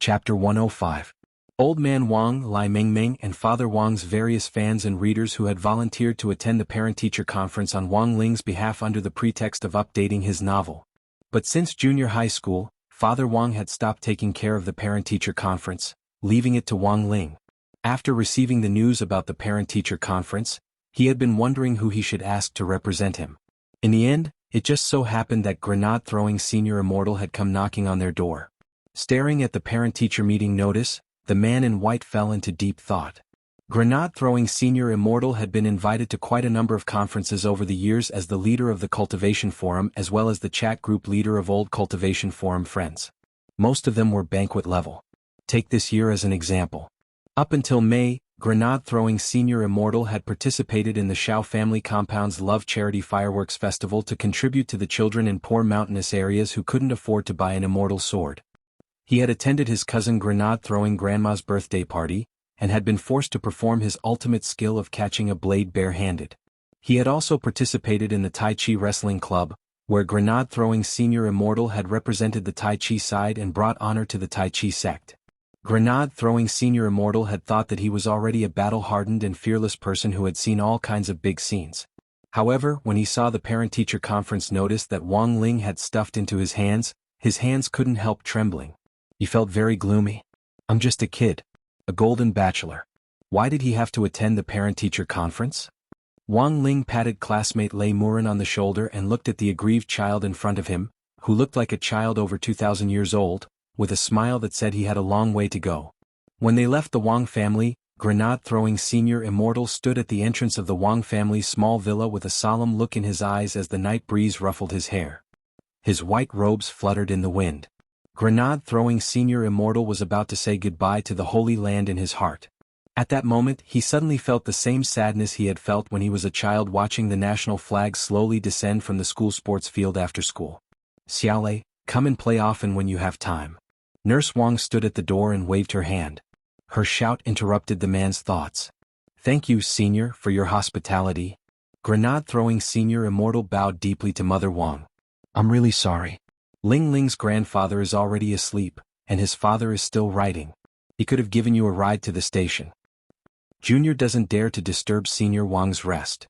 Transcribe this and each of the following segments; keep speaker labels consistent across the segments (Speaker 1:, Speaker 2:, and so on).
Speaker 1: Chapter 105. Old Man Wang, Lai Mengmeng, and Father Wang's various fans and readers who had volunteered to attend the parent-teacher conference on Wang Ling's behalf under the pretext of updating his novel. But since junior high school, Father Wang had stopped taking care of the parent-teacher conference, leaving it to Wang Ling. After receiving the news about the parent-teacher conference, he had been wondering who he should ask to represent him. In the end, it just so happened that grenade-throwing senior immortal had come knocking on their door. Staring at the parent-teacher meeting notice, the man in white fell into deep thought. Grenade-throwing senior immortal had been invited to quite a number of conferences over the years as the leader of the Cultivation Forum as well as the chat group leader of old Cultivation Forum friends. Most of them were banquet level. Take this year as an example. Up until May, grenade-throwing senior immortal had participated in the Shao family compound's Love Charity Fireworks Festival to contribute to the children in poor mountainous areas who couldn't afford to buy an immortal sword. He had attended his cousin grenade-throwing grandma's birthday party, and had been forced to perform his ultimate skill of catching a blade bare-handed. He had also participated in the Tai Chi Wrestling Club, where grenade-throwing senior immortal had represented the Tai Chi side and brought honor to the Tai Chi sect. Grenade-throwing senior immortal had thought that he was already a battle-hardened and fearless person who had seen all kinds of big scenes. However, when he saw the parent-teacher conference notice that Wang Ling had stuffed into his hands couldn't help trembling. He felt very gloomy. I'm just a kid. A golden bachelor. Why did he have to attend the parent-teacher conference? Wang Ling patted classmate Lei Murin on the shoulder and looked at the aggrieved child in front of him, who looked like a child over 2,000 years old, with a smile that said he had a long way to go. When they left the Wang family, grenade-throwing senior immortal stood at the entrance of the Wang family's small villa with a solemn look in his eyes as the night breeze ruffled his hair. His white robes fluttered in the wind. Grenade-throwing senior immortal was about to say goodbye to the Holy Land in his heart. At that moment, he suddenly felt the same sadness he had felt when he was a child watching the national flag slowly descend from the school sports field after school. Xiaolei, come and play often when you have time. Nurse Wang stood at the door and waved her hand. Her shout interrupted the man's thoughts. Thank you, senior, for your hospitality. Grenade-throwing senior immortal bowed deeply to Mother Wang. I'm really sorry. Ling Ling's grandfather is already asleep, and his father is still writing. He could have given you a ride to the station. Junior doesn't dare to disturb Senior Wang's rest.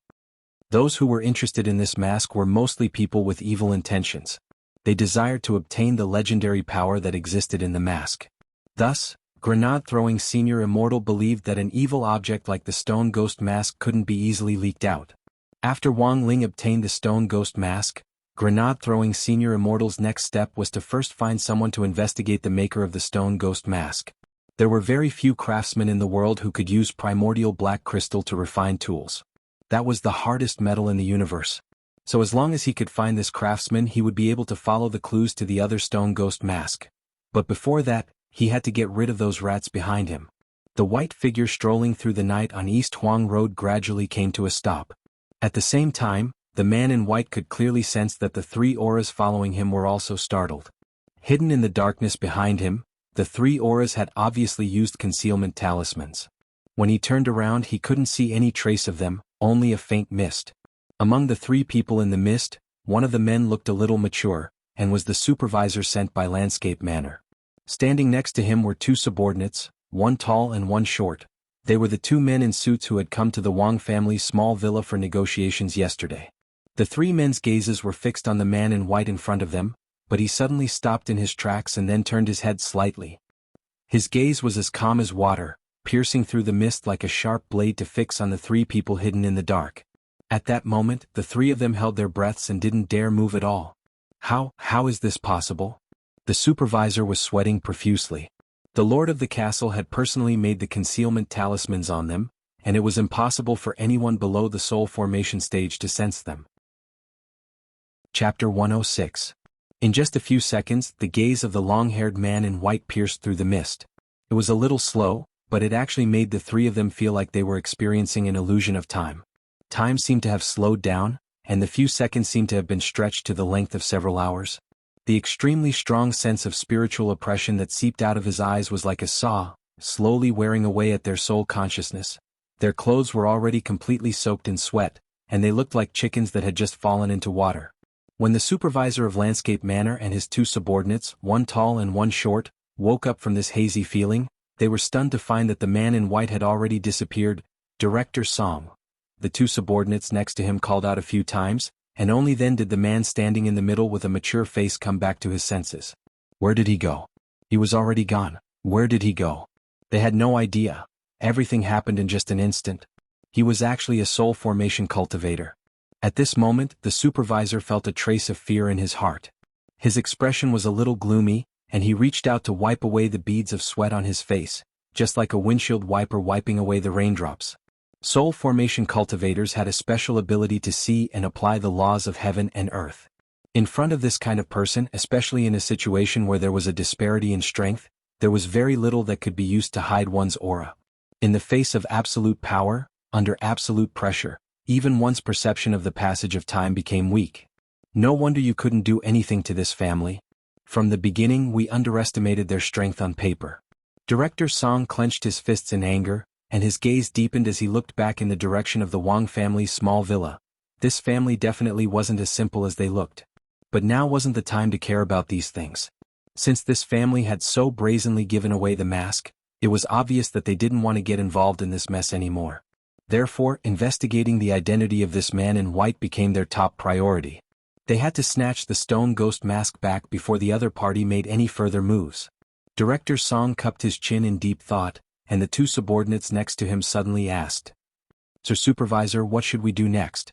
Speaker 1: Those who were interested in this mask were mostly people with evil intentions. They desired to obtain the legendary power that existed in the mask. Thus, grenade-throwing senior immortal believed that an evil object like the stone ghost mask couldn't be easily leaked out. After Wang Ling obtained the stone ghost mask, grenade-throwing senior immortal's next step was to first find someone to investigate the maker of the stone ghost mask. There were very few craftsmen in the world who could use primordial black crystal to refine tools. That was the hardest metal in the universe. So as long as he could find this craftsman, he would be able to follow the clues to the other stone ghost mask. But before that, he had to get rid of those rats behind him. The white figure strolling through the night on East Huang Road gradually came to a stop. At the same time, the man in white could clearly sense that the three auras following him were also startled. Hidden in the darkness behind him, the three auras had obviously used concealment talismans. When he turned around, he couldn't see any trace of them, only a faint mist. Among the three people in the mist, one of the men looked a little mature, and was the supervisor sent by Landscape Manor. Standing next to him were two subordinates, one tall and one short. They were the two men in suits who had come to the Wang family's small villa for negotiations yesterday. The three men's gazes were fixed on the man in white in front of them, but he suddenly stopped in his tracks and then turned his head slightly. His gaze was as calm as water, piercing through the mist like a sharp blade to fix on the three people hidden in the dark. At that moment, the three of them held their breaths and didn't dare move at all. How is this possible? The supervisor was sweating profusely. The lord of the castle had personally made the concealment talismans on them, and it was impossible for anyone below the soul formation stage to sense them. Chapter 106. In just a few seconds, the gaze of the long-haired man in white pierced through the mist. It was a little slow, but it actually made the three of them feel like they were experiencing an illusion of time. Time seemed to have slowed down, and the few seconds seemed to have been stretched to the length of several hours. The extremely strong sense of spiritual oppression that seeped out of his eyes was like a saw, slowly wearing away at their soul consciousness. Their clothes were already completely soaked in sweat, and they looked like chickens that had just fallen into water. When the supervisor of Landscape Manor and his two subordinates, one tall and one short, woke up from this hazy feeling, they were stunned to find that the man in white had already disappeared. Director Song. The two subordinates next to him called out a few times, and only then did the man standing in the middle with a mature face come back to his senses. Where did he go? He was already gone. Where did he go? They had no idea. Everything happened in just an instant. He was actually a soul formation cultivator. At this moment, the supervisor felt a trace of fear in his heart. His expression was a little gloomy, and he reached out to wipe away the beads of sweat on his face, just like a windshield wiper wiping away the raindrops. Soul formation cultivators had a special ability to see and apply the laws of heaven and earth. In front of this kind of person, especially in a situation where there was a disparity in strength, there was very little that could be used to hide one's aura. In the face of absolute power, under absolute pressure, even one's perception of the passage of time became weak. No wonder you couldn't do anything to this family. From the beginning we underestimated their strength on paper. Director Song clenched his fists in anger, and his gaze deepened as he looked back in the direction of the Wang family's small villa. This family definitely wasn't as simple as they looked. But now wasn't the time to care about these things. Since this family had so brazenly given away the mask, it was obvious that they didn't want to get involved in this mess anymore. Therefore, investigating the identity of this man in white became their top priority. They had to snatch the stone ghost mask back before the other party made any further moves. Director Song cupped his chin in deep thought, and the two subordinates next to him suddenly asked, "Sir Supervisor, what should we do next?"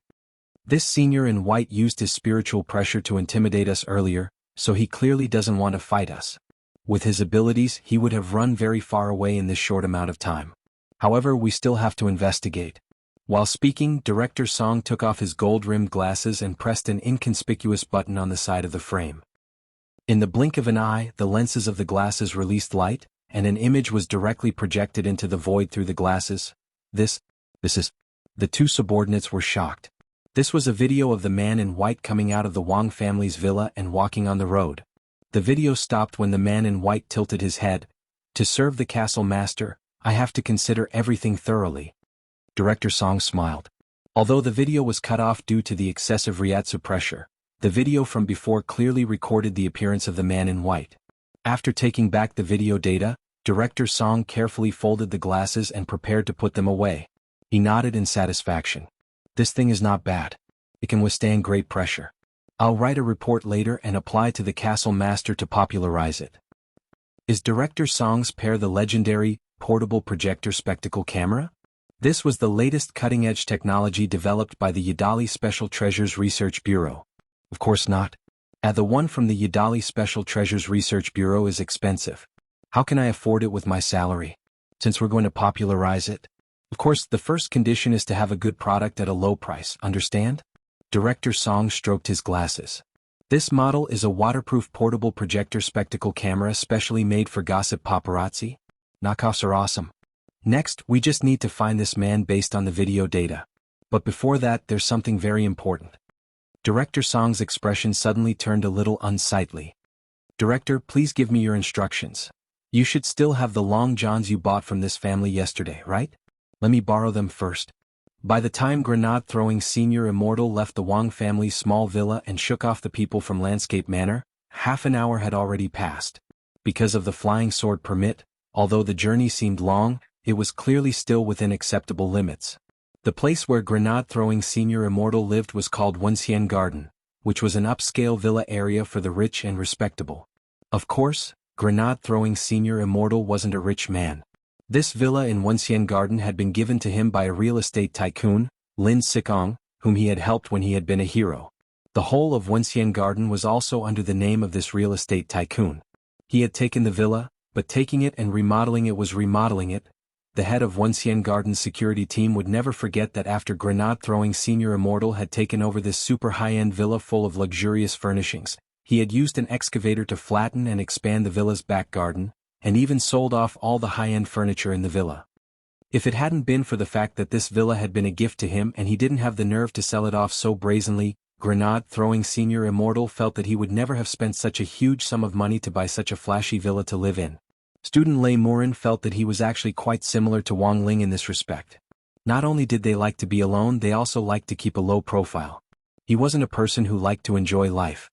Speaker 1: This senior in white used his spiritual pressure to intimidate us earlier, so he clearly doesn't want to fight us. With his abilities, he would have run very far away in this short amount of time. However, we still have to investigate. While speaking, Director Song took off his gold-rimmed glasses and pressed an inconspicuous button on the side of the frame. In the blink of an eye, the lenses of the glasses released light, and an image was directly projected into the void through the glasses. This is... The two subordinates were shocked. This was a video of the man in white coming out of the Wang family's villa and walking on the road. The video stopped when the man in white tilted his head. "To serve the castle master, I have to consider everything thoroughly." Director Song smiled. Although the video was cut off due to the excessive Ryatsu pressure, the video from before clearly recorded the appearance of the man in white. After taking back the video data, Director Song carefully folded the glasses and prepared to put them away. He nodded in satisfaction. "This thing is not bad. It can withstand great pressure. I'll write a report later and apply to the castle master to popularize it." Is Director Song's pair the legendary, portable projector spectacle camera? This was the latest cutting-edge technology developed by the Yadali Special Treasures Research Bureau. Of course not. The one from the Yadali Special Treasures Research Bureau is expensive. How can I afford it with my salary? Since we're going to popularize it? Of course, the first condition is to have a good product at a low price, understand? Director Song stroked his glasses. This model is a waterproof portable projector spectacle camera specially made for gossip paparazzi. Knockoffs are awesome. Next, we just need to find this man based on the video data. But before that, there's something very important. Director Song's expression suddenly turned a little unsightly. "Director, please give me your instructions. You should still have the long johns you bought from this family yesterday, right? Let me borrow them first." By the time grenade-throwing senior immortal left the Wang family's small villa and shook off the people from Landscape Manor, half an hour had already passed. Because of the flying sword permit, although the journey seemed long, it was clearly still within acceptable limits. The place where grenade-throwing senior immortal lived was called Wuxia Garden, which was an upscale villa area for the rich and respectable. Of course, grenade-throwing senior immortal wasn't a rich man. This villa in Wuxia Garden had been given to him by a real estate tycoon, Lin Sikong, whom he had helped when he had been a hero. The whole of Wuxia Garden was also under the name of this real estate tycoon. He had taken the villa, but taking it and remodeling it was remodeling it. The head of Wuxia Garden's security team would never forget that after grenade-throwing senior immortal had taken over this super high-end villa full of luxurious furnishings, he had used an excavator to flatten and expand the villa's back garden, and even sold off all the high-end furniture in the villa. If it hadn't been for the fact that this villa had been a gift to him and he didn't have the nerve to sell it off so brazenly, grenade-throwing senior immortal felt that he would never have spent such a huge sum of money to buy such a flashy villa to live in. Student Lei Morin felt that he was actually quite similar to Wang Ling in this respect. Not only did they like to be alone, they also liked to keep a low profile. He wasn't a person who liked to enjoy life.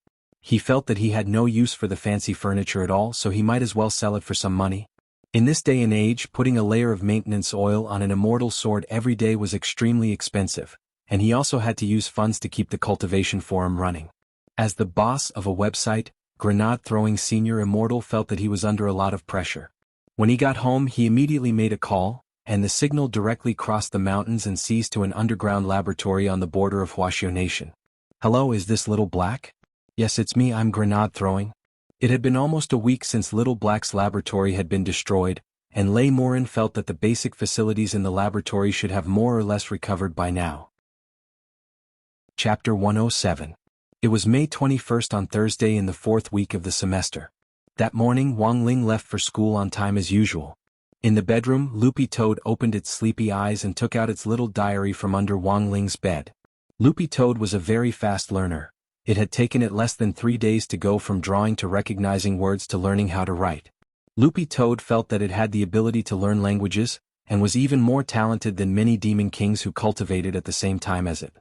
Speaker 1: He felt that he had no use for the fancy furniture at all, so he might as well sell it for some money. In this day and age, putting a layer of maintenance oil on an immortal sword every day was extremely expensive, and he also had to use funds to keep the cultivation forum running. As the boss of a website, Grenade-throwing Senior Immortal felt that he was under a lot of pressure. When he got home, he immediately made a call, and the signal directly crossed the mountains and seized to an underground laboratory on the border of Wuxia Nation. "Hello, is this Little Black?" "Yes, it's me, I'm Grenade-throwing." It had been almost a week since Little Black's laboratory had been destroyed, and Lei Morin felt that the basic facilities in the laboratory should have more or less recovered by now. Chapter 107. It was May 21st on Thursday in the fourth week of the semester. That morning Wang Ling left for school on time as usual. In the bedroom, Loopy Toad opened its sleepy eyes and took out its little diary from under Wang Ling's bed. Loopy Toad was a very fast learner. It had taken it less than 3 days to go from drawing to recognizing words to learning how to write. Loopy Toad felt that it had the ability to learn languages, and was even more talented than many demon kings who cultivated at the same time as it.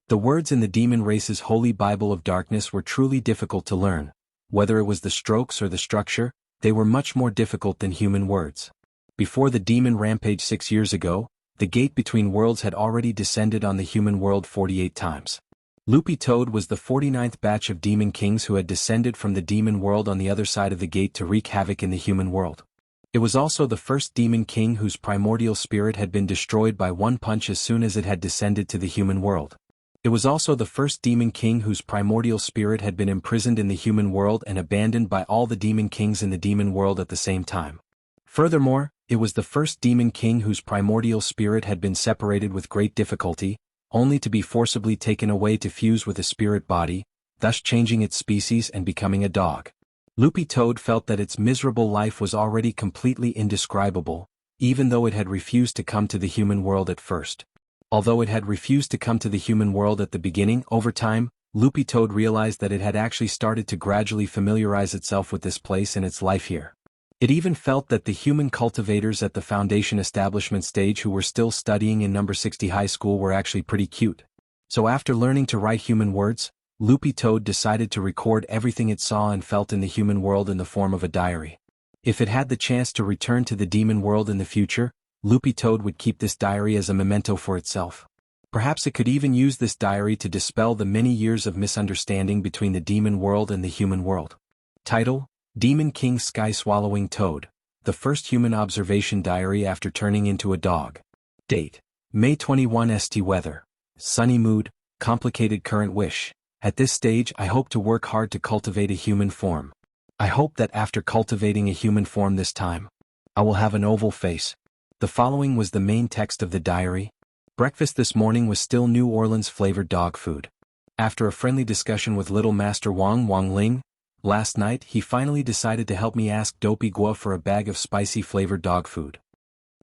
Speaker 1: The words in the demon race's holy Bible of darkness were truly difficult to learn. Whether it was the strokes or the structure, they were much more difficult than human words. Before the demon rampage 6 years ago, the gate between worlds had already descended on the human world 48 times. Loopy Toad was the 49th batch of demon kings who had descended from the demon world on the other side of the gate to wreak havoc in the human world. It was also the first demon king whose primordial spirit had been destroyed by one punch as soon as it had descended to the human world. It was also the first demon king whose primordial spirit had been imprisoned in the human world and abandoned by all the demon kings in the demon world at the same time. Furthermore, it was the first demon king whose primordial spirit had been separated with great difficulty, only to be forcibly taken away to fuse with a spirit body, thus changing its species and becoming a dog. Loopy Toad felt that its miserable life was already completely indescribable, even though it had refused to come to the human world at first. Although it had refused to come to the human world at the beginning, over time, Loopy Toad realized that it had actually started to gradually familiarize itself with this place and its life here. It even felt that the human cultivators at the foundation establishment stage who were still studying in number 60 high school were actually pretty cute. So after learning to write human words, Loopy Toad decided to record everything it saw and felt in the human world in the form of a diary. If it had the chance to return to the demon world in the future, Loopy Toad would keep this diary as a memento for itself. Perhaps it could even use this diary to dispel the many years of misunderstanding between the demon world and the human world. Title: Demon King Sky Swallowing Toad, the first human observation diary after turning into a dog. Date: May 21 St. Weather: sunny mood, complicated current wish. At this stage I hope to work hard to cultivate a human form. I hope that after cultivating a human form this time, I will have an oval face. The following was the main text of the diary. Breakfast this morning was still New Orleans-flavored dog food. After a friendly discussion with Little Master Wang Ling, last night he finally decided to help me ask Dopey Guo for a bag of spicy-flavored dog food.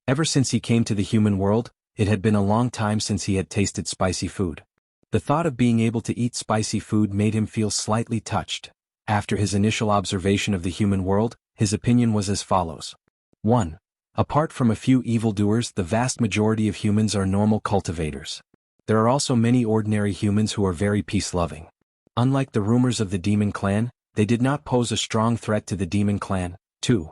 Speaker 1: Ever since he came to the human world, it had been a long time since he had tasted spicy food. The thought of being able to eat spicy food made him feel slightly touched. After his initial observation of the human world, his opinion was as follows. 1. Apart from a few evildoers, the vast majority of humans are normal cultivators. There are also many ordinary humans who are very peace-loving. Unlike the rumors of the Demon Clan, they did not pose a strong threat to the Demon Clan. 2.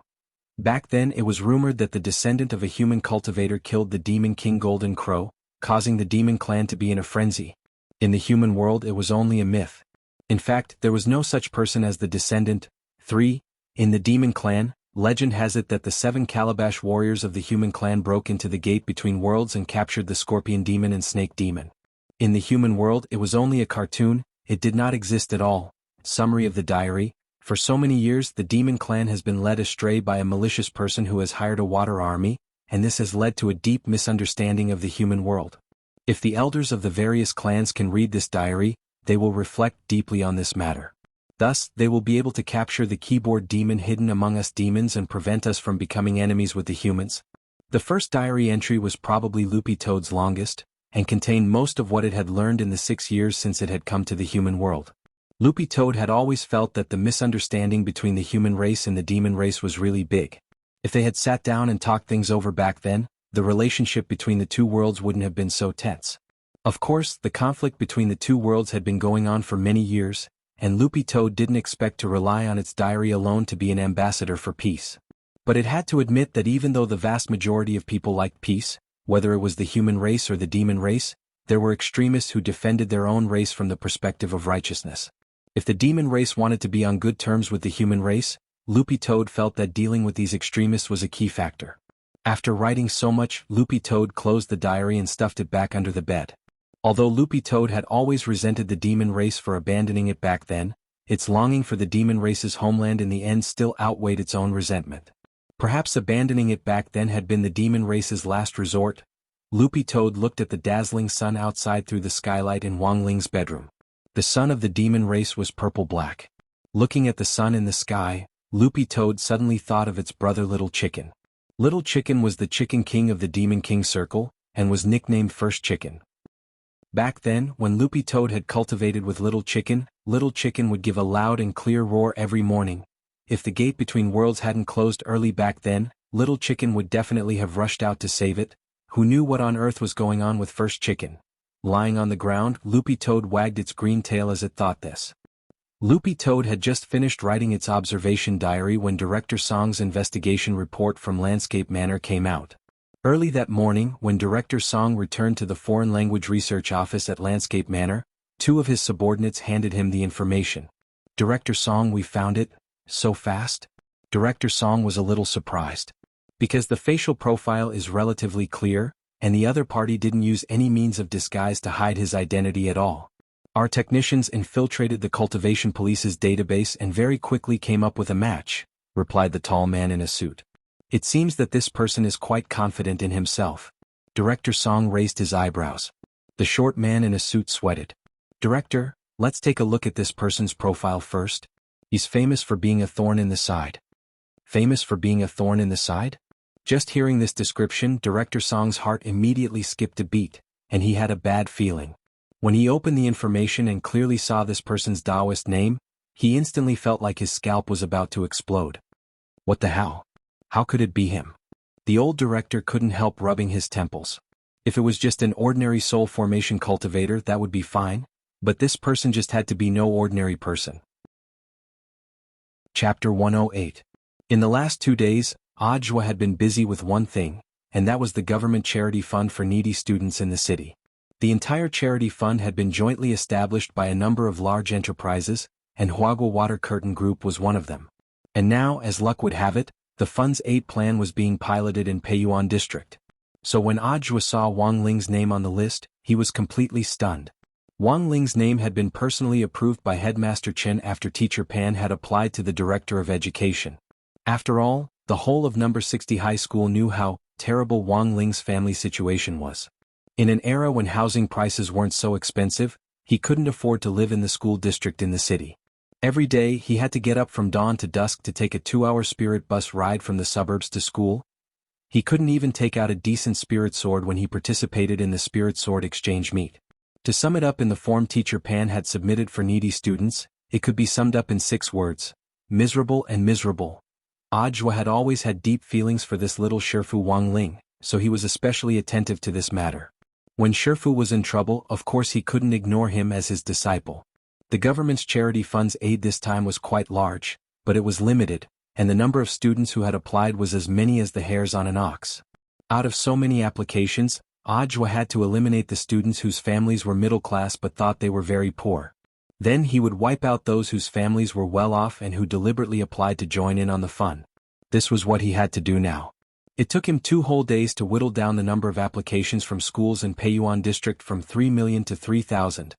Speaker 1: Back then it was rumored that the descendant of a human cultivator killed the Demon King Golden Crow, causing the Demon Clan to be in a frenzy. In the human world it was only a myth. In fact, there was no such person as the descendant. 3. In the Demon Clan, legend has it that the 7 Calabash warriors of the human clan broke into the gate between worlds and captured the Scorpion Demon and Snake Demon. In the human world it was only a cartoon, it did not exist at all. Summary of the diary: for so many years the Demon Clan has been led astray by a malicious person who has hired a water army, and this has led to a deep misunderstanding of the human world. If the elders of the various clans can read this diary, they will reflect deeply on this matter. Thus, they will be able to capture the keyboard demon hidden among us demons and prevent us from becoming enemies with the humans. The first diary entry was probably Loopy Toad's longest, and contained most of what it had learned in the 6 years since it had come to the human world. Loopy Toad had always felt that the misunderstanding between the human race and the demon race was really big. If they had sat down and talked things over back then, the relationship between the two worlds wouldn't have been so tense. Of course, the conflict between the two worlds had been going on for many years, and Loopy Toad didn't expect to rely on its diary alone to be an ambassador for peace. But it had to admit that even though the vast majority of people liked peace, whether it was the human race or the demon race, there were extremists who defended their own race from the perspective of righteousness. If the demon race wanted to be on good terms with the human race, Loopy Toad felt that dealing with these extremists was a key factor. After writing so much, Loopy Toad closed the diary and stuffed it back under the bed. Although Loopy Toad had always resented the demon race for abandoning it back then, its longing for the demon race's homeland in the end still outweighed its own resentment. Perhaps abandoning it back then had been the demon race's last resort. Loopy Toad looked at the dazzling sun outside through the skylight in Wang Ling's bedroom. The sun of the demon race was purple-black. Looking at the sun in the sky, Loopy Toad suddenly thought of its brother Little Chicken. Little Chicken was the Chicken King of the Demon King Circle, and was nicknamed First Chicken. Back then, when Loopy Toad had cultivated with Little Chicken would give a loud and clear roar every morning. If the gate between worlds hadn't closed early back then, Little Chicken would definitely have rushed out to save it. Who knew what on earth was going on with First Chicken? Lying on the ground, Loopy Toad wagged its green tail as it thought this. Loopy Toad had just finished writing its observation diary when Director Song's investigation report from Landscape Manor came out. Early that morning, when Director Song returned to the Foreign Language Research Office at Landscape Manor, two of his subordinates handed him the information. "Director Song, we found it. So fast?" Director Song was a little surprised. Because the facial profile is relatively clear, and the other party didn't use any means of disguise to hide his identity at all. "Our technicians infiltrated the Cultivation Police's database and very quickly came up with a match," replied the tall man in a suit. "It seems that this person is quite confident in himself." Director Song raised his eyebrows. The short man in a suit sweated. "Director, let's take a look at this person's profile first. He's famous for being a thorn in the side." Famous for being a thorn in the side? Just hearing this description, Director Song's heart immediately skipped a beat, and he had a bad feeling. When he opened the information and clearly saw this person's Taoist name, he instantly felt like his scalp was about to explode. What the hell? How could it be him? The old director couldn't help rubbing his temples. If it was just an ordinary soul formation cultivator, that would be fine, but this person just had to be no ordinary person. Chapter 108. In the last 2 days, Ajwa had been busy with one thing, and that was the government charity fund for needy students in the city. The entire charity fund had been jointly established by a number of large enterprises, and Huagua Water Curtain Group was one of them. And now, as luck would have it, the fund's aid plan was being piloted in Peiyuan District. So when Ajwa saw Wang Ling's name on the list, he was completely stunned. Wang Ling's name had been personally approved by Headmaster Chen after Teacher Pan had applied to the Director of Education. After all, the whole of No. 60 High School knew how terrible Wang Ling's family situation was. In an era when housing prices weren't so expensive, he couldn't afford to live in the school district in the city. Every day he had to get up from dawn to dusk to take a 2-hour spirit bus ride from the suburbs to school. He couldn't even take out a decent spirit sword when he participated in the spirit sword exchange meet. To sum it up in the form Teacher Pan had submitted for needy students, it could be summed up in 6 words: miserable and miserable. Ajwa had always had deep feelings for this little Shifu Wang Ling, so he was especially attentive to this matter. When Shifu was in trouble, of course he couldn't ignore him as his disciple. The government's charity fund's aid this time was quite large, but it was limited, and the number of students who had applied was as many as the hairs on an ox. Out of so many applications, Ajwa had to eliminate the students whose families were middle class but thought they were very poor. Then he would wipe out those whose families were well off and who deliberately applied to join in on the fun. This was what he had to do now. It took him 2 whole days to whittle down the number of applications from schools in Peiyuan District from 3 million to 3,000.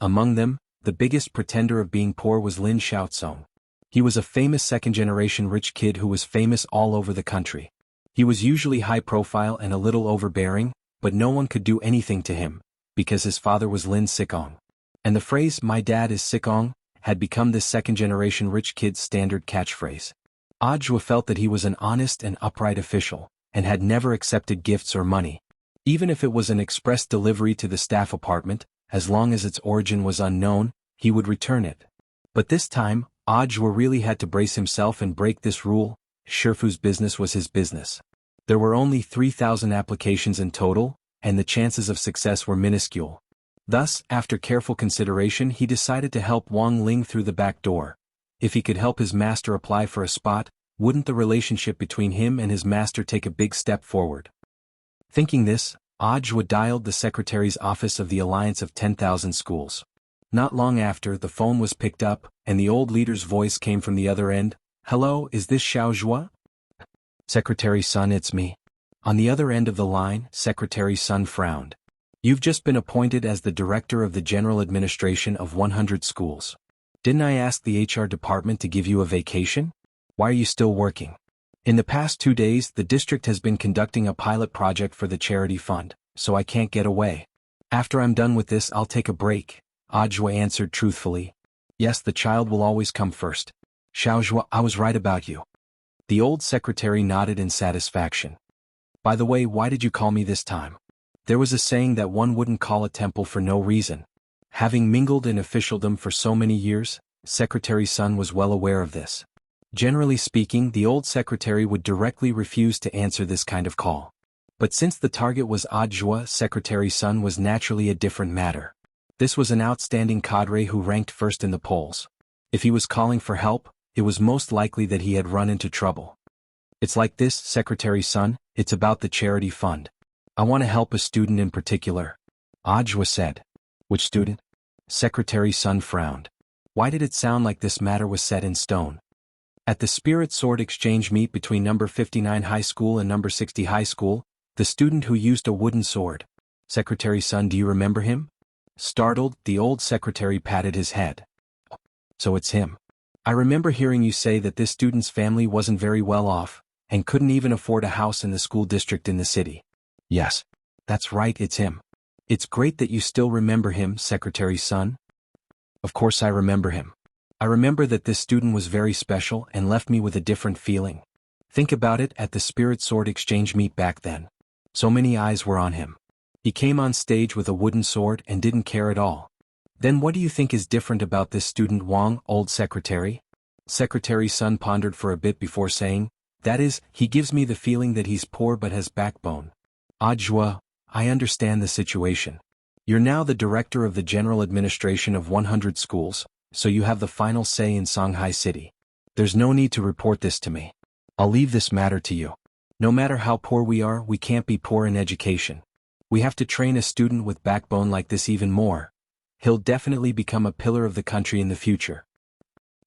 Speaker 1: Among them, the biggest pretender of being poor was Lin Xiaozong. He was a famous second-generation rich kid who was famous all over the country. He was usually high profile and a little overbearing, but no one could do anything to him, because his father was Lin Sikong. And the phrase, "my dad is Sikong," had become this second-generation rich kid's standard catchphrase. Ajwa felt that he was an honest and upright official, and had never accepted gifts or money. Even if it was an express delivery to the staff apartment, as long as its origin was unknown, he would return it. But this time, Ajwa really had to brace himself and break this rule. Shifu's business was his business. There were only 3,000 applications in total, and the chances of success were minuscule. Thus, after careful consideration, he decided to help Wang Ling through the back door. If he could help his master apply for a spot, wouldn't the relationship between him and his master take a big step forward? Thinking this, Audiobook dialed the secretary's office of the Alliance of 10,000 Schools. Not long after, the phone was picked up, and the old leader's voice came from the other end. "Hello, is this Xiao Zhua?" "Secretary Sun, it's me." On the other end of the line, Secretary Sun frowned. "You've just been appointed as the director of the General Administration of 100 schools. Didn't I ask the HR department to give you a vacation? Why are you still working?" "In the past 2 days, the district has been conducting a pilot project for the charity fund, so I can't get away. After I'm done with this, I'll take a break," Audiobook answered truthfully. "Yes, the child will always come first. Xiao Zhua, I was right about you." The old secretary nodded in satisfaction. "By the way, why did you call me this time?" There was a saying that one wouldn't call a temple for no reason. Having mingled in officialdom for so many years, Secretary Sun was well aware of this. Generally speaking, the old secretary would directly refuse to answer this kind of call. But since the target was Audiobook, Secretary Sun was naturally a different matter. This was an outstanding cadre who ranked first in the polls. If he was calling for help, it was most likely that he had run into trouble. "It's like this, Secretary Sun, it's about the charity fund. I want to help a student in particular," Audiobook said. "Which student?" Secretary Sun frowned. Why did it sound like this matter was set in stone? At the Spirit Sword exchange meet between number 59 High School and number 60 High School, the student who used a wooden sword. "Secretary Sun, do you remember him?" Startled, the old secretary patted his head. "So it's him. I remember hearing you say that this student's family wasn't very well off, and couldn't even afford a house in the school district in the city." "Yes. That's right, it's him." "It's great that you still remember him, Secretary Sun." "Of course I remember him. I remember that this student was very special and left me with a different feeling. Think about it, at the Spirit Sword exchange meet back then. So many eyes were on him. He came on stage with a wooden sword and didn't care at all. Then what do you think is different about this student, Wang, old secretary?" Secretary Sun pondered for a bit before saying, "That is, he gives me the feeling that he's poor but has backbone." "Audiobook, I understand the situation. You're now the director of the General Administration of 100 schools, so you have the final say in Shanghai City. There's no need to report this to me. I'll leave this matter to you. No matter how poor we are, we can't be poor in education. We have to train a student with backbone like this even more. He'll definitely become a pillar of the country in the future."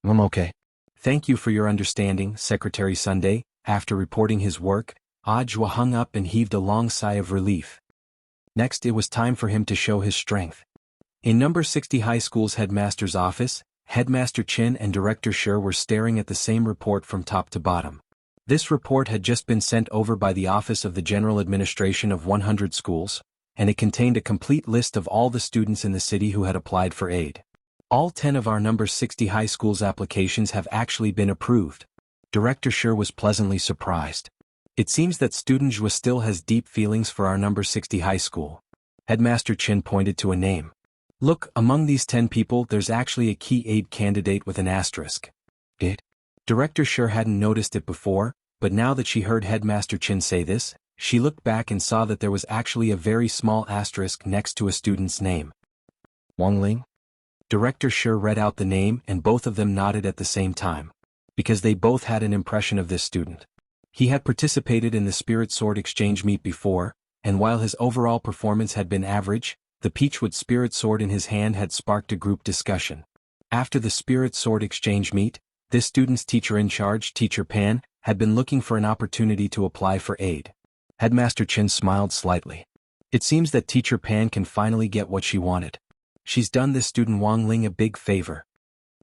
Speaker 1: "I'm okay. Thank you for your understanding, Secretary Sunday." After reporting his work, Audiobook hung up and heaved a long sigh of relief. Next, it was time for him to show his strength. In number 60 High School's headmaster's office, Headmaster Chin and Director Shi were staring at the same report from top to bottom. This report had just been sent over by the Office of the General Administration of 100 schools, and it contained a complete list of all the students in the city who had applied for aid. All 10 of our number 60 High School's applications have actually been approved. Director Shi was pleasantly surprised. It seems that student Zhua still has deep feelings for our number 60 High School. Headmaster Chin pointed to a name. "Look, among these 10 people there's actually a key aid candidate with an asterisk." "It?" Director Shi hadn't noticed it before, but now that she heard Headmaster Chin say this, she looked back and saw that there was actually a very small asterisk next to a student's name. "Wang Ling?" Director Shi read out the name and both of them nodded at the same time, because they both had an impression of this student. He had participated in the Spirit Sword exchange meet before, and while his overall performance had been average, the Peachwood Spirit Sword in his hand had sparked a group discussion. After the Spirit Sword exchange meet, this student's teacher in charge, Teacher Pan, had been looking for an opportunity to apply for aid. Headmaster Chin smiled slightly. It seems that Teacher Pan can finally get what she wanted. She's done this student Wang Ling a big favor.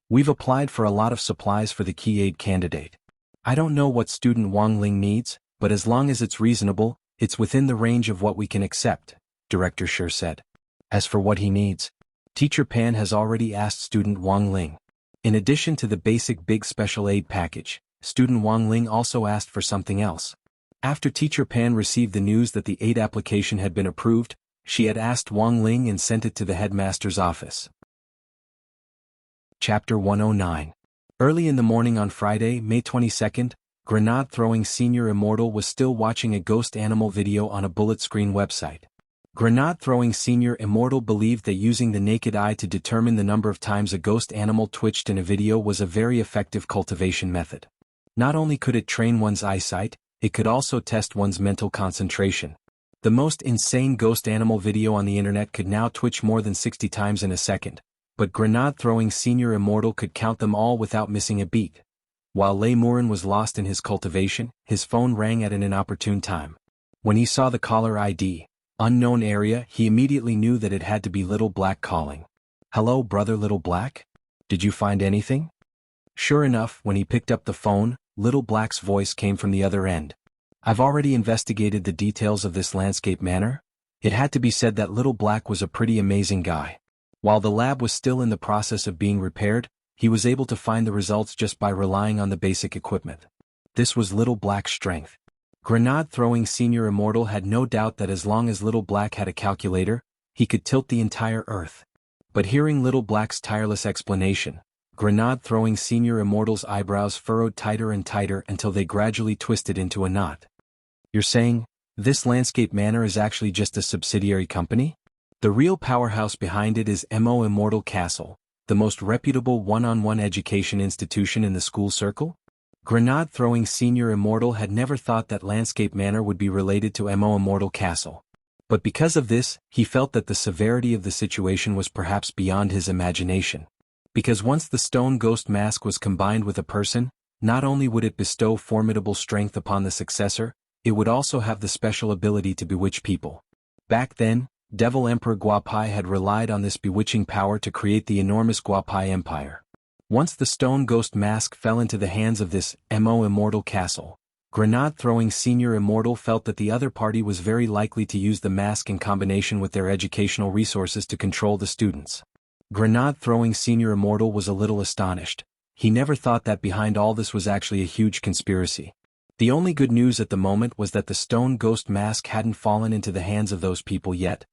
Speaker 1: We've applied for a lot of supplies for the key aid candidate. I don't know what student Wang Ling needs, but as long as it's reasonable, it's within the range of what we can accept," Director Shi said. As for what he needs, Teacher Pan has already asked student Wang Ling. In addition to the basic big special aid package, student Wang Ling also asked for something else. After Teacher Pan received the news that the aid application had been approved, she had asked Wang Ling and sent it to the headmaster's office. Chapter 109. Early in the morning on Friday, May 22nd, Grenade-throwing Senior Immortal was still watching a ghost animal video on a bullet screen website. Grenade-throwing Senior Immortal believed that using the naked eye to determine the number of times a ghost animal twitched in a video was a very effective cultivation method. Not only could it train one's eyesight, it could also test one's mental concentration. The most insane ghost animal video on the internet could now twitch more than 60 times in a second, but Grenade-throwing Senior Immortal could count them all without missing a beat. While Lei Murin was lost in his cultivation, his phone rang at an inopportune time. When he saw the caller ID, unknown area, he immediately knew that it had to be Little Black calling. "Hello, brother Little Black? Did you find anything?" Sure enough, when he picked up the phone, Little Black's voice came from the other end. "I've already investigated the details of this landscape manor." It had to be said that Little Black was a pretty amazing guy. While the lab was still in the process of being repaired, he was able to find the results just by relying on the basic equipment. This was Little Black's strength. Grenade-throwing Senior Immortal had no doubt that as long as Little Black had a calculator, he could tilt the entire Earth. But hearing Little Black's tireless explanation, Grenade-throwing Senior Immortal's eyebrows furrowed tighter and tighter until they gradually twisted into a knot. "You're saying, this landscape manor is actually just a subsidiary company? The real powerhouse behind it is Mo Immortal Castle, the most reputable one-on-one education institution in the school circle?" Grenade-throwing Senior Immortal had never thought that Landscape Manor would be related to Mo Immortal Castle. But because of this, he felt that the severity of the situation was perhaps beyond his imagination. Because once the stone ghost mask was combined with a person, not only would it bestow formidable strength upon the successor, it would also have the special ability to bewitch people. Back then, Devil Emperor Guapai had relied on this bewitching power to create the enormous Guapai Empire. Once the stone ghost mask fell into the hands of this Mo Immortal Castle, Grenade-throwing Senior Immortal felt that the other party was very likely to use the mask in combination with their educational resources to control the students. Grenade-throwing Senior Immortal was a little astonished. He never thought that behind all this was actually a huge conspiracy. The only good news at the moment was that the stone ghost mask hadn't fallen into the hands of those people yet.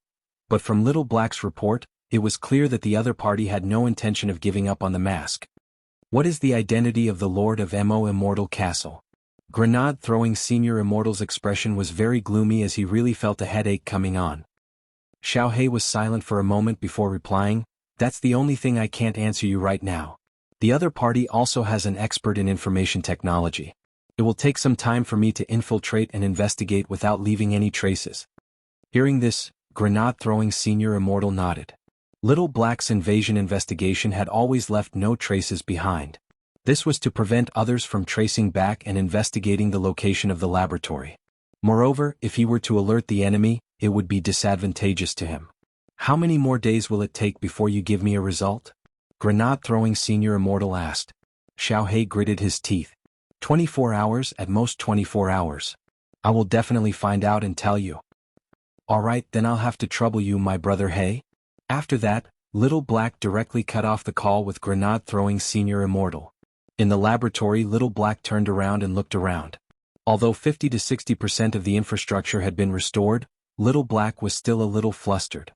Speaker 1: But from Little Black's report, it was clear that the other party had no intention of giving up on the mask. "What is the identity of the Lord of Mo Immortal Castle?" Grenade-throwing Senior Immortal's expression was very gloomy as he really felt a headache coming on. Xiaohei was silent for a moment before replying, "That's the only thing I can't answer you right now. The other party also has an expert in information technology. It will take some time for me to infiltrate and investigate without leaving any traces." Hearing this, Grenade-throwing Senior Immortal nodded. Little Black's invasion investigation had always left no traces behind. This was to prevent others from tracing back and investigating the location of the laboratory. Moreover, if he were to alert the enemy, it would be disadvantageous to him. "How many more days will it take before you give me a result?" Grenade-throwing Senior Immortal asked. Xiaohei gritted his teeth. 24 hours, at most 24 hours. I will definitely find out and tell you." "Alright, then I'll have to trouble you, my brother Hei." After that, Little Black directly cut off the call with Grenade-throwing Senior Immortal. In the laboratory, Little Black turned around and looked around. Although 50 to 60% of the infrastructure had been restored, Little Black was still a little flustered.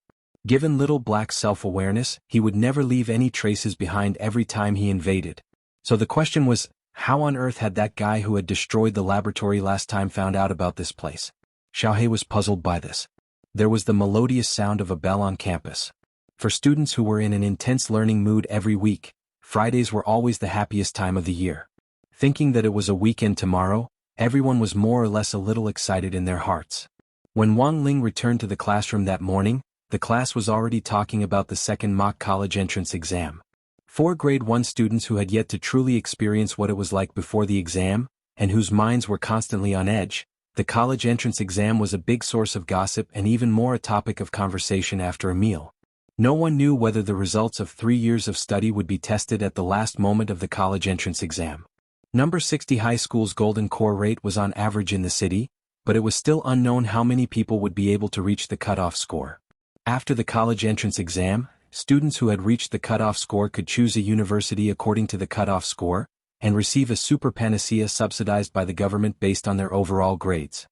Speaker 1: Given Little Black's self-awareness, he would never leave any traces behind every time he invaded. So the question was, how on earth had that guy who had destroyed the laboratory last time found out about this place? Xiaohei was puzzled by this. There was the melodious sound of a bell on campus. For students who were in an intense learning mood every week, Fridays were always the happiest time of the year. Thinking that it was a weekend tomorrow, everyone was more or less a little excited in their hearts. When Wang Ling returned to the classroom that morning, the class was already talking about the second mock college entrance exam. 4 grade 1 students who had yet to truly experience what it was like before the exam, and whose minds were constantly on edge, the college entrance exam was a big source of gossip and even more a topic of conversation after a meal. No one knew whether the results of 3 years of study would be tested at the last moment of the college entrance exam. Number 60 high school's golden core rate was on average in the city, but it was still unknown how many people would be able to reach the cutoff score. After the college entrance exam, students who had reached the cutoff score could choose a university according to the cutoff score, and receive a super panacea subsidized by the government based on their overall grades.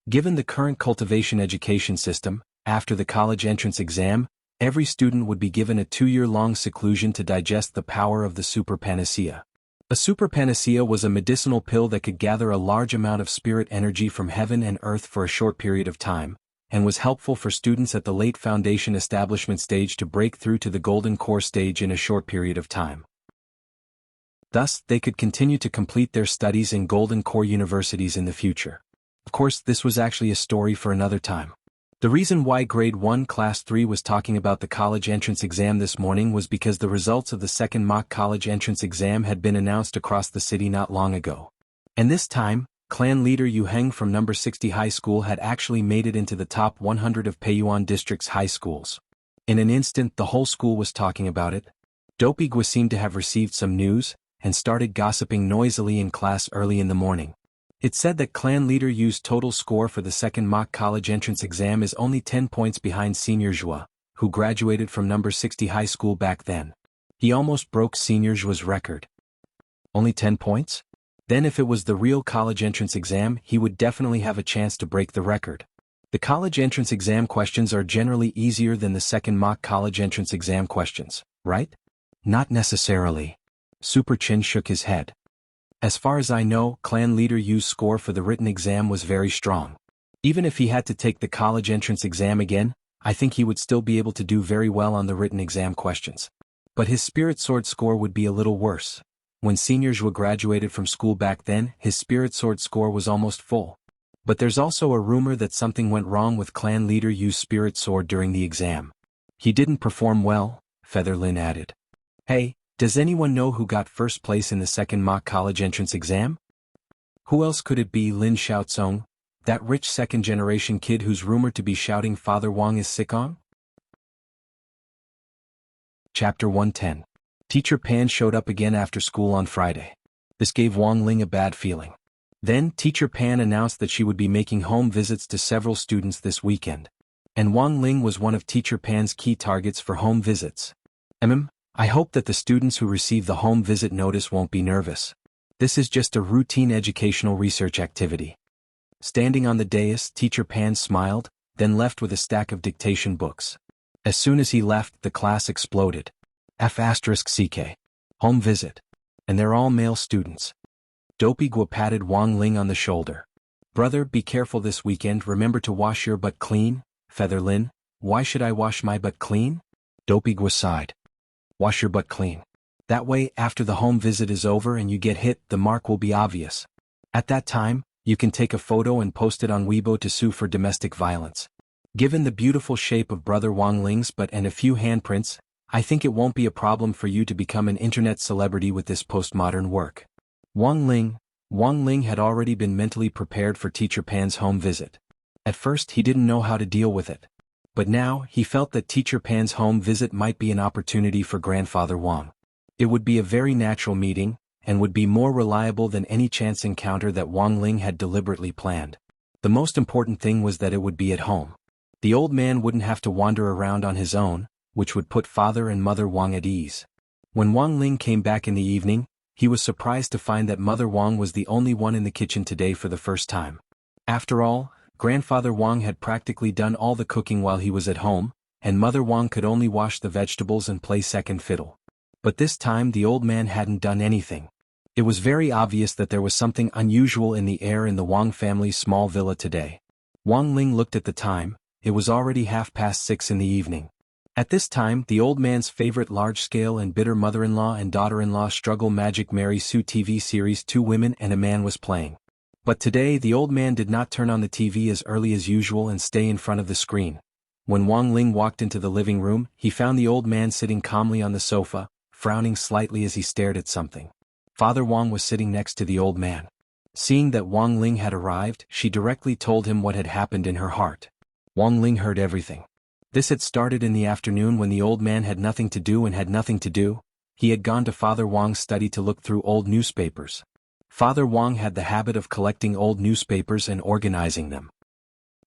Speaker 1: Given the current cultivation education system, after the college entrance exam, every student would be given a 2-year-long seclusion to digest the power of the super panacea. A super panacea was a medicinal pill that could gather a large amount of spirit energy from heaven and earth for a short period of time, and was helpful for students at the late foundation establishment stage to break through to the golden core stage in a short period of time. Thus, they could continue to complete their studies in golden core universities in the future. Of course, this was actually a story for another time. The reason why Grade 1 Class 3 was talking about the college entrance exam this morning was because the results of the second mock college entrance exam had been announced across the city not long ago. And this time, clan leader Yu Heng from number 60 high school had actually made it into the top 100 of Peiyuan district's high schools. In an instant, the whole school was talking about it. Dopey Gua seemed to have received some news, and started gossiping noisily in class early in the morning. It said that clan leader Yu's total score for the second mock college entrance exam is only 10 points behind senior Zhua, who graduated from number 60 high school back then. He almost broke senior Zhua's record. Only 10 points? Then if it was the real college entrance exam, he would definitely have a chance to break the record. The college entrance exam questions are generally easier than the second mock college entrance exam questions, right? Not necessarily. Super Chin shook his head. As far as I know, clan leader Yu's score for the written exam was very strong. Even if he had to take the college entrance exam again, I think he would still be able to do very well on the written exam questions. But his spirit sword score would be a little worse. When senior Zhua graduated from school back then, his spirit sword score was almost full. But there's also a rumor that something went wrong with clan leader Yu's spirit sword during the exam. He didn't perform well, Featherlin added. Hey, does anyone know who got first place in the second mock college entrance exam? Who else could it be? Lin Xiaozong, that rich second-generation kid who's rumored to be shouting Father Wang is sick on? Chapter 110. Teacher Pan showed up again after school on Friday. This gave Wang Ling a bad feeling. Then, Teacher Pan announced that she would be making home visits to several students this weekend. And Wang Ling was one of Teacher Pan's key targets for home visits. I hope that the students who receive the home visit notice won't be nervous. This is just a routine educational research activity. Standing on the dais, Teacher Pan smiled, then left with a stack of dictation books. As soon as he left, the class exploded. F***CK. Home visit. And they're all male students. Dopey Gua patted Wang Ling on the shoulder. Brother, be careful this weekend. Remember to wash your butt clean. Featherlin, why should I wash my butt clean? Dopey Gua sighed. Wash your butt clean. That way, after the home visit is over and you get hit, the mark will be obvious. At that time, you can take a photo and post it on Weibo to sue for domestic violence. Given the beautiful shape of brother Wang Ling's butt and a few handprints, I think it won't be a problem for you to become an internet celebrity with this postmodern work. Wang Ling had already been mentally prepared for Teacher Pan's home visit. At first he didn't know how to deal with it. But now, he felt that Teacher Pan's home visit might be an opportunity for Grandfather Wang. It would be a very natural meeting, and would be more reliable than any chance encounter that Wang Ling had deliberately planned. The most important thing was that it would be at home. The old man wouldn't have to wander around on his own, which would put Father and Mother Wang at ease. When Wang Ling came back in the evening, he was surprised to find that Mother Wang was the only one in the kitchen today for the first time. After all, Grandfather Wang had practically done all the cooking while he was at home, and Mother Wang could only wash the vegetables and play second fiddle. But this time the old man hadn't done anything. It was very obvious that there was something unusual in the air in the Wang family's small villa today. Wang Ling looked at the time. It was already 6:30 in the evening. At this time, the old man's favorite large-scale and bitter mother-in-law and daughter-in-law struggle Magic Mary Sue TV series Two Women and a Man was playing. But today the old man did not turn on the TV as early as usual and stay in front of the screen. When Wang Ling walked into the living room, he found the old man sitting calmly on the sofa, frowning slightly as he stared at something. Father Wang was sitting next to the old man. Seeing that Wang Ling had arrived, she directly told him what had happened in her heart. Wang Ling heard everything. This had started in the afternoon when the old man had nothing to do and had nothing to do. He had gone to Father Wang's study to look through old newspapers. Father Wang had the habit of collecting old newspapers and organizing them.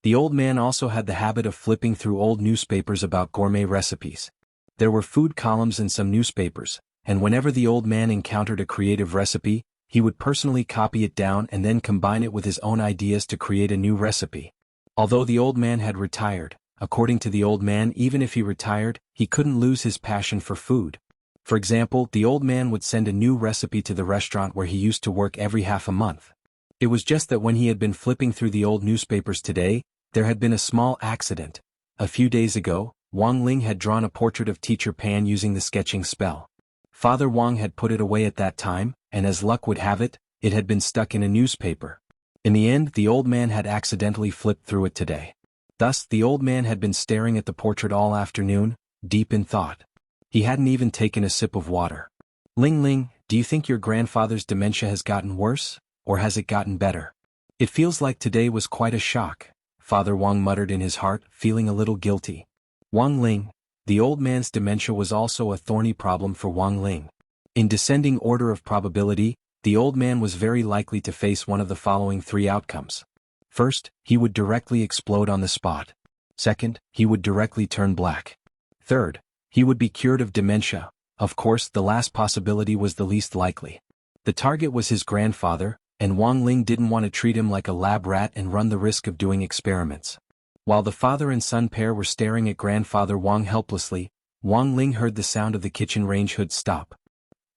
Speaker 1: The old man also had the habit of flipping through old newspapers about gourmet recipes. There were food columns in some newspapers, and whenever the old man encountered a creative recipe, he would personally copy it down and then combine it with his own ideas to create a new recipe. Although the old man had retired, according to the old man, even if he retired, he couldn't lose his passion for food. For example, the old man would send a new recipe to the restaurant where he used to work every half a month. It was just that when he had been flipping through the old newspapers today, There had been a small accident. A few days ago, Wang Ling had drawn a portrait of Teacher Pan using the sketching spell. Father Wang had put it away at that time, and as luck would have it, it had been stuck in a newspaper. In the end, the old man had accidentally flipped through it today. Thus, the old man had been staring at the portrait all afternoon, deep in thought. He hadn't even taken a sip of water. Ling Ling, do you think your grandfather's dementia has gotten worse, or has it gotten better? It feels like today was quite a shock, Father Wang muttered in his heart, feeling a little guilty. Wang Ling, the old man's dementia was also a thorny problem for Wang Ling. In descending order of probability, the old man was very likely to face one of the following three outcomes. First, he would directly explode on the spot. Second, he would directly turn black. Third, he would be cured of dementia. Of course, the last possibility was the least likely. The target was his grandfather, and Wang Ling didn't want to treat him like a lab rat and run the risk of doing experiments. While the father and son pair were staring at grandfather Wang helplessly, Wang Ling heard the sound of the kitchen range hood stop.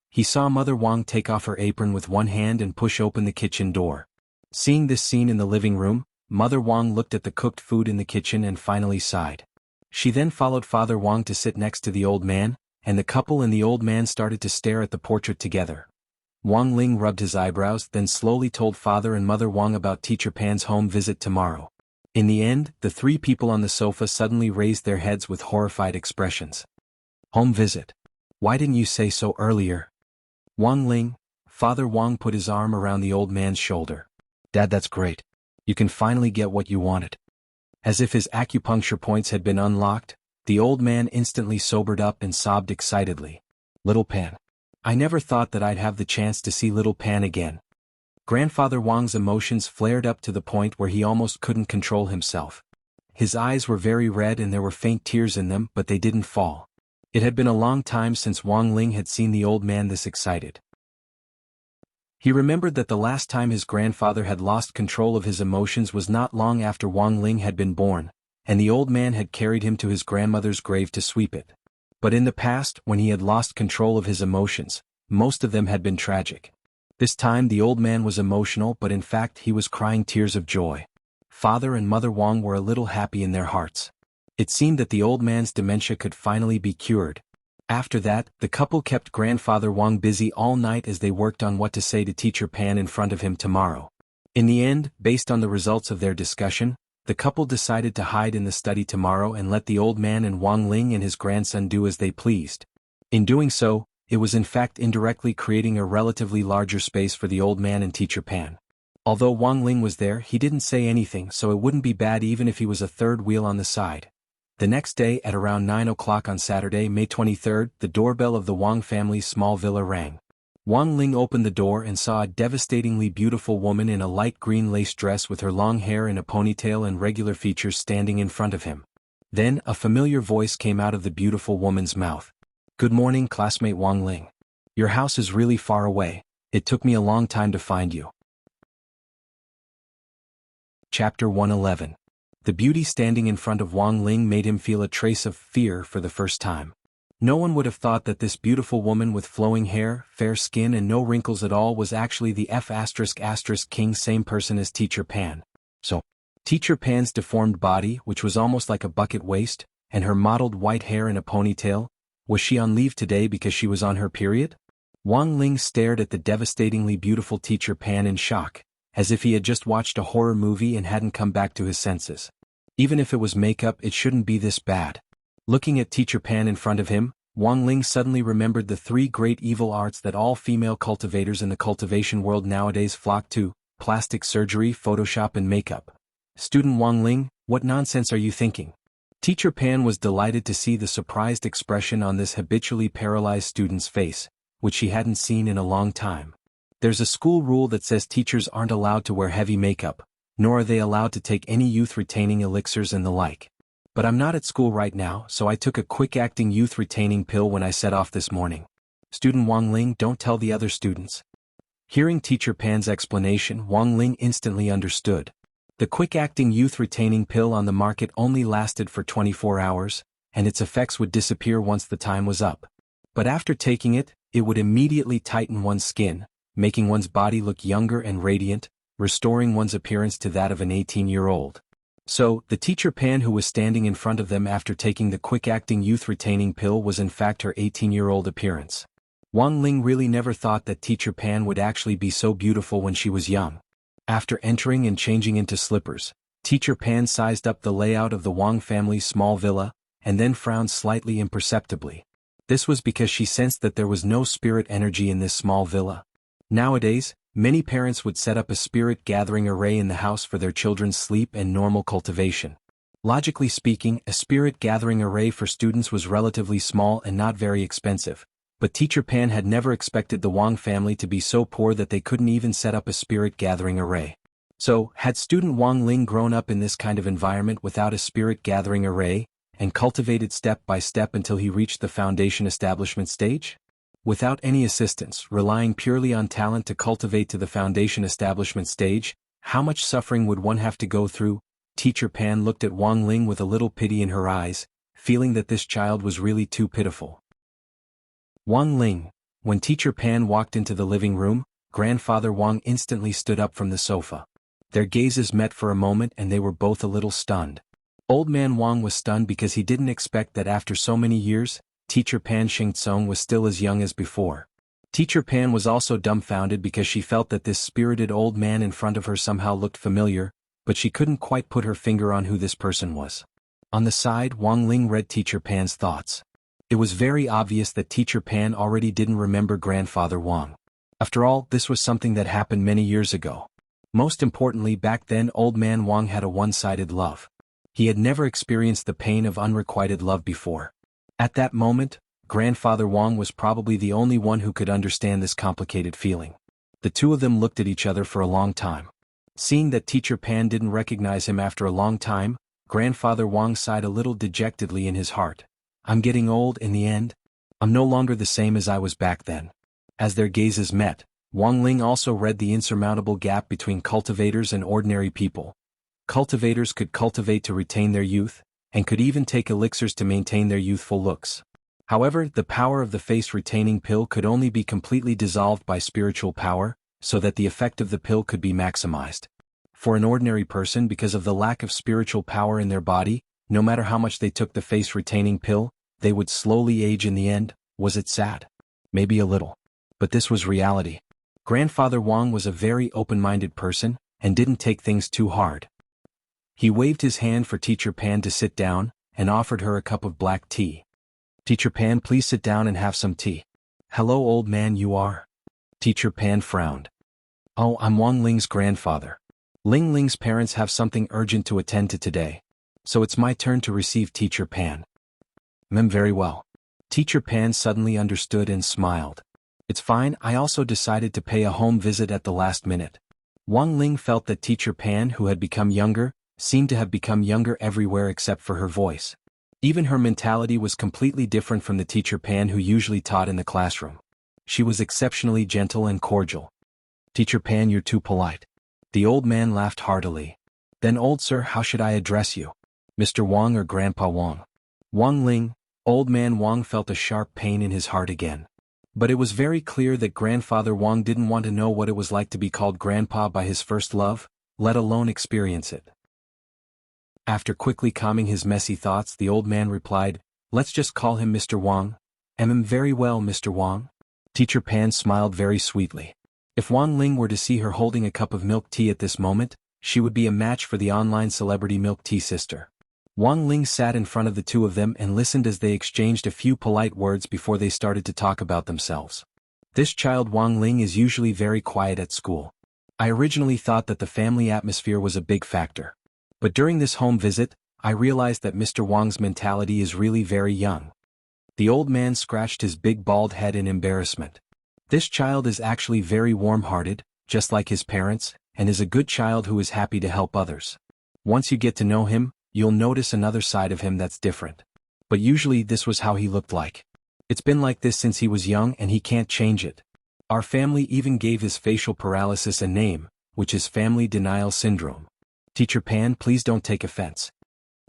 Speaker 1: He saw Mother Wang take off her apron with one hand and push open the kitchen door. Seeing this scene in the living room, Mother Wang looked at the cooked food in the kitchen and finally sighed. She then followed Father Wang to sit next to the old man, and the couple and the old man started to stare at the portrait together. Wang Ling rubbed his eyebrows, then slowly told Father and Mother Wang about Teacher Pan's home visit tomorrow. In the end, the three people on the sofa suddenly raised their heads with horrified expressions. Home visit? Why didn't you say so earlier? Wang Ling, Father Wang put his arm around the old man's shoulder. Dad, that's great. You can finally get what you wanted. As if his acupuncture points had been unlocked, the old man instantly sobered up and sobbed excitedly. Little Pan. I never thought that I'd have the chance to see Little Pan again. Grandfather Wang's emotions flared up to the point where he almost couldn't control himself. His eyes were very red and there were faint tears in them, but they didn't fall. It had been a long time since Wang Ling had seen the old man this excited. He remembered that the last time his grandfather had lost control of his emotions was not long after Wang Ling had been born, and the old man had carried him to his grandmother's grave to sweep it. But in the past, when he had lost control of his emotions, most of them had been tragic. This time the old man was emotional, but in fact he was crying tears of joy. Father and Mother Wang were a little happy in their hearts. It seemed that the old man's dementia could finally be cured. After that, the couple kept Grandfather Wang busy all night as they worked on what to say to Teacher Pan in front of him tomorrow. In the end, based on the results of their discussion, the couple decided to hide in the study tomorrow and let the old man and Wang Ling and his grandson do as they pleased. In doing so, it was in fact indirectly creating a relatively larger space for the old man and Teacher Pan. Although Wang Ling was there, he didn't say anything, so it wouldn't be bad even if he was a third wheel on the side. The next day at around 9 o'clock on Saturday, May 23rd, the doorbell of the Wang family's small villa rang. Wang Ling opened the door and saw a devastatingly beautiful woman in a light green lace dress with her long hair in a ponytail and regular features standing in front of him. Then, a familiar voice came out of the beautiful woman's mouth. Good morning, classmate Wang Ling. Your house is really far away. It took me a long time to find you. Chapter 111. The beauty standing in front of Wang Ling made him feel a trace of fear for the first time. No one would have thought that this beautiful woman with flowing hair, fair skin and no wrinkles at all was actually the F***king same person as Teacher Pan. So, Teacher Pan's deformed body, which was almost like a bucket waist, and her mottled white hair in a ponytail, was she on leave today because she was on her period? Wang Ling stared at the devastatingly beautiful Teacher Pan in shock, as if he had just watched a horror movie and hadn't come back to his senses. Even if it was makeup, it shouldn't be this bad. Looking at Teacher Pan in front of him, Wang Ling suddenly remembered the three great evil arts that all female cultivators in the cultivation world nowadays flock to: plastic surgery, Photoshop and makeup. Student Wang Ling, what nonsense are you thinking? Teacher Pan was delighted to see the surprised expression on this habitually paralyzed student's face, which she hadn't seen in a long time. There's a school rule that says teachers aren't allowed to wear heavy makeup, nor are they allowed to take any youth-retaining elixirs and the like. But I'm not at school right now, so I took a quick-acting youth-retaining pill when I set off this morning. Student Wang Ling, don't tell the other students. Hearing Teacher Pan's explanation, Wang Ling instantly understood. The quick-acting youth-retaining pill on the market only lasted for 24 hours, and its effects would disappear once the time was up. But after taking it, it would immediately tighten one's skin, making one's body look younger and radiant, restoring one's appearance to that of an 18-year-old. So, the teacher Pan who was standing in front of them after taking the quick-acting youth-retaining pill was in fact her 18-year-old appearance. Wang Ling really never thought that teacher Pan would actually be so beautiful when she was young. After entering and changing into slippers, teacher Pan sized up the layout of the Wang family's small villa, and then frowned slightly imperceptibly. This was because she sensed that there was no spirit energy in this small villa. Nowadays, many parents would set up a spirit gathering array in the house for their children's sleep and normal cultivation. Logically speaking, a spirit gathering array for students was relatively small and not very expensive, but teacher Pan had never expected the Wang family to be so poor that they couldn't even set up a spirit gathering array. So, had student Wang Ling grown up in this kind of environment without a spirit gathering array, and cultivated step by step until he reached the foundation establishment stage? Without any assistance, relying purely on talent to cultivate to the foundation establishment stage, how much suffering would one have to go through? Teacher Pan looked at Wang Ling with a little pity in her eyes, feeling that this child was really too pitiful. Wang Ling. When teacher Pan walked into the living room, grandfather Wang instantly stood up from the sofa. Their gazes met for a moment and they were both a little stunned. Old man Wang was stunned because he didn't expect that after so many years, teacher Pan Xingtsong was still as young as before. Teacher Pan was also dumbfounded because she felt that this spirited old man in front of her somehow looked familiar, but she couldn't quite put her finger on who this person was. On the side, Wang Ling read teacher Pan's thoughts. It was very obvious that teacher Pan already didn't remember grandfather Wang. After all, this was something that happened many years ago. Most importantly, back then old man Wang had a one-sided love. He had never experienced the pain of unrequited love before. At that moment, grandfather Wang was probably the only one who could understand this complicated feeling. The two of them looked at each other for a long time. Seeing that teacher Pan didn't recognize him after a long time, grandfather Wang sighed a little dejectedly in his heart. I'm getting old in the end. I'm no longer the same as I was back then. As their gazes met, Wang Ling also read the insurmountable gap between cultivators and ordinary people. Cultivators could cultivate to retain their youth, and could even take elixirs to maintain their youthful looks. However, the power of the face-retaining pill could only be completely dissolved by spiritual power, so that the effect of the pill could be maximized. For an ordinary person, because of the lack of spiritual power in their body, no matter how much they took the face-retaining pill, they would slowly age in the end. Was it sad? Maybe a little. But this was reality. Grandfather Wang was a very open-minded person, and didn't take things too hard. He waved his hand for teacher Pan to sit down, and offered her a cup of black tea. Teacher Pan, please sit down and have some tea. Hello old man, you are? Teacher Pan frowned. Oh, I'm Wang Ling's grandfather. Ling Ling's parents have something urgent to attend to today. So it's my turn to receive teacher Pan. Very well. Teacher Pan suddenly understood and smiled. It's fine, I also decided to pay a home visit at the last minute. Wang Ling felt that teacher Pan, who had become younger, seemed to have become younger everywhere except for her voice. Even her mentality was completely different from the teacher Pan who usually taught in the classroom. She was exceptionally gentle and cordial. Teacher Pan, you're too polite. The old man laughed heartily. Then old sir, how should I address you? Mr. Wang or Grandpa Wang? Wang Ling. Old man Wang felt a sharp pain in his heart again. But it was very clear that grandfather Wang didn't want to know what it was like to be called grandpa by his first love, let alone experience it. After quickly calming his messy thoughts, the old man replied, let's just call him Mr. Wang. Very well, Mr. Wang. Teacher Pan smiled very sweetly. If Wang Ling were to see her holding a cup of milk tea at this moment, she would be a match for the online celebrity milk tea sister. Wang Ling sat in front of the two of them and listened as they exchanged a few polite words before they started to talk about themselves. This child Wang Ling is usually very quiet at school. I originally thought that the family atmosphere was a big factor. But during this home visit, I realized that Mr. Wang's mentality is really very young. The old man scratched his big bald head in embarrassment. This child is actually very warm-hearted, just like his parents, and is a good child who is happy to help others. Once you get to know him, you'll notice another side of him that's different. But usually this was how he looked like. It's been like this since he was young and he can't change it. Our family even gave his facial paralysis a name, which is family denial syndrome. Teacher Pan, please don't take offense.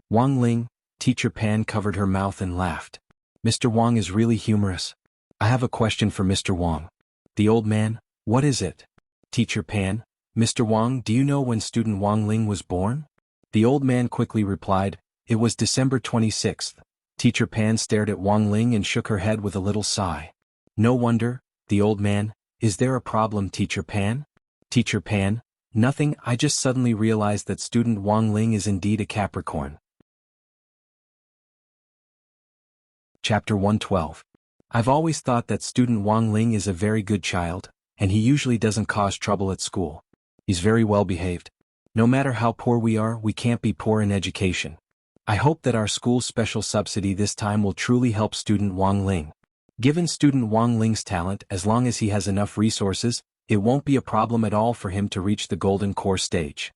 Speaker 1: Wang Ling. Teacher Pan covered her mouth and laughed. Mr. Wang is really humorous. I have a question for Mr. Wang. The old man, what is it? Teacher Pan, Mr. Wang, do you know when student Wang Ling was born? The old man quickly replied, "It was December 26th. Teacher Pan stared at Wang Ling and shook her head with a little sigh. "No wonder." The old man, "Is there a problem, Teacher Pan?" Teacher Pan, "Nothing, I just suddenly realized that student Wang Ling is indeed a Capricorn." Chapter 112. I've always thought that student Wang Ling is a very good child, and he usually doesn't cause trouble at school. He's very well behaved. No matter how poor we are, we can't be poor in education. I hope that our school's special subsidy this time will truly help student Wang Ling. Given student Wang Ling's talent, as long as he has enough resources, it won't be a problem at all for him to reach the golden core stage.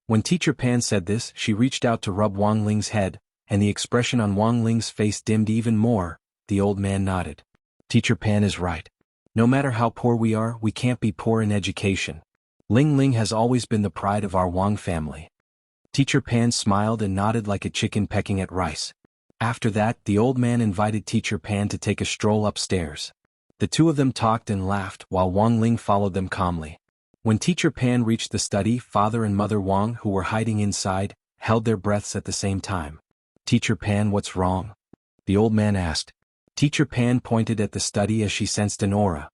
Speaker 1: When Teacher Pan said this, she reached out to rub Wang Ling's head, and the expression on Wang Ling's face dimmed even more. The old man nodded. Teacher Pan is right. No matter how poor we are, we can't be poor in education. Ling Ling has always been the pride of our Wang family. Teacher Pan smiled and nodded like a chicken pecking at rice. After that, the old man invited Teacher Pan to take a stroll upstairs. The two of them talked and laughed while Wang Ling followed them calmly. When Teacher Pan reached the study, Father and Mother Wang, who were hiding inside, held their breaths at the same time. Teacher Pan, what's wrong? The old man asked. Teacher Pan pointed at the study as she sensed an aura.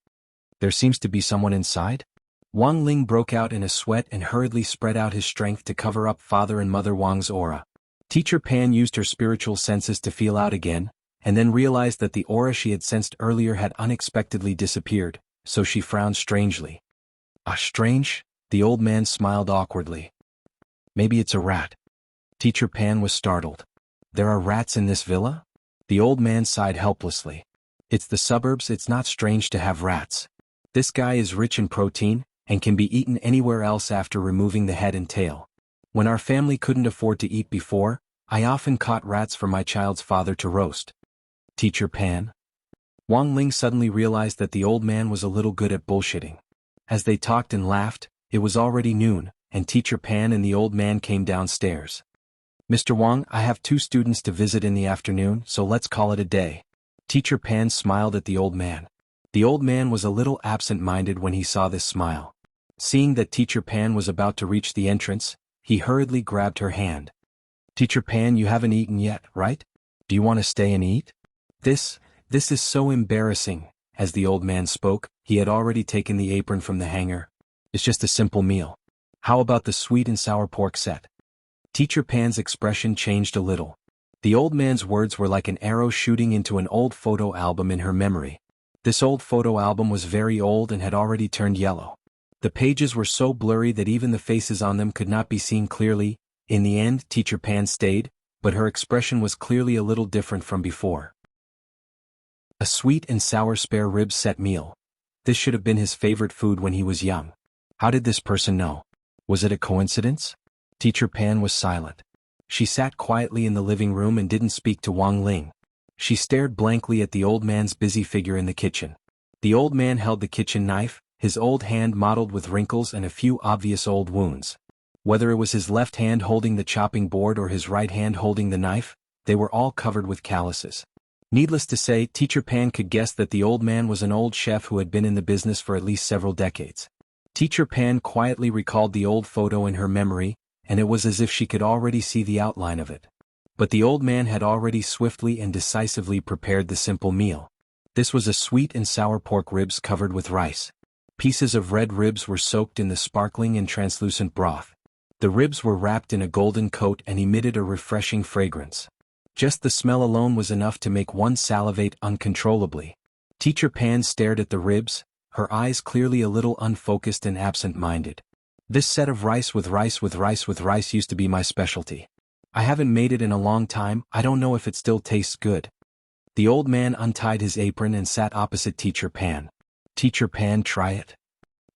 Speaker 1: There seems to be someone inside? Wang Ling broke out in a sweat and hurriedly spread out his strength to cover up Father and Mother Wang's aura. Teacher Pan used her spiritual senses to feel out again, and then realized that the aura she had sensed earlier had unexpectedly disappeared, so she frowned strangely. Ah, strange? The old man smiled awkwardly. Maybe it's a rat. Teacher Pan was startled. There are rats in this villa? The old man sighed helplessly. It's the suburbs, it's not strange to have rats. This guy is rich in protein, and can be eaten anywhere else after removing the head and tail. When our family couldn't afford to eat before, I often caught rats for my child's father to roast. Teacher Pan? Wang Ling suddenly realized that the old man was a little good at bullshitting. As they talked and laughed, it was already noon, and Teacher Pan and the old man came downstairs. Mr. Wang, I have 2 students to visit in the afternoon, so let's call it a day. Teacher Pan smiled at the old man. The old man was a little absent-minded when he saw this smile. Seeing that Teacher Pan was about to reach the entrance, he hurriedly grabbed her hand. Teacher Pan, you haven't eaten yet, right? Do you want to stay and eat? This is so embarrassing. As the old man spoke, he had already taken the apron from the hanger. It's just a simple meal. How about the sweet and sour pork set? Teacher Pan's expression changed a little. The old man's words were like an arrow shooting into an old photo album in her memory. This old photo album was very old and had already turned yellow. The pages were so blurry that even the faces on them could not be seen clearly. In the end, Teacher Pan stayed, but her expression was clearly a little different from before. A sweet and sour spare rib set meal. This should have been his favorite food when he was young. How did this person know? Was it a coincidence? Teacher Pan was silent. She sat quietly in the living room and didn't speak to Wang Ling. She stared blankly at the old man's busy figure in the kitchen. The old man held the kitchen knife, his old hand mottled with wrinkles and a few obvious old wounds. Whether it was his left hand holding the chopping board or his right hand holding the knife, they were all covered with calluses. Needless to say, Teacher Pan could guess that the old man was an old chef who had been in the business for at least several decades. Teacher Pan quietly recalled the old photo in her memory, and it was as if she could already see the outline of it. But the old man had already swiftly and decisively prepared the simple meal. This was a sweet and sour pork ribs covered with rice. Pieces of red ribs were soaked in the sparkling and translucent broth. The ribs were wrapped in a golden coat and emitted a refreshing fragrance. Just the smell alone was enough to make one salivate uncontrollably. Teacher Pan stared at the ribs, her eyes clearly a little unfocused and absent-minded. This set of rice with rice with rice with rice used to be my specialty. I haven't made it in a long time, I don't know if it still tastes good. The old man untied his apron and sat opposite Teacher Pan. Teacher Pan, try it.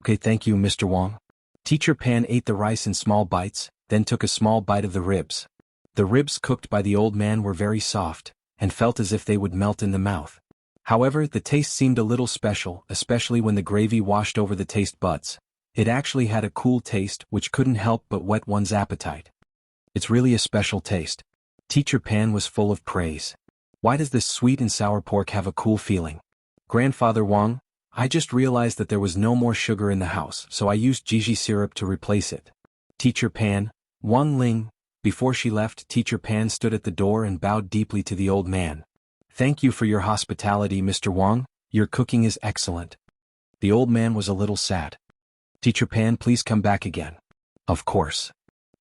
Speaker 1: Okay, thank you, Mr. Wang. Teacher Pan ate the rice in small bites, then took a small bite of the ribs. The ribs cooked by the old man were very soft, and felt as if they would melt in the mouth. However, the taste seemed a little special, especially when the gravy washed over the taste buds. It actually had a cool taste which couldn't help but whet one's appetite. It's really a special taste. Teacher Pan was full of praise. Why does this sweet and sour pork have a cool feeling? Grandfather Wang, I just realized that there was no more sugar in the house, so I used Gigi syrup to replace it. Teacher Pan, Wang Ling, Before she left, Teacher Pan stood at the door and bowed deeply to the old man. "Thank you for your hospitality, Mr. Wang. Your cooking is excellent." The old man was a little sad. "Teacher Pan, please come back again." "Of course."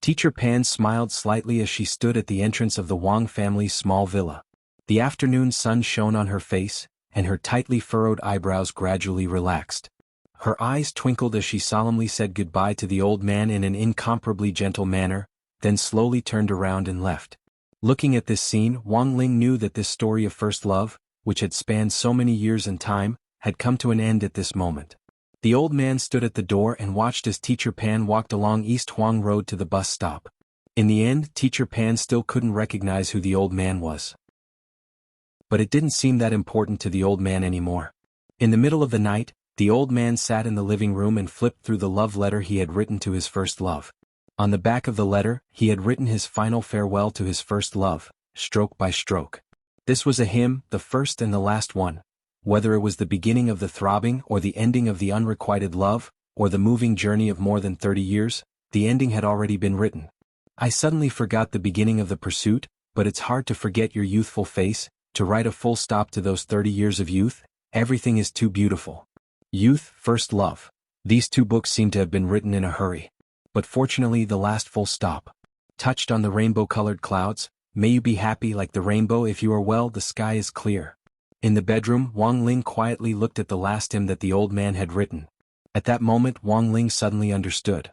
Speaker 1: Teacher Pan smiled slightly as she stood at the entrance of the Wang family's small villa. The afternoon sun shone on her face, and her tightly furrowed eyebrows gradually relaxed. Her eyes twinkled as she solemnly said goodbye to the old man in an incomparably gentle manner, then slowly turned around and left. Looking at this scene, Wang Ling knew that this story of first love, which had spanned so many years and time, had come to an end at this moment. The old man stood at the door and watched as Teacher Pan walked along East Huang Road to the bus stop. In the end, Teacher Pan still couldn't recognize who the old man was. But it didn't seem that important to the old man anymore. In the middle of the night, the old man sat in the living room and flipped through the love letter he had written to his first love. On the back of the letter, he had written his final farewell to his first love, stroke by stroke. This was a hymn, the first and the last one. Whether it was the beginning of the throbbing or the ending of the unrequited love, or the moving journey of more than 30 years, the ending had already been written. "I suddenly forgot the beginning of the pursuit, but it's hard to forget your youthful face, to write a full stop to those 30 years of youth. Everything is too beautiful." Youth, First Love. These two books seem to have been written in a hurry. But fortunately the last full stop. Touched on the rainbow-colored clouds, "May you be happy like the rainbow. If you are well, the sky is clear." In the bedroom, Wang Ling quietly looked at the last hymn that the old man had written. At that moment, Wang Ling suddenly understood.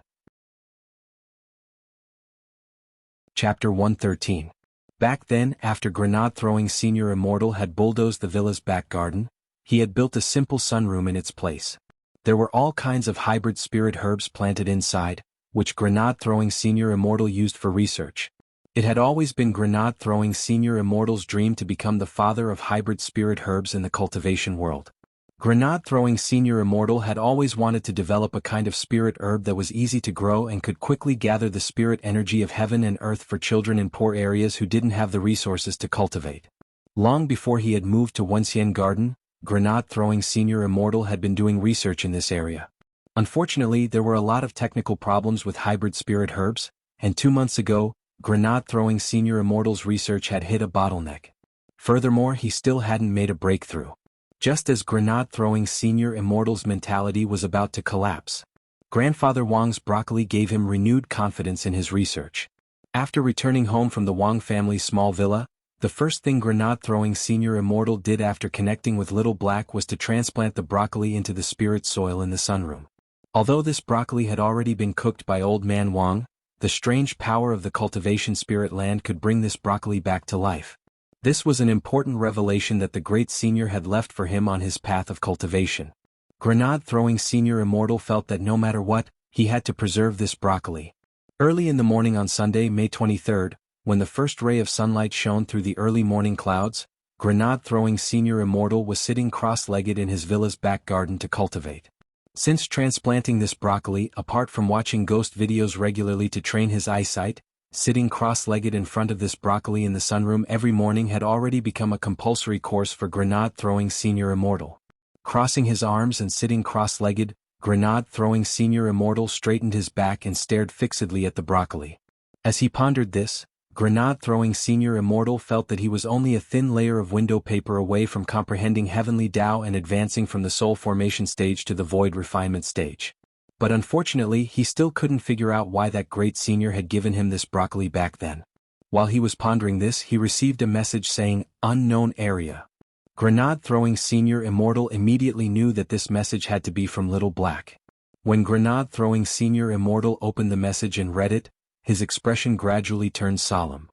Speaker 1: Chapter 113. Back then, after Grenade-throwing Senior Immortal had bulldozed the villa's back garden, he had built a simple sunroom in its place. There were all kinds of hybrid spirit herbs planted inside, which Grenade-throwing Senior Immortal used for research. It had always been Grenade-throwing Senior Immortal's dream to become the father of hybrid spirit herbs in the cultivation world. Grenade-throwing Senior Immortal had always wanted to develop a kind of spirit herb that was easy to grow and could quickly gather the spirit energy of heaven and earth for children in poor areas who didn't have the resources to cultivate. Long before he had moved to Wuxia Garden, Grenade-throwing Senior Immortal had been doing research in this area. Unfortunately, there were a lot of technical problems with hybrid spirit herbs, and 2 months ago, Grenade-throwing Senior Immortal's research had hit a bottleneck. Furthermore, he still hadn't made a breakthrough. Just as Grenade-throwing Senior Immortal's mentality was about to collapse, Grandfather Wang's broccoli gave him renewed confidence in his research. After returning home from the Wang family's small villa, the first thing Grenade-throwing Senior Immortal did after connecting with Little Black was to transplant the broccoli into the spirit soil in the sunroom. Although this broccoli had already been cooked by Old Man Wang, the strange power of the cultivation spirit land could bring this broccoli back to life. This was an important revelation that the great senior had left for him on his path of cultivation. Grenade-throwing Senior Immortal felt that no matter what, he had to preserve this broccoli. Early in the morning on Sunday, May 23rd, when the first ray of sunlight shone through the early morning clouds, Grenade-throwing Senior Immortal was sitting cross-legged in his villa's back garden to cultivate. Since transplanting this broccoli, apart from watching ghost videos regularly to train his eyesight, sitting cross-legged in front of this broccoli in the sunroom every morning had already become a compulsory course for Grenade-throwing Senior Immortal. Crossing his arms and sitting cross-legged, Grenade-throwing Senior Immortal straightened his back and stared fixedly at the broccoli. As he pondered this, Grenade-throwing Senior Immortal felt that he was only a thin layer of window paper away from comprehending heavenly Tao and advancing from the soul formation stage to the void refinement stage. But unfortunately, he still couldn't figure out why that great senior had given him this broccoli back then. While he was pondering this, he received a message saying, "Unknown area." Grenade-throwing Senior Immortal immediately knew that this message had to be from Little Black. When Grenade-throwing Senior Immortal opened the message and read it, his expression gradually turned solemn.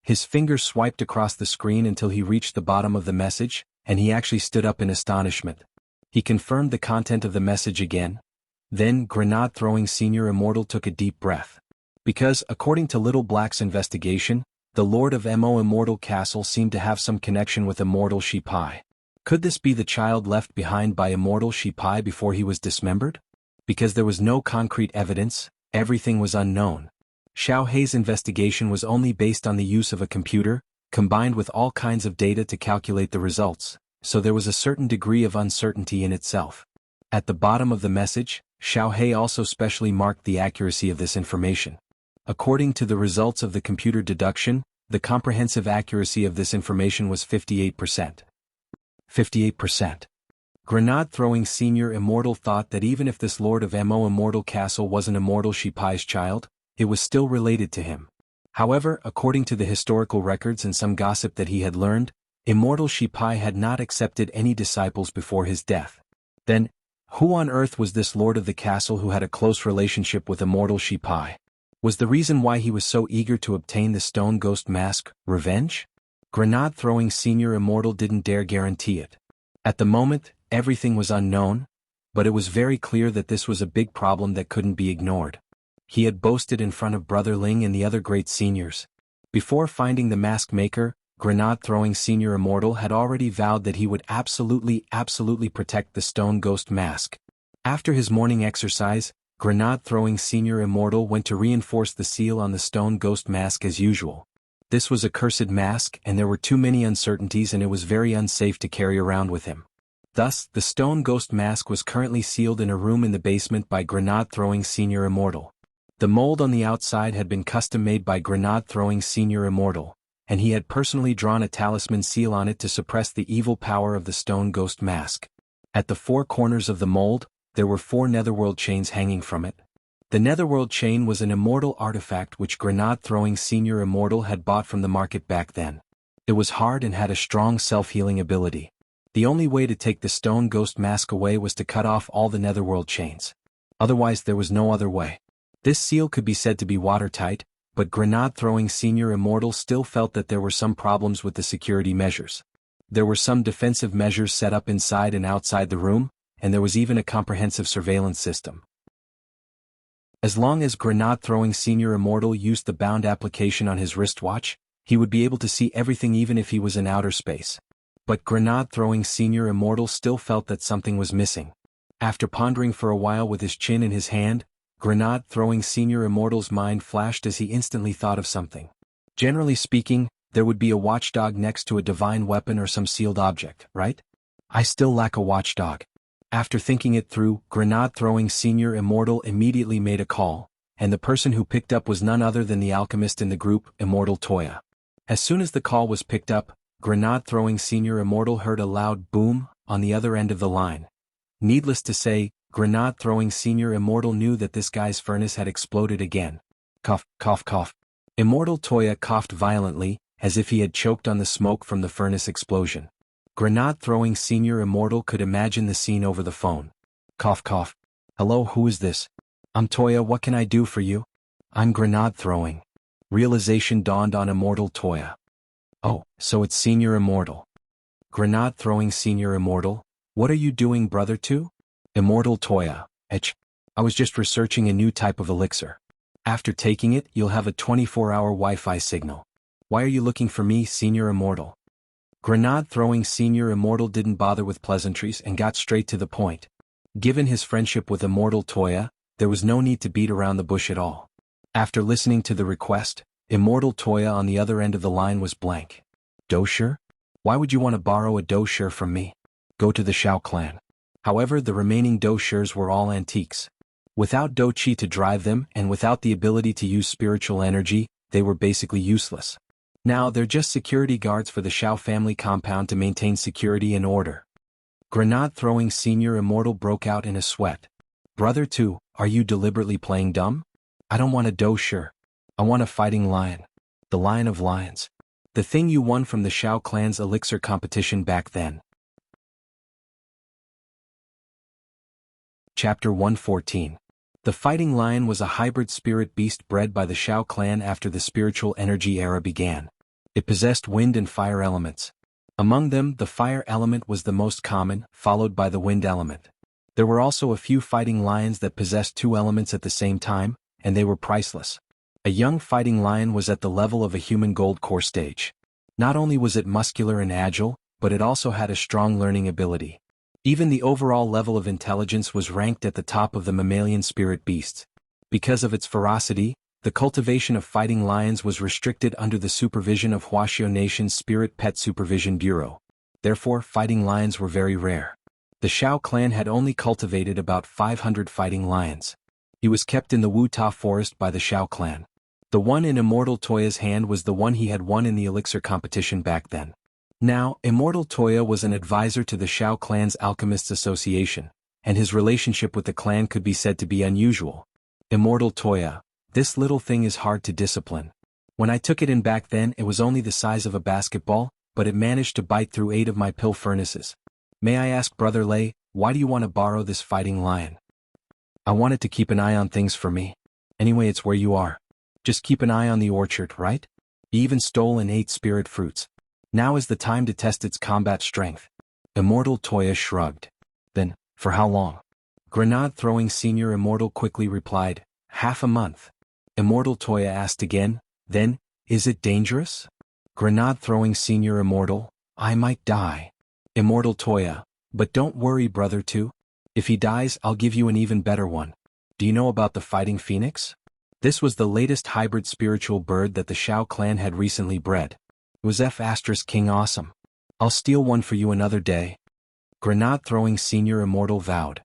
Speaker 1: His fingers swiped across the screen until he reached the bottom of the message, and he actually stood up in astonishment. He confirmed the content of the message again. Then Grenade-throwing Senior Immortal took a deep breath. Because, according to Little Black's investigation, the Lord of Mo Immortal Castle seemed to have some connection with Immortal Shipai. Could this be the child left behind by Immortal Shipai before he was dismembered? Because there was no concrete evidence, everything was unknown. Xiao Hei's investigation was only based on the use of a computer, combined with all kinds of data to calculate the results, so there was a certain degree of uncertainty in itself. At the bottom of the message, Xiao Hei also specially marked the accuracy of this information. According to the results of the computer deduction, the comprehensive accuracy of this information was 58%. 58%. Grenade-throwing senior immortal thought that even if this Lord of Mo Immortal Castle wasn't Immortal Shipai's child, it was still related to him. However, according to the historical records and some gossip that he had learned, Immortal Shipai had not accepted any disciples before his death. Then, who on earth was this Lord of the Castle who had a close relationship with Immortal Shipai? Was the reason why he was so eager to obtain the Stone Ghost Mask revenge? Grenade-throwing senior immortal didn't dare guarantee it. At the moment, everything was unknown, but it was very clear that this was a big problem that couldn't be ignored. He had boasted in front of Brother Ling and the other great seniors. Before finding the mask maker, Grenade-throwing senior immortal had already vowed that he would absolutely protect the Stone Ghost Mask. After his morning exercise, Grenade-throwing senior immortal went to reinforce the seal on the Stone Ghost Mask as usual. This was a cursed mask and there were too many uncertainties and it was very unsafe to carry around with him. Thus, the Stone Ghost Mask was currently sealed in a room in the basement by Grenade-throwing senior immortal. The mold on the outside had been custom-made by Grenade-throwing senior immortal, and he had personally drawn a talisman seal on it to suppress the evil power of the Stone Ghost Mask. At the four corners of the mold, there were 4 netherworld chains hanging from it. The netherworld chain was an immortal artifact which Grenade-throwing senior immortal had bought from the market back then. It was hard and had a strong self-healing ability. The only way to take the Stone Ghost Mask away was to cut off all the netherworld chains. Otherwise there was no other way. This seal could be said to be watertight, but Grenade-throwing senior immortal still felt that there were some problems with the security measures. There were some defensive measures set up inside and outside the room, and there was even a comprehensive surveillance system. As long as Grenade-throwing senior immortal used the bound application on his wristwatch, he would be able to see everything even if he was in outer space. But Grenade-throwing senior immortal still felt that something was missing. After pondering for a while with his chin in his hand, Grenade-throwing senior immortal's mind flashed as he instantly thought of something. Generally speaking, there would be a watchdog next to a divine weapon or some sealed object, right? I still lack a watchdog. After thinking it through, Grenade-throwing senior immortal immediately made a call, and the person who picked up was none other than the alchemist in the group, Immortal Toya. As soon as the call was picked up, Grenade-throwing senior immortal heard a loud boom on the other end of the line. Needless to say, Grenade-throwing senior immortal knew that this guy's furnace had exploded again. Cough, cough, cough. Immortal Toya coughed violently, as if he had choked on the smoke from the furnace explosion. Grenade-throwing senior immortal could imagine the scene over the phone. Cough, cough. Hello, who is this? I'm Toya, what can I do for you? I'm Grenade-throwing. Realization dawned on Immortal Toya. Oh, so it's Senior Immortal. Grenade-throwing senior immortal, what are you doing, brother two? Immortal Toya, I was just researching a new type of elixir. After taking it, you'll have a 24-hour Wi-Fi signal. Why are you looking for me, Senior Immortal? Grenade-throwing senior immortal didn't bother with pleasantries and got straight to the point. Given his friendship with Immortal Toya, there was no need to beat around the bush at all. After listening to the request, Immortal Toya on the other end of the line was blank. Doshir? Why would you want to borrow a Doshir from me? Go to the Shao clan. However, the remaining Doshirs were all antiques. Without Do-Chi to drive them and without the ability to use spiritual energy, they were basically useless. Now they're just security guards for the Shao family compound to maintain security and order. Grenade-throwing senior immortal broke out in a sweat. Brother two, are you deliberately playing dumb? I don't want a Doshir. I want a fighting lion. The Lion of Lions. The thing you won from the Shao clan's elixir competition back then. Chapter 114. The fighting lion was a hybrid spirit beast bred by the Shao clan after the spiritual energy era began. It possessed wind and fire elements. Among them, the fire element was the most common, followed by the wind element. There were also a few fighting lions that possessed 2 elements at the same time, and they were priceless. A young fighting lion was at the level of a human gold core stage. Not only was it muscular and agile, but it also had a strong learning ability. Even the overall level of intelligence was ranked at the top of the mammalian spirit beasts. Because of its ferocity, the cultivation of fighting lions was restricted under the supervision of Huaxiao Nation's Spirit Pet Supervision Bureau. Therefore, fighting lions were very rare. The Shao clan had only cultivated about 500 fighting lions. He was kept in the Wu Ta forest by the Shao clan. The one in Immortal Toya's hand was the one he had won in the elixir competition back then. Now, Immortal Toya was an advisor to the Shao clan's Alchemists Association, and his relationship with the clan could be said to be unusual. Immortal Toya, this little thing is hard to discipline. When I took it in back then it was only the size of a basketball, but it managed to bite through 8 of my pill furnaces. May I ask Brother Lei, why do you want to borrow this fighting lion? I wanted to keep an eye on things for me. Anyway, it's where you are. Just keep an eye on the orchard, right? You even stole and ate spirit fruits. Now is the time to test its combat strength. Immortal Toya shrugged. Then, for how long? Grenade-throwing Senior Immortal quickly replied, half a month. Immortal Toya asked again, then, is it dangerous? Grenade-throwing Senior Immortal, I might die. Immortal Toya, but don't worry brother too. If he dies I'll give you an even better one. Do you know about the Fighting Phoenix? This was the latest hybrid spiritual bird that the Shao clan had recently bred. It was King awesome. I'll steal one for you another day. Grenade-throwing Senior Immortal vowed.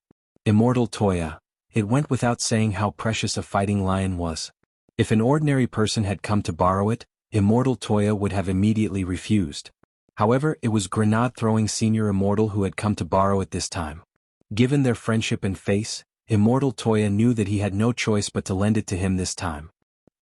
Speaker 1: Immortal Toya, it went without saying how precious a fighting lion was. If an ordinary person had come to borrow it, Immortal Toya would have immediately refused. However, it was Grenade-throwing Senior Immortal who had come to borrow it this time. Given their friendship and face, Immortal Toya knew that he had no choice but to lend it to him this time.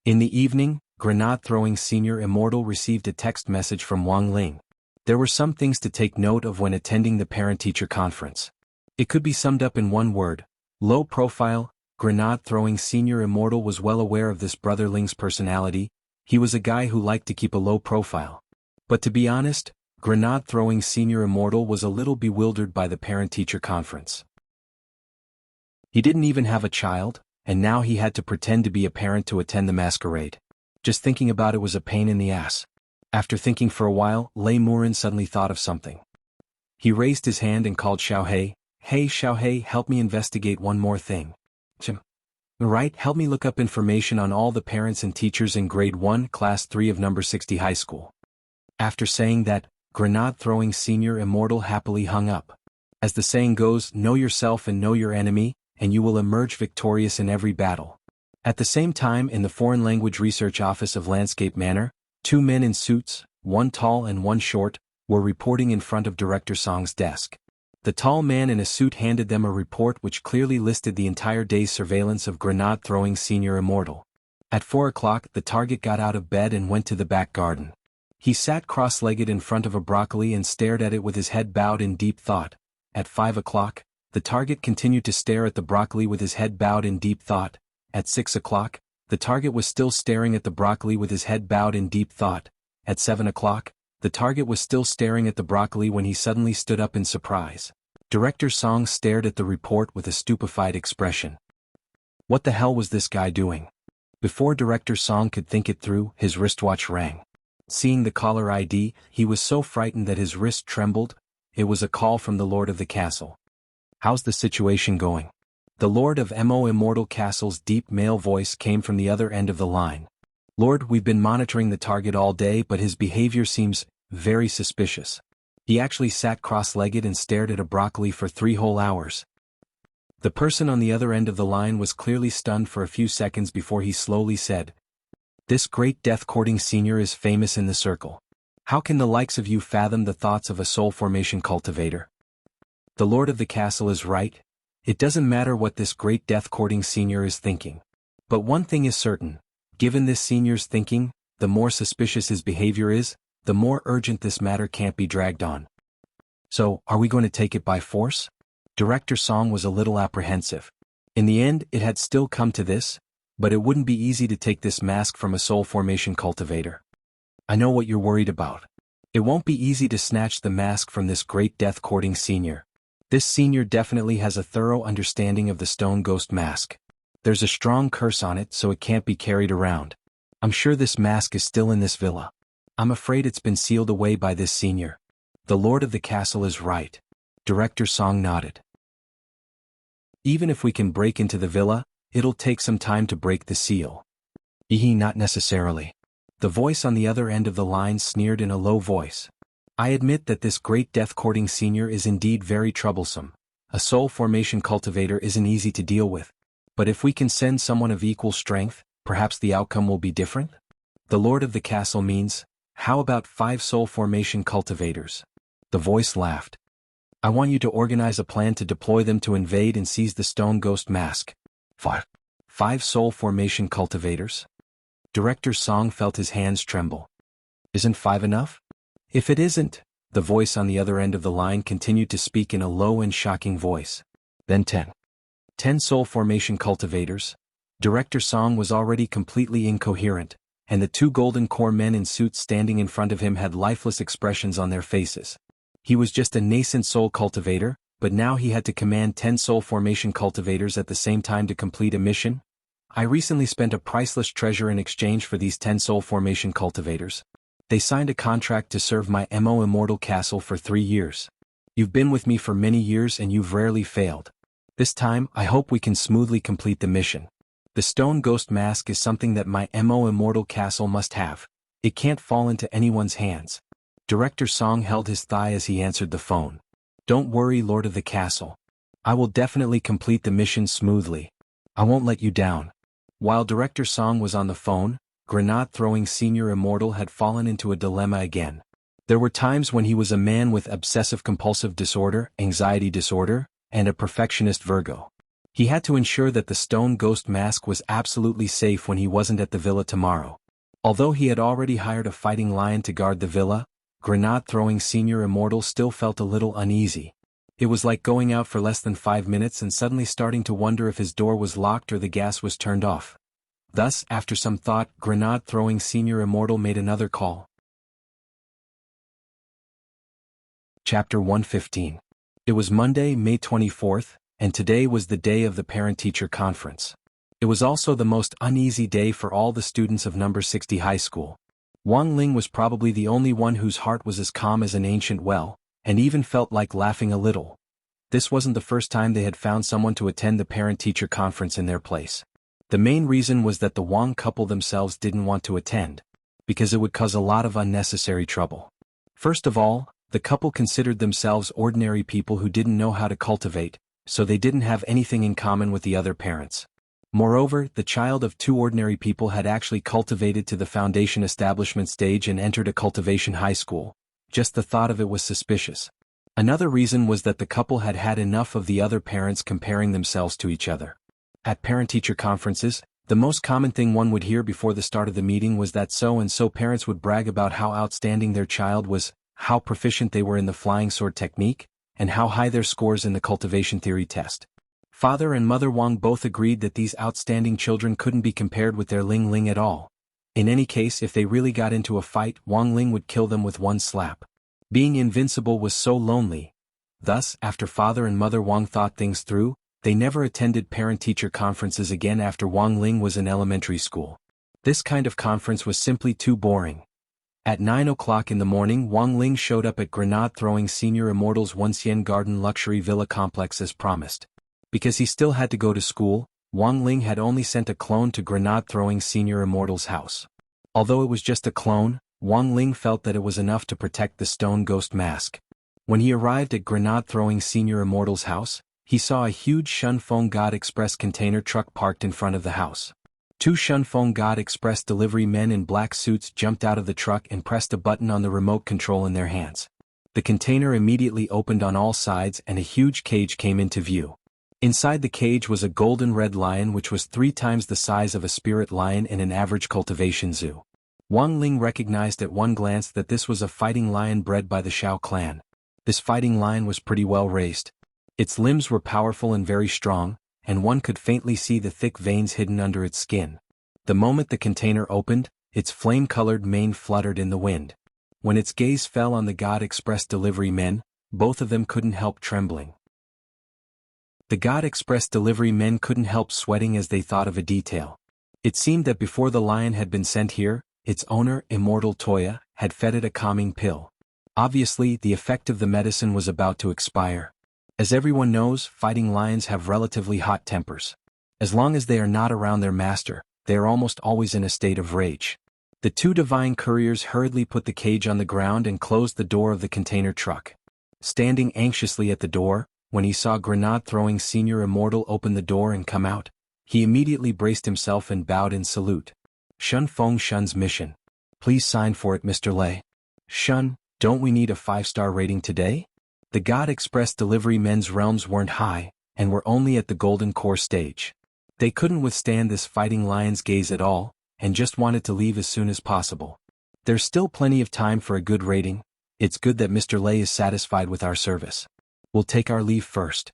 Speaker 1: In the evening, Grenade-throwing Senior Immortal received a text message from Wang Ling. There were some things to take note of when attending the parent-teacher conference. It could be summed up in one word: low profile. Grenade-throwing Senior Immortal was well aware of this brother Ling's personality. He was a guy who liked to keep a low profile. But to be honest, Grenade-throwing Senior Immortal was a little bewildered by the parent-teacher conference. He didn't even have a child, and now he had to pretend to be a parent to attend the masquerade. Just thinking about it was a pain in the ass. After thinking for a while, Lei Murin suddenly thought of something. He raised his hand and called Xiaohei. Hey Xiaohei, help me investigate one more thing. Right, help me look up information on all the parents and teachers in grade 1, class 3 of number 60 high school. After saying that, Grenade-throwing Senior Immortal happily hung up. As the saying goes, know yourself and know your enemy, and you will emerge victorious in every battle. At the same time, in the Foreign Language Research Office of Landscape Manor, 2 men in suits, one tall and one short, were reporting in front of Director Song's desk. The tall man in a suit handed them a report which clearly listed the entire day's surveillance of Grenade-throwing Senior Immortal. At 4 o'clock, the target got out of bed and went to the back garden. He sat cross-legged in front of a broccoli and stared at it with his head bowed in deep thought. At 5 o'clock, the target continued to stare at the broccoli with his head bowed in deep thought. At 6 o'clock, the target was still staring at the broccoli with his head bowed in deep thought. At 7 o'clock, the target was still staring at the broccoli when he suddenly stood up in surprise. Director Song stared at the report with a stupefied expression. What the hell was this guy doing? Before Director Song could think it through, his wristwatch rang. Seeing the caller ID, he was so frightened that his wrist trembled. It was a call from the Lord of the Castle. How's the situation going? The Lord of Mo Immortal Castle's deep male voice came from the other end of the line. Lord, we've been monitoring the target all day, but his behavior seems very suspicious. He actually sat cross-legged and stared at a broccoli for 3 whole hours. The person on the other end of the line was clearly stunned for a few seconds before he slowly said, "This great death-courting senior is famous in the circle. How can the likes of you fathom the thoughts of a soul formation cultivator?" The Lord of the Castle is right. It doesn't matter what this great death-courting senior is thinking. But one thing is certain. Given this senior's thinking, the more suspicious his behavior is, the more urgent this matter can't be dragged on. So, are we going to take it by force? Director Song was a little apprehensive. In the end, it had still come to this, but it wouldn't be easy to take this mask from a soul formation cultivator. I know what you're worried about. It won't be easy to snatch the mask from this great death-courting senior. This senior definitely has a thorough understanding of the stone ghost mask. There's a strong curse on it, so it can't be carried around. I'm sure this mask is still in this villa. I'm afraid it's been sealed away by this senior. The Lord of the Castle is right. Director Song nodded. Even if we can break into the villa, it'll take some time to break the seal. Not necessarily. The voice on the other end of the line sneered in a low voice. I admit that this great death-courting senior is indeed very troublesome. A soul formation cultivator isn't easy to deal with. But if we can send someone of equal strength, Perhaps the outcome will be different? The Lord of the Castle means, how about 5 soul formation cultivators? The voice laughed. I want you to organize a plan to deploy them to invade and seize the stone ghost mask. 5 soul formation cultivators? Director Song felt his hands tremble. Isn't 5 enough? If it isn't, the voice on the other end of the line continued to speak in a low and shocking voice. Then 10. 10 soul formation cultivators. Director Song was already completely incoherent, and the 2 golden core men in suits standing in front of him had lifeless expressions on their faces. He was just a nascent soul cultivator, but now he had to command 10 soul formation cultivators at the same time to complete a mission? I recently spent a priceless treasure in exchange for these 10 soul formation cultivators. They signed a contract to serve my immortal castle for 3 years. You've been with me for many years and you've rarely failed. This time, I hope we can smoothly complete the mission. The stone ghost mask is something that my immortal castle must have. It can't fall into anyone's hands. Director Song held his thigh as he answered the phone. Don't worry, Lord of the Castle. I will definitely complete the mission smoothly. I won't let you down. While Director Song was on the phone, grenade-throwing Senior Immortal had fallen into a dilemma again. There were times when he was a man with obsessive-compulsive disorder, anxiety disorder, and a perfectionist Virgo. He had to ensure that the stone ghost mask was absolutely safe when he wasn't at the villa tomorrow. Although he had already hired a fighting lion to guard the villa, grenade-throwing Senior Immortal still felt a little uneasy. It was like going out for less than 5 minutes and suddenly starting to wonder if his door was locked or the gas was turned off. Thus, after some thought, grenade-throwing Senior Immortal made another call. Chapter 115. It was Monday, May 24th, and today was the day of the parent-teacher conference. It was also the most uneasy day for all the students of number 60 high school. Wang Ling was probably the only one whose heart was as calm as an ancient well, and even felt like laughing a little. This wasn't the first time they had found someone to attend the parent-teacher conference in their place. The main reason was that the Wang couple themselves didn't want to attend, because it would cause a lot of unnecessary trouble. First of all, the couple considered themselves ordinary people who didn't know how to cultivate, so they didn't have anything in common with the other parents. Moreover, the child of 2 ordinary people had actually cultivated to the foundation establishment stage and entered a cultivation high school. Just the thought of it was suspicious. Another reason was that the couple had had enough of the other parents comparing themselves to each other. At parent-teacher conferences, the most common thing one would hear before the start of the meeting was that so-and-so parents would brag about how outstanding their child was, how proficient they were in the flying sword technique, and how high their scores in the cultivation theory test. Father and Mother Wang both agreed that these outstanding children couldn't be compared with their Ling Ling at all. In any case, if they really got into a fight, Wang Ling would kill them with one slap. Being invincible was so lonely. Thus, after Father and Mother Wang thought things through, they never attended parent-teacher conferences again after Wang Ling was in elementary school. This kind of conference was simply too boring. At 9 o'clock in the morning, Wang Ling showed up at grenade-throwing Senior Immortal's Wuxia Garden luxury villa complex as promised. Because he still had to go to school, Wang Ling had only sent a clone to grenade-throwing Senior Immortal's house. Although it was just a clone, Wang Ling felt that it was enough to protect the stone ghost mask. When he arrived at grenade-throwing Senior Immortal's house, he saw a huge Shunfeng God Express container truck parked in front of the house. 2 Shunfeng God Express delivery men in black suits jumped out of the truck and pressed a button on the remote control in their hands. The container immediately opened on all sides and a huge cage came into view. Inside the cage was a golden red lion which was 3 times the size of a spirit lion in an average cultivation zoo. Wang Ling recognized at one glance that this was a fighting lion bred by the Shao clan. This fighting lion was pretty well raised. Its limbs were powerful and very strong, and one could faintly see the thick veins hidden under its skin. The moment the container opened, its flame-colored mane fluttered in the wind. When its gaze fell on the God Express delivery men, both of them couldn't help trembling. The God Express delivery men couldn't help sweating as they thought of a detail. It seemed that before the lion had been sent here, its owner, Immortal Toya, had fed it a calming pill. Obviously, the effect of the medicine was about to expire. As everyone knows, fighting lions have relatively hot tempers. As long as they are not around their master, they are almost always in a state of rage. The 2 divine couriers hurriedly put the cage on the ground and closed the door of the container truck. Standing anxiously at the door, when he saw grenade-throwing Senior Immortal open the door and come out, He immediately braced himself and bowed in salute. Shun Feng Shun's mission. Please sign for it, Mr. Lei. Shun, don't we need a 5-star rating today? The God Express delivery men's realms weren't high, and were only at the golden core stage. They couldn't withstand this fighting lion's gaze at all, and just wanted to leave as soon as possible. There's still plenty of time for a good rating. It's good that Mr. Lei is satisfied with our service. We'll take our leave first.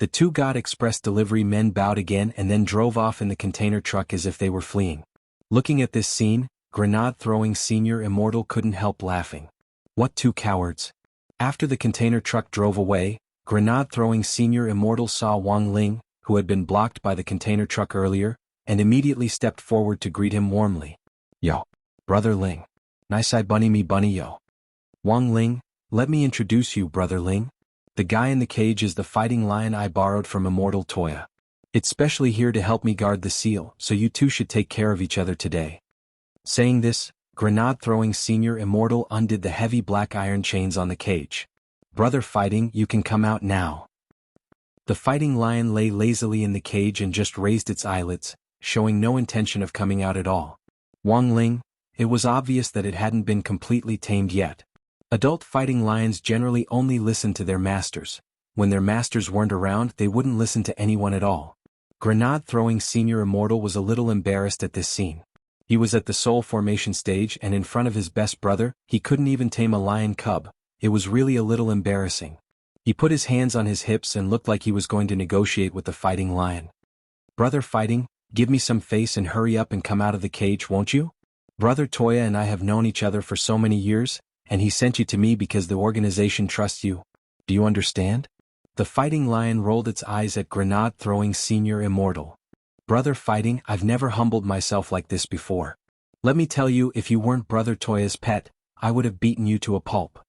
Speaker 1: The 2 God Express delivery men bowed again and then drove off in the container truck as if they were fleeing. Looking at this scene, grenade-throwing Senior Immortal couldn't help laughing. What 2 cowards? After the container truck drove away, grenade-throwing Senior Immortal saw Wang Ling, who had been blocked by the container truck earlier, and immediately stepped forward to greet him warmly. Yo, Brother Ling. Nice bunny me bunny yo. Wang Ling, let me introduce you, Brother Ling. The guy in the cage is the fighting lion I borrowed from Immortal Toya. It's specially here to help me guard the seal, so you two should take care of each other today. Saying this, grenade-throwing Senior Immortal undid the heavy black iron chains on the cage. Brother Fighting, you can come out now. The fighting lion lay lazily in the cage and just raised its eyelids, showing no intention of coming out at all. Wang Ling, it was obvious that it hadn't been completely tamed yet. Adult fighting lions generally only listen to their masters. When their masters weren't around, they wouldn't listen to anyone at all. Grenade-throwing Senior Immortal was a little embarrassed at this scene. He was at the soul formation stage and in front of his best brother, he couldn't even tame a lion cub. It was really a little embarrassing. He put his hands on his hips and looked like he was going to negotiate with the fighting lion. Brother Fighting, give me some face and hurry up and come out of the cage, won't you? Brother Toya and I have known each other for so many years, and he sent you to me because the organization trusts you. Do you understand? The fighting lion rolled its eyes at grenade-throwing Senior Immortal. Brother Fighting, I've never humbled myself like this before. Let me tell you, if you weren't Brother Toya's pet, I would have beaten you to a pulp.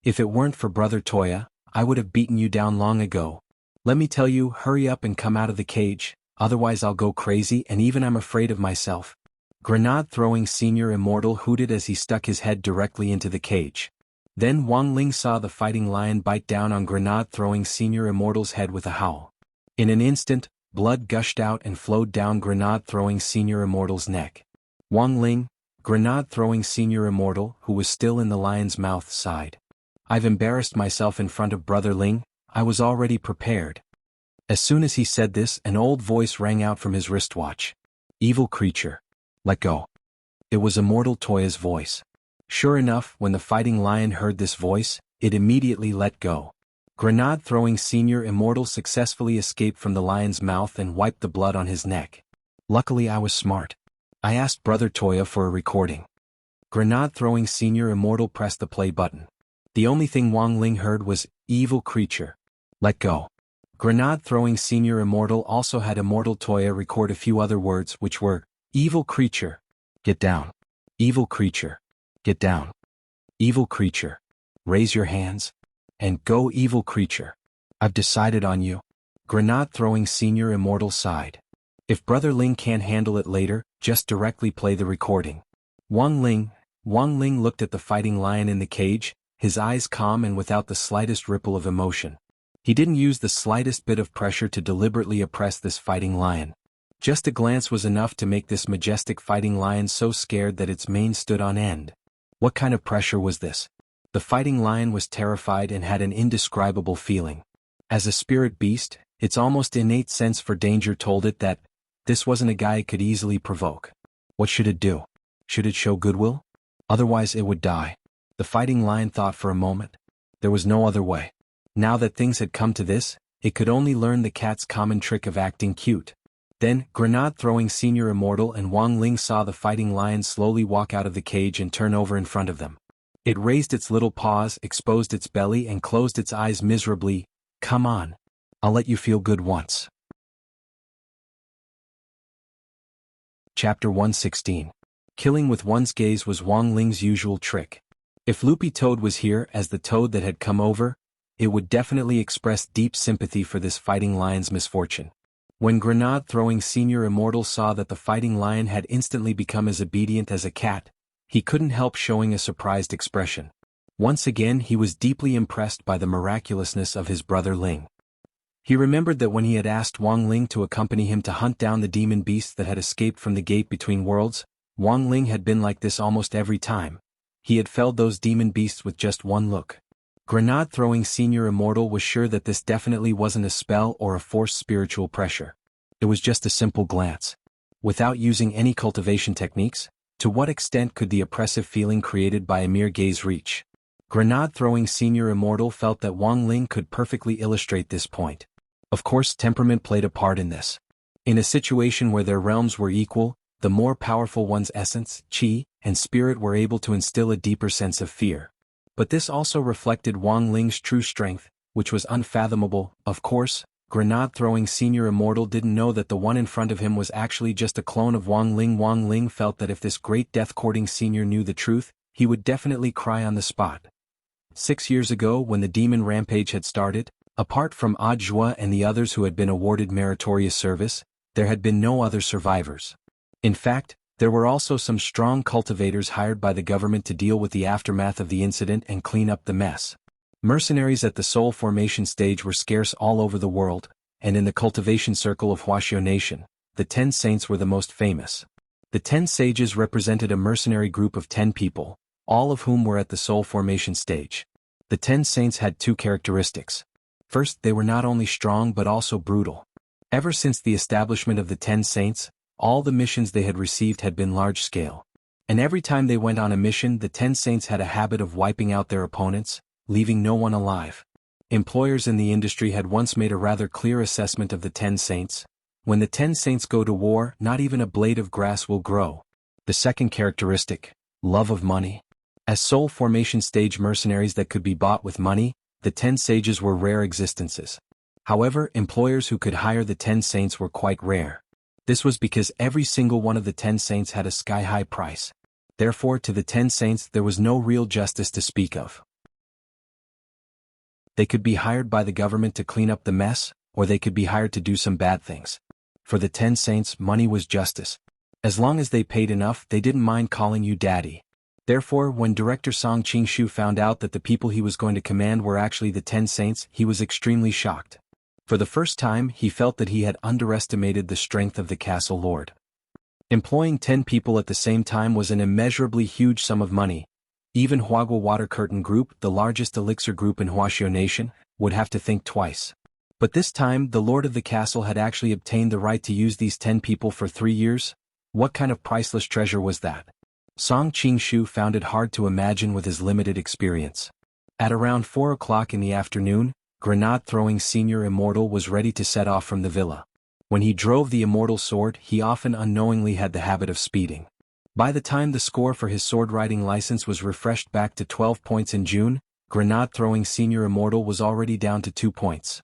Speaker 1: If it weren't for Brother Toya, I would have beaten you down long ago. Let me tell you, hurry up and come out of the cage, otherwise I'll go crazy and even I'm afraid of myself. Grenade-throwing Senior Immortal hooted as he stuck his head directly into the cage. Then Wang Ling saw the fighting lion bite down on grenade-throwing Senior Immortal's head with a howl. In an instant, blood gushed out and flowed down grenade-throwing Senior Immortal's neck. Wang Ling, grenade-throwing Senior Immortal, who was still in the lion's mouth, sighed. I've embarrassed myself in front of Brother Ling, I was already prepared. As soon as he said this, an old voice rang out from his wristwatch. Evil creature. Let go. It was Immortal Toya's voice. Sure enough, when the fighting lion heard this voice, it immediately let go. Grenade-throwing Senior Immortal successfully escaped from the lion's mouth and wiped the blood on his neck. Luckily I was smart. I asked Brother Toya for a recording. Grenade-throwing Senior Immortal pressed the play button. The only thing Wang Ling heard was, evil creature. Let go. Grenade-throwing Senior Immortal also had Immortal Toya record a few other words which were, evil creature. Get down. Evil creature. Get down. Evil creature. Raise your hands. And go, evil creature. I've decided on you. Grenade-throwing Senior Immortal sighed. If Brother Ling can't handle it later, just directly play the recording. Wang Ling looked at the fighting lion in the cage, his eyes calm and without the slightest ripple of emotion. He didn't use the slightest bit of pressure to deliberately oppress this fighting lion. Just a glance was enough to make this majestic fighting lion so scared that its mane stood on end. What kind of pressure was this? The fighting lion was terrified and had an indescribable feeling. As a spirit beast, its almost innate sense for danger told it that this wasn't a guy it could easily provoke. What should it do? Should it show goodwill? Otherwise it would die. The fighting lion thought for a moment. There was no other way. Now that things had come to this, it could only learn the cat's common trick of acting cute. Then, grenade-throwing Senior Immortal and Wang Ling saw the fighting lion slowly walk out of the cage and turn over in front of them. It raised its little paws, exposed its belly and closed its eyes miserably. Come on. I'll let you feel good once. Chapter 116. Killing with one's gaze was Wang Ling's usual trick. If Loopy Toad was here as the toad that had come over, it would definitely express deep sympathy for this fighting lion's misfortune. When grenade-throwing Senior Immortal saw that the fighting lion had instantly become as obedient as a cat, he couldn't help showing a surprised expression. Once again he was deeply impressed by the miraculousness of his brother Ling. He remembered that when he had asked Wang Ling to accompany him to hunt down the demon beast that had escaped from the gate between worlds, Wang Ling had been like this almost every time. He had felled those demon beasts with just one look. Grenade-throwing Senior Immortal was sure that this definitely wasn't a spell or a forced spiritual pressure. It was just a simple glance. Without using any cultivation techniques, to what extent could the oppressive feeling created by a mere gaze reach? Grenade-throwing Senior Immortal felt that Wang Ling could perfectly illustrate this point. Of course, temperament played a part in this. In a situation where their realms were equal, the more powerful one's essence, qi, and spirit were able to instill a deeper sense of fear. But this also reflected Wang Ling's true strength, which was unfathomable. Of course, Grenade-throwing Senior Immortal didn't know that the one in front of him was actually just a clone of Wang Ling. Wang Ling felt that if this great death-courting senior knew the truth, he would definitely cry on the spot. 6 years ago, when the demon rampage had started, apart from Zhuo and the others who had been awarded meritorious service, there had been no other survivors. In fact, there were also some strong cultivators hired by the government to deal with the aftermath of the incident and clean up the mess. Mercenaries at the soul formation stage were scarce all over the world, and in the cultivation circle of Wuxia Nation, the 10 saints were the most famous. The 10 sages represented a mercenary group of 10 people, all of whom were at the soul formation stage. The 10 saints had 2 characteristics. First, they were not only strong but also brutal. Ever since the establishment of the 10 saints, all the missions they had received had been large-scale. And every time they went on a mission, the 10 saints had a habit of wiping out their opponents, leaving no one alive. Employers in the industry had once made a rather clear assessment of the 10 saints. When the 10 saints go to war, not even a blade of grass will grow. The second characteristic, love of money. As soul formation stage mercenaries that could be bought with money, the 10 sages were rare existences. However, employers who could hire the 10 saints were quite rare. This was because every single one of the 10 saints had a sky-high price. Therefore, to the 10 saints there was no real justice to speak of. They could be hired by the government to clean up the mess, or they could be hired to do some bad things. For the 10 saints, money was justice. As long as they paid enough, they didn't mind calling you daddy. Therefore, when Director Song Qingshu found out that the people he was going to command were actually the 10 saints, he was extremely shocked. For the first time, he felt that he had underestimated the strength of the castle lord. Employing 10 people at the same time was an immeasurably huge sum of money. Even Huagua Water Curtain Group, the largest elixir group in Wuxia Nation, would have to think twice. But this time, the lord of the castle had actually obtained the right to use these 10 people for 3 years. What kind of priceless treasure was that? Song Qingshu found it hard to imagine with his limited experience. At around 4 o'clock in the afternoon, Grenade-throwing Senior Immortal was ready to set off from the villa. When he drove the immortal sword, he often unknowingly had the habit of speeding. By the time the score for his sword-riding license was refreshed back to 12 points in June, Grenade-throwing Senior Immortal was already down to 2 points.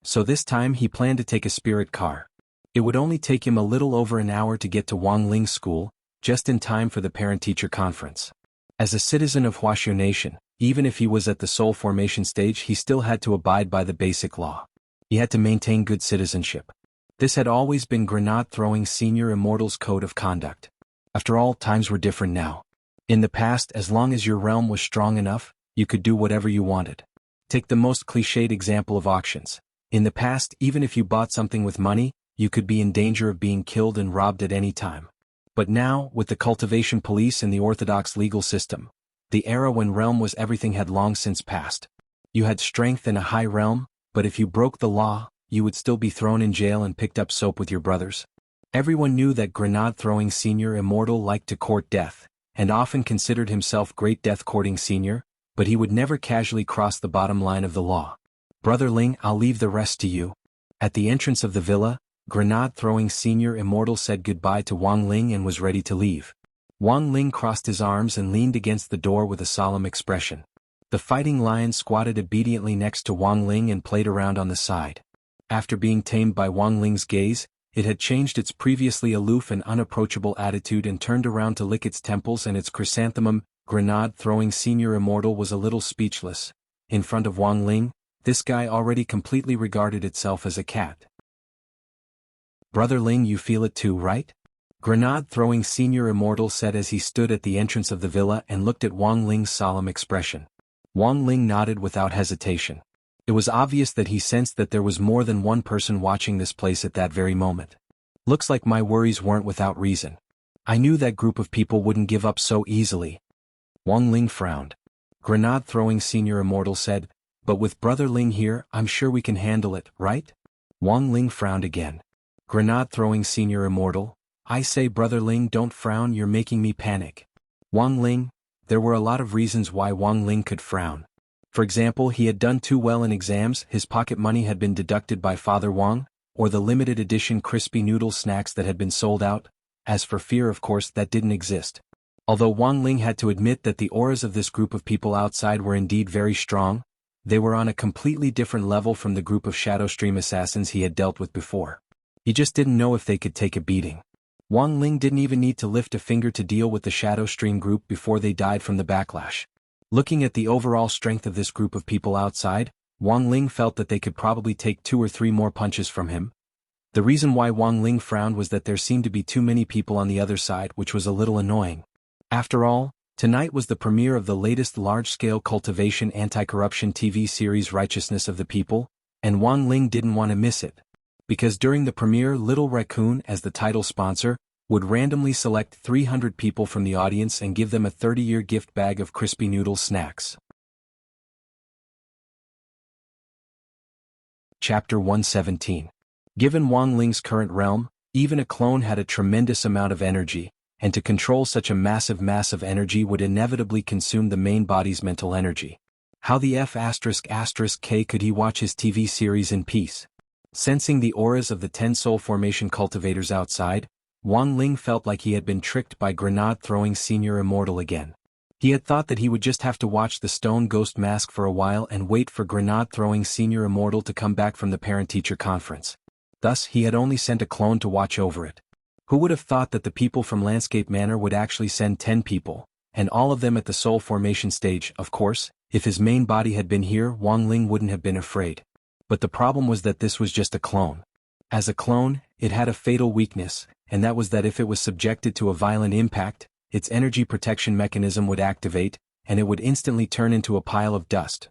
Speaker 1: So this time he planned to take a spirit car. It would only take him a little over an hour to get to Wang Ling's school, just in time for the parent-teacher conference. As a citizen of Wuxia Nation, even if he was at the soul formation stage, he still had to abide by the basic law. He had to maintain good citizenship. This had always been Grenade-throwing Senior Immortal's code of conduct. After all, times were different now. In the past, as long as your realm was strong enough, you could do whatever you wanted. Take the most cliched example of auctions. In the past, even if you bought something with money, you could be in danger of being killed and robbed at any time. But now, with the cultivation police and the orthodox legal system, the era when realm was everything had long since passed. You had strength in a high realm, but if you broke the law, you would still be thrown in jail and picked up soap with your brothers. Everyone knew that Grenade-throwing Senior Immortal liked to court death, and often considered himself great death-courting senior, but he would never casually cross the bottom line of the law. Brother Ling, I'll leave the rest to you. At the entrance of the villa, Grenade-throwing Senior Immortal said goodbye to Wang Ling and was ready to leave. Wang Ling crossed his arms and leaned against the door with a solemn expression. The fighting lion squatted obediently next to Wang Ling and played around on the side. After being tamed by Wang Ling's gaze, it had changed its previously aloof and unapproachable attitude and turned around to lick its temples and its chrysanthemum. Grenade-throwing Senior Immortal was a little speechless. In front of Wang Ling, this guy already completely regarded itself as a cat. Brother Ling, you feel it too, right? Grenade-throwing Senior Immortal said as he stood at the entrance of the villa and looked at Wang Ling's solemn expression. Wang Ling nodded without hesitation. It was obvious that he sensed that there was more than one person watching this place at that very moment. Looks like my worries weren't without reason. I knew that group of people wouldn't give up so easily. Wang Ling frowned. Grenade-throwing Senior Immortal said, "But with Brother Ling here, I'm sure we can handle it, right?" Wang Ling frowned again. Grenade-throwing Senior Immortal, "I say Brother Ling, don't frown, you're making me panic." Wang Ling, there were a lot of reasons why Wang Ling could frown. For example, he had done too well in exams, his pocket money had been deducted by Father Wang, or the limited edition crispy noodle snacks that had been sold out. As for fear, of course, that didn't exist. Although Wang Ling had to admit that the auras of this group of people outside were indeed very strong, they were on a completely different level from the group of Shadowstream assassins he had dealt with before. He just didn't know if they could take a beating. Wang Ling didn't even need to lift a finger to deal with the Shadowstream group before they died from the backlash. Looking at the overall strength of this group of people outside, Wang Ling felt that they could probably take 2 or 3 more punches from him. The reason why Wang Ling frowned was that there seemed to be too many people on the other side, which was a little annoying. After all, tonight was the premiere of the latest large-scale cultivation anti-corruption TV series Righteousness of the People, and Wang Ling didn't want to miss it. Because during the premiere, Little Raccoon, as the title sponsor, would randomly select 300 people from the audience and give them a 30-year gift bag of crispy noodle snacks. Chapter 117. Given Wang Ling's current realm, even a clone had a tremendous amount of energy, and to control such a massive mass of energy would inevitably consume the main body's mental energy. How the F***K could he watch his TV series in peace? Sensing the auras of the 10 soul formation cultivators outside, Wang Ling felt like he had been tricked by Grenade-throwing Senior Immortal again. He had thought that he would just have to watch the Stone Ghost Mask for a while and wait for Grenade-throwing Senior Immortal to come back from the parent-teacher conference. Thus, he had only sent a clone to watch over it. Who would have thought that the people from Landscape Manor would actually send 10 people, and all of them at the soul formation stage? Of course, if his main body had been here, Wang Ling wouldn't have been afraid. But the problem was that this was just a clone. As a clone, it had a fatal weakness, and that was that if it was subjected to a violent impact, its energy protection mechanism would activate, and it would instantly turn into a pile of dust.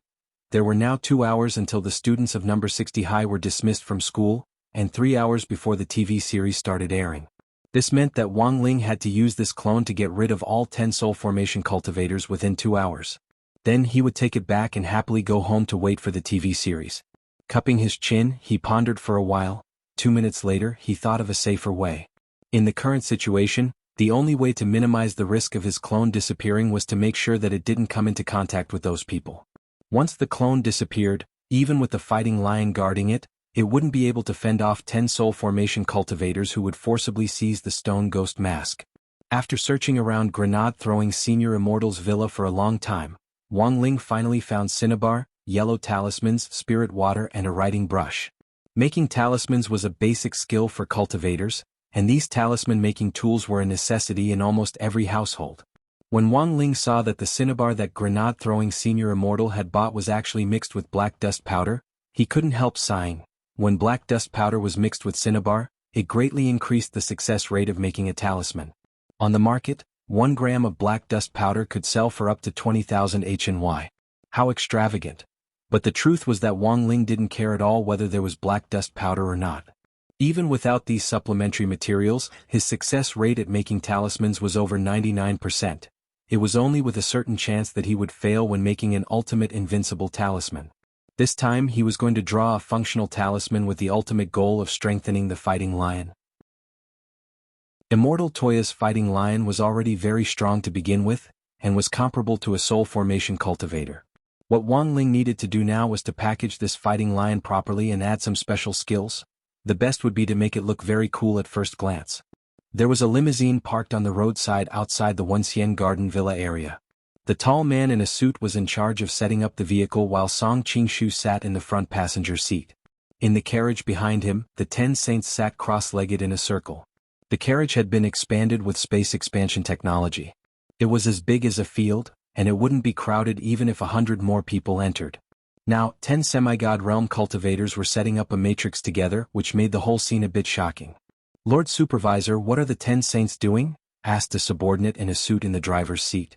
Speaker 1: There were now 2 hours until the students of number 60 High were dismissed from school, and 3 hours before the TV series started airing. This meant that Wang Ling had to use this clone to get rid of all 10 soul formation cultivators within 2 hours. Then he would take it back and happily go home to wait for the TV series. Cupping his chin, he pondered for a while. 2 minutes later, he thought of a safer way. In the current situation, the only way to minimize the risk of his clone disappearing was to make sure that it didn't come into contact with those people. Once the clone disappeared, even with the fighting lion guarding it, it wouldn't be able to fend off 10 soul formation cultivators who would forcibly seize the Stone Ghost Mask. After searching around Grenade-throwing Senior Immortal's villa for a long time, Wang Ling finally found cinnabar, yellow talismans, spirit water, and a writing brush. Making talismans was a basic skill for cultivators, and these talisman-making tools were a necessity in almost every household. When Wang Ling saw that the cinnabar that Grenade-throwing Senior Immortal had bought was actually mixed with black dust powder, he couldn't help sighing. When black dust powder was mixed with cinnabar, it greatly increased the success rate of making a talisman. On the market, 1 gram of black dust powder could sell for up to 20,000 HNY. How extravagant. But the truth was that Wang Ling didn't care at all whether there was black dust powder or not. Even without these supplementary materials, his success rate at making talismans was over 99%. It was only with a certain chance that he would fail when making an ultimate invincible talisman. This time he was going to draw a functional talisman with the ultimate goal of strengthening the fighting lion. Immortal Toya's fighting lion was already very strong to begin with, and was comparable to a soul formation cultivator. What Wang Ling needed to do now was to package this fighting lion properly and add some special skills. The best would be to make it look very cool at first glance. There was a limousine parked on the roadside outside the Wuxia Garden Villa area. The tall man in a suit was in charge of setting up the vehicle while Song Qingshu sat in the front passenger seat. In the carriage behind him, the 10 saints sat cross-legged in a circle. The carriage had been expanded with space expansion technology. It was as big as a field, and it wouldn't be crowded even if 100 more people entered. Now, 10 semi-god realm cultivators were setting up a matrix together, which made the whole scene a bit shocking. "Lord Supervisor, what are the 10 saints doing?" asked a subordinate in a suit in the driver's seat.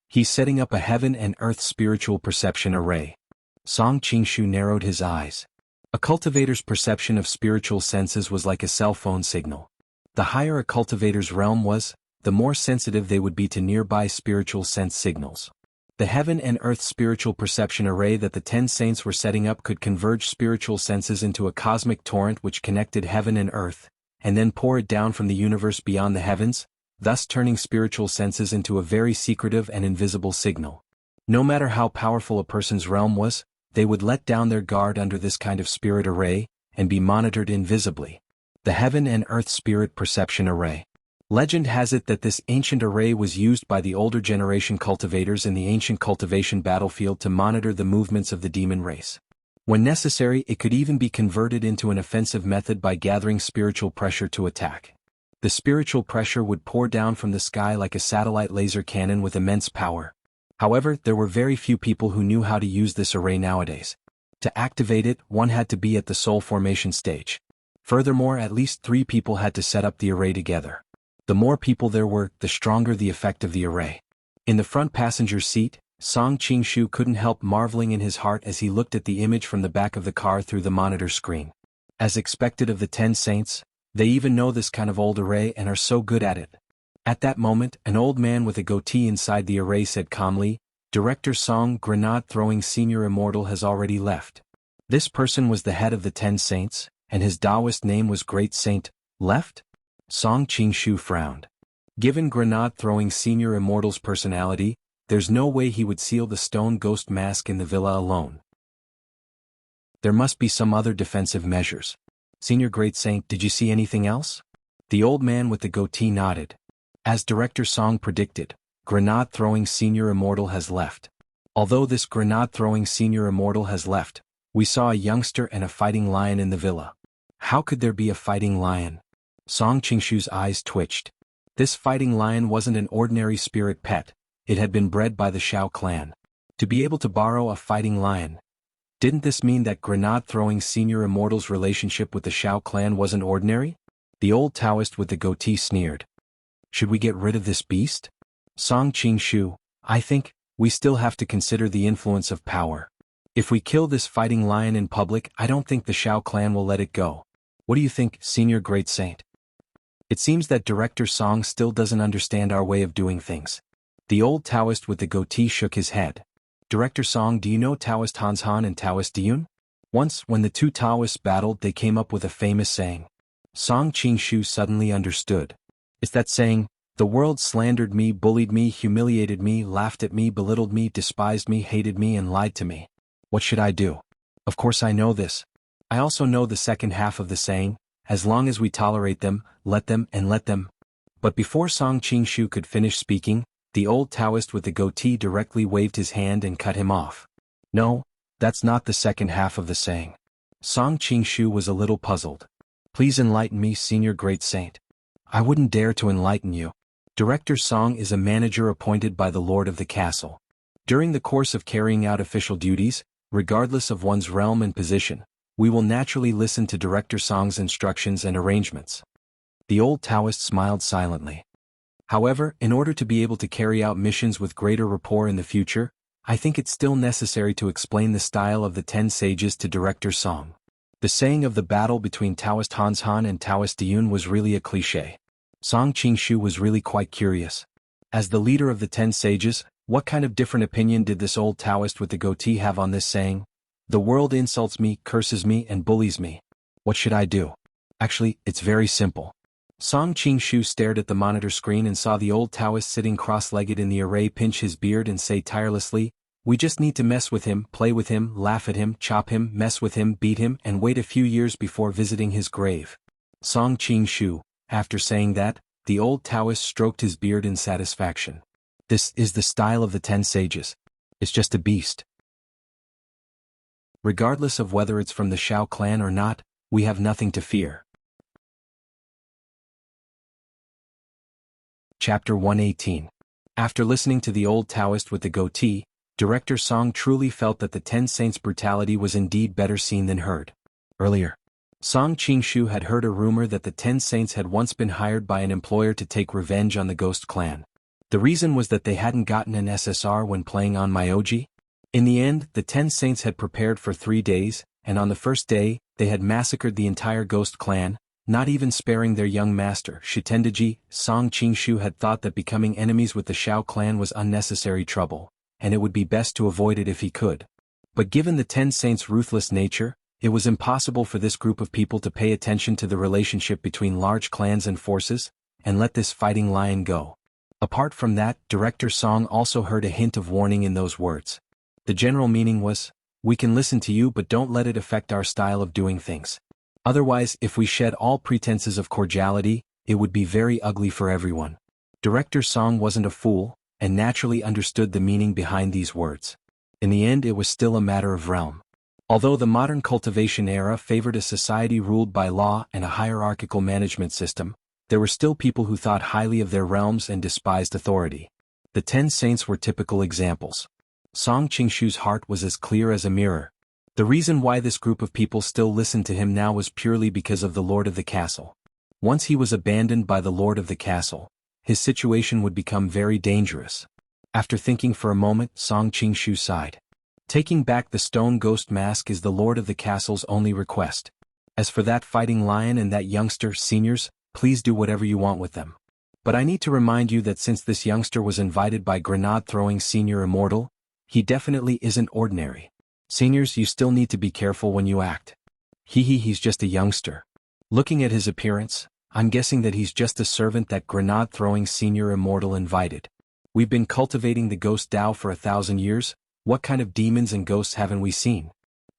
Speaker 1: "He's setting up a heaven and earth spiritual perception array." Song Qingshu narrowed his eyes. A cultivator's perception of spiritual senses was like a cell phone signal. The higher a cultivator's realm was, the more sensitive they would be to nearby spiritual sense signals. The heaven and earth spiritual perception array that the 10 saints were setting up could converge spiritual senses into a cosmic torrent which connected heaven and earth, and then pour it down from the universe beyond the heavens, thus turning spiritual senses into a very secretive and invisible signal. No matter how powerful a person's realm was, they would let down their guard under this kind of spirit array, and be monitored invisibly. The heaven and earth spirit perception array. Legend has it that this ancient array was used by the older generation cultivators in the ancient cultivation battlefield to monitor the movements of the demon race. When necessary, it could even be converted into an offensive method by gathering spiritual pressure to attack. The spiritual pressure would pour down from the sky like a satellite laser cannon with immense power. However, there were very few people who knew how to use this array nowadays. To activate it, one had to be at the soul formation stage. Furthermore, at least 3 people had to set up the array together. The more people there were, the stronger the effect of the array. In the front passenger seat, Song Qingshu couldn't help marveling in his heart as he looked at the image from the back of the car through the monitor screen. As expected of the 10 saints, they even know this kind of old array and are so good at it. At that moment, an old man with a goatee inside the array said calmly, "Director Song, grenade-throwing senior immortal has already left." This person was the head of the 10 saints, and his Taoist name was Great Saint. Left? Song Qingshu frowned. Given grenade-throwing senior immortal's personality, there's no way he would seal the stone ghost mask in the villa alone. There must be some other defensive measures. Senior Great Saint, did you see anything else? The old man with the goatee nodded. As Director Song predicted, grenade-throwing senior immortal has left. Although this grenade-throwing senior immortal has left, we saw a youngster and a fighting lion in the villa. How could there be a fighting lion? Song Qingshu's eyes twitched. This fighting lion wasn't an ordinary spirit pet, it had been bred by the Shao clan. To be able to borrow a fighting lion. Didn't this mean that grenade-throwing senior immortal's relationship with the Shao clan wasn't ordinary? The old Taoist with the goatee sneered. Should we get rid of this beast? Song Qingshu, I think, we still have to consider the influence of power. If we kill this fighting lion in public, I don't think the Shao clan will let it go. What do you think, Senior Great Saint? It seems that Director Song still doesn't understand our way of doing things. The old Taoist with the goatee shook his head. Director Song, do you know Taoist Hans Han and Taoist Diyun? Once, when the 2 Taoists battled, they came up with a famous saying. Song Qingshu suddenly understood. It's that saying, "The world slandered me, bullied me, humiliated me, laughed at me, belittled me, despised me, hated me, and lied to me. What should I do?" Of course I know this. I also know the second half of the saying, as long as we tolerate them, let them and let them. But before Song Qingshu could finish speaking, the old Taoist with the goatee directly waved his hand and cut him off. No, that's not the second half of the saying. Song Qingshu was a little puzzled. Please enlighten me, Senior Great Saint. I wouldn't dare to enlighten you. Director Song is a manager appointed by the Lord of the Castle. During the course of carrying out official duties, regardless of one's realm and position, we will naturally listen to Director Song's instructions and arrangements. The old Taoist smiled silently. However, in order to be able to carry out missions with greater rapport in the future, I think it's still necessary to explain the style of the 10 sages to Director Song. The saying of the battle between Taoist Hans Han and Taoist Diyun was really a cliché. Song Qingshu was really quite curious. As the leader of the 10 sages, what kind of different opinion did this old Taoist with the goatee have on this saying? The world insults me, curses me, and bullies me. What should I do? Actually, it's very simple. Song Qingshu stared at the monitor screen and saw the old Taoist sitting cross-legged in the array pinch his beard and say tirelessly, "We just need to mess with him, play with him, laugh at him, chop him, mess with him, beat him, and wait a few years before visiting his grave." Song Qingshu, after saying that, the old Taoist stroked his beard in satisfaction. This is the style of the 10 sages. It's just a beast. Regardless of whether it's from the Shao clan or not, we have nothing to fear. Chapter 118. After listening to the old Taoist with the goatee, Director Song truly felt that the 10 saints' brutality was indeed better seen than heard. Earlier, Song Qingshu had heard a rumor that the 10 saints had once been hired by an employer to take revenge on the Ghost clan. The reason was that they hadn't gotten an SSR when playing on Myoji. In the end, the 10 saints had prepared for 3 days, and on the first day, they had massacred the entire ghost clan, not even sparing their young master. Shitendaji, Song Qingshu had thought that becoming enemies with the Shao clan was unnecessary trouble, and it would be best to avoid it if he could. But given the 10 saints' ruthless nature, it was impossible for this group of people to pay attention to the relationship between large clans and forces, and let this fighting lion go. Apart from that, Director Song also heard a hint of warning in those words. The general meaning was, we can listen to you but don't let it affect our style of doing things. Otherwise, if we shed all pretenses of cordiality, it would be very ugly for everyone. Director Song wasn't a fool, and naturally understood the meaning behind these words. In the end, it was still a matter of realm. Although the modern cultivation era favored a society ruled by law and a hierarchical management system, there were still people who thought highly of their realms and despised authority. The 10 saints were typical examples. Song Qingshu's heart was as clear as a mirror. The reason why this group of people still listened to him now was purely because of the Lord of the Castle. Once he was abandoned by the Lord of the Castle, his situation would become very dangerous. After thinking for a moment, Song Qingshu sighed. Taking back the stone ghost mask is the Lord of the Castle's only request. As for that fighting lion and that youngster, seniors, please do whatever you want with them. But I need to remind you that since this youngster was invited by grenade-throwing senior immortal, he definitely isn't ordinary. Seniors, you still need to be careful when you act. He's just a youngster. Looking at his appearance, I'm guessing that he's just a servant that grenade-throwing senior immortal invited. We've been cultivating the ghost Tao for 1,000 years, what kind of demons and ghosts haven't we seen?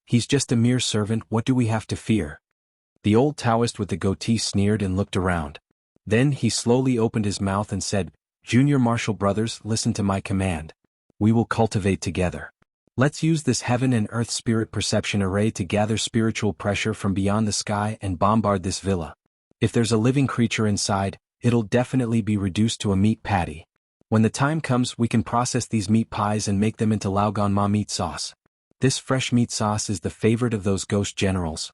Speaker 1: He's just a mere servant, what do we have to fear? The old Taoist with the goatee sneered and looked around. Then he slowly opened his mouth and said, Junior Martial Brothers, listen to my command. We will cultivate together. Let's use this heaven and earth spirit perception array to gather spiritual pressure from beyond the sky and bombard this villa. If there's a living creature inside, it'll definitely be reduced to a meat patty. When the time comes, we can process these meat pies and make them into Laogan Ma meat sauce. This fresh meat sauce is the favorite of those ghost generals.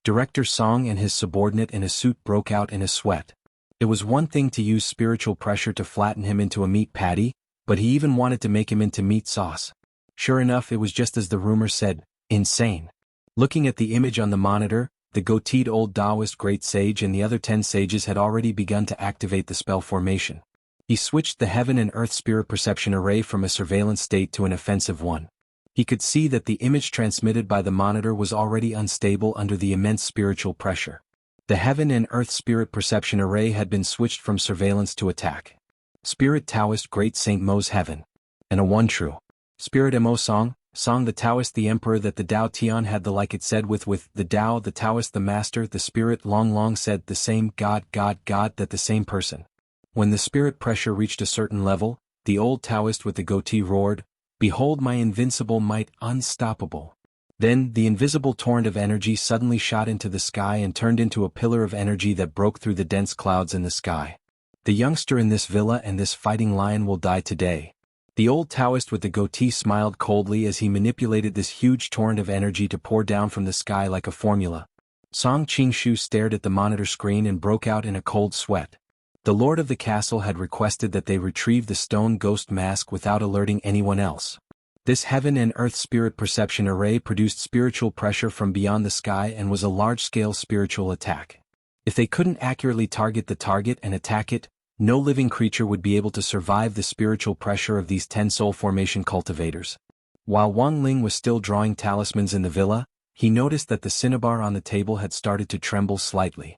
Speaker 1: Director Song and his subordinate in a suit broke out in a sweat. It was one thing to use spiritual pressure to flatten him into a meat patty, but he even wanted to make him into meat sauce. Sure enough, it was just as the rumor said, insane. Looking at the image on the monitor, the goateed old Taoist great sage and the other 10 sages had already begun to activate the spell formation. He switched the heaven and earth spirit perception array from a surveillance state to an offensive one. He could see that the image transmitted by the monitor was already unstable under the immense spiritual pressure. The heaven and earth spirit perception array had been switched from surveillance to attack. Spirit Taoist Great Saint Mo's Heaven. And a one true. Spirit Mo Song the Taoist the Emperor that the Tao Tian had the like it said with the Tao the Taoist the Master the Spirit long said the same God that the same person. When the spirit pressure reached a certain level, the old Taoist with the goatee roared, Behold my invincible might, unstoppable. Then, the invisible torrent of energy suddenly shot into the sky and turned into a pillar of energy that broke through the dense clouds in the sky. The youngster in this villa and this fighting lion will die today. The old Taoist with the goatee smiled coldly as he manipulated this huge torrent of energy to pour down from the sky like a formula. Song Qingshu stared at the monitor screen and broke out in a cold sweat. The Lord of the Castle had requested that they retrieve the stone ghost mask without alerting anyone else. This heaven and earth spirit perception array produced spiritual pressure from beyond the sky and was a large-scale spiritual attack. If they couldn't accurately target the target and attack it, no living creature would be able to survive the spiritual pressure of these 10 soul formation cultivators. While Wang Ling was still drawing talismans in the villa, he noticed that the cinnabar on the table had started to tremble slightly.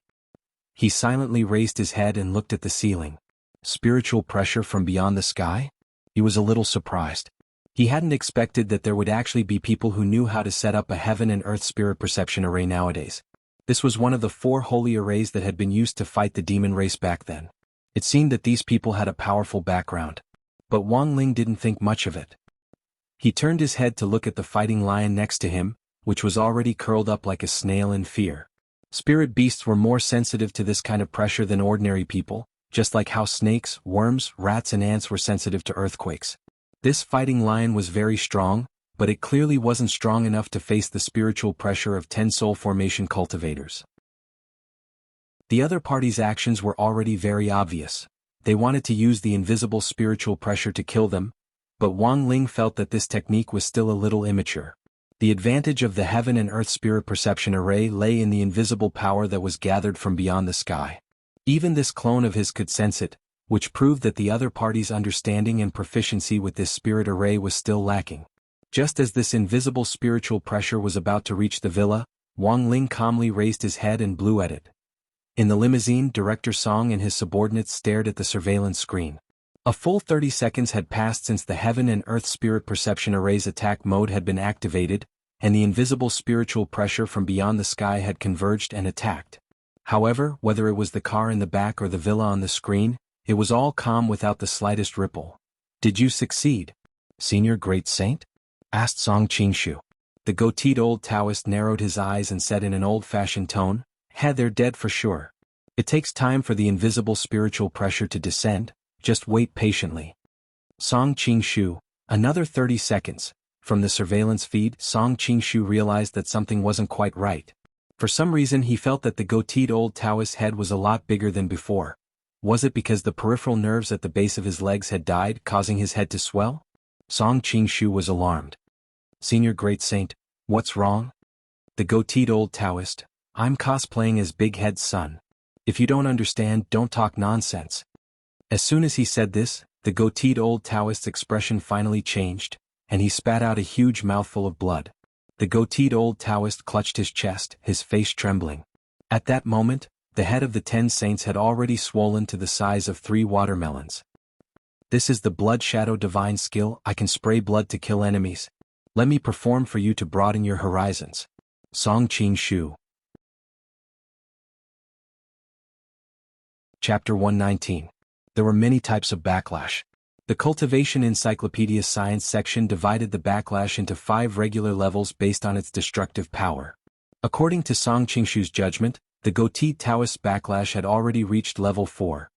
Speaker 1: He silently raised his head and looked at the ceiling. Spiritual pressure from beyond the sky? He was a little surprised. He hadn't expected that there would actually be people who knew how to set up a heaven and earth spirit perception array nowadays. This was one of the 4 holy arrays that had been used to fight the demon race back then. It seemed that these people had a powerful background. But Wang Ling didn't think much of it. He turned his head to look at the fighting lion next to him, which was already curled up like a snail in fear. Spirit beasts were more sensitive to this kind of pressure than ordinary people, just like how snakes, worms, rats and ants were sensitive to earthquakes. This fighting lion was very strong, but it clearly wasn't strong enough to face the spiritual pressure of 10 soul formation cultivators. The other party's actions were already very obvious. They wanted to use the invisible spiritual pressure to kill them, but Wang Ling felt that this technique was still a little immature. The advantage of the heaven and earth spirit perception array lay in the invisible power that was gathered from beyond the sky. Even this clone of his could sense it, which proved that the other party's understanding and proficiency with this spirit array was still lacking. Just as this invisible spiritual pressure was about to reach the villa, Wang Ling calmly raised his head and blew at it. In the limousine, Director Song and his subordinates stared at the surveillance screen. A full 30 seconds had passed since the heaven and earth spirit perception array's attack mode had been activated, and the invisible spiritual pressure from beyond the sky had converged and attacked. However, whether it was the car in the back or the villa on the screen, it was all calm without the slightest ripple. "Did you succeed, Senior Great Saint?" asked Song Qingshu. The goateed old Taoist narrowed his eyes and said in an old-fashioned tone, "They're dead for sure. It takes time for the invisible spiritual pressure to descend, just wait patiently." Song Qingshu, another 30 seconds. From the surveillance feed, Song Qingshu realized that something wasn't quite right. For some reason he felt that the goateed old Taoist's head was a lot bigger than before. Was it because the peripheral nerves at the base of his legs had died, causing his head to swell? Song Qingshu was alarmed. "Senior Great Saint, what's wrong?" The goateed old Taoist, "I'm cosplaying as Big Head's son. If you don't understand, don't talk nonsense." As soon as he said this, the goateed old Taoist's expression finally changed, and he spat out a huge mouthful of blood. The goateed old Taoist clutched his chest, his face trembling. At that moment, the head of the 10 saints had already swollen to the size of 3 watermelons. "This is the blood shadow divine skill. I can spray blood to kill enemies. Let me perform for you to broaden your horizons." Song Qingshu. Chapter 119. There were many types of backlash. The Cultivation Encyclopedia Science section divided the backlash into 5 regular levels based on its destructive power. According to Song Qingshu's judgment, the goateed Taoist's backlash had already reached level 4.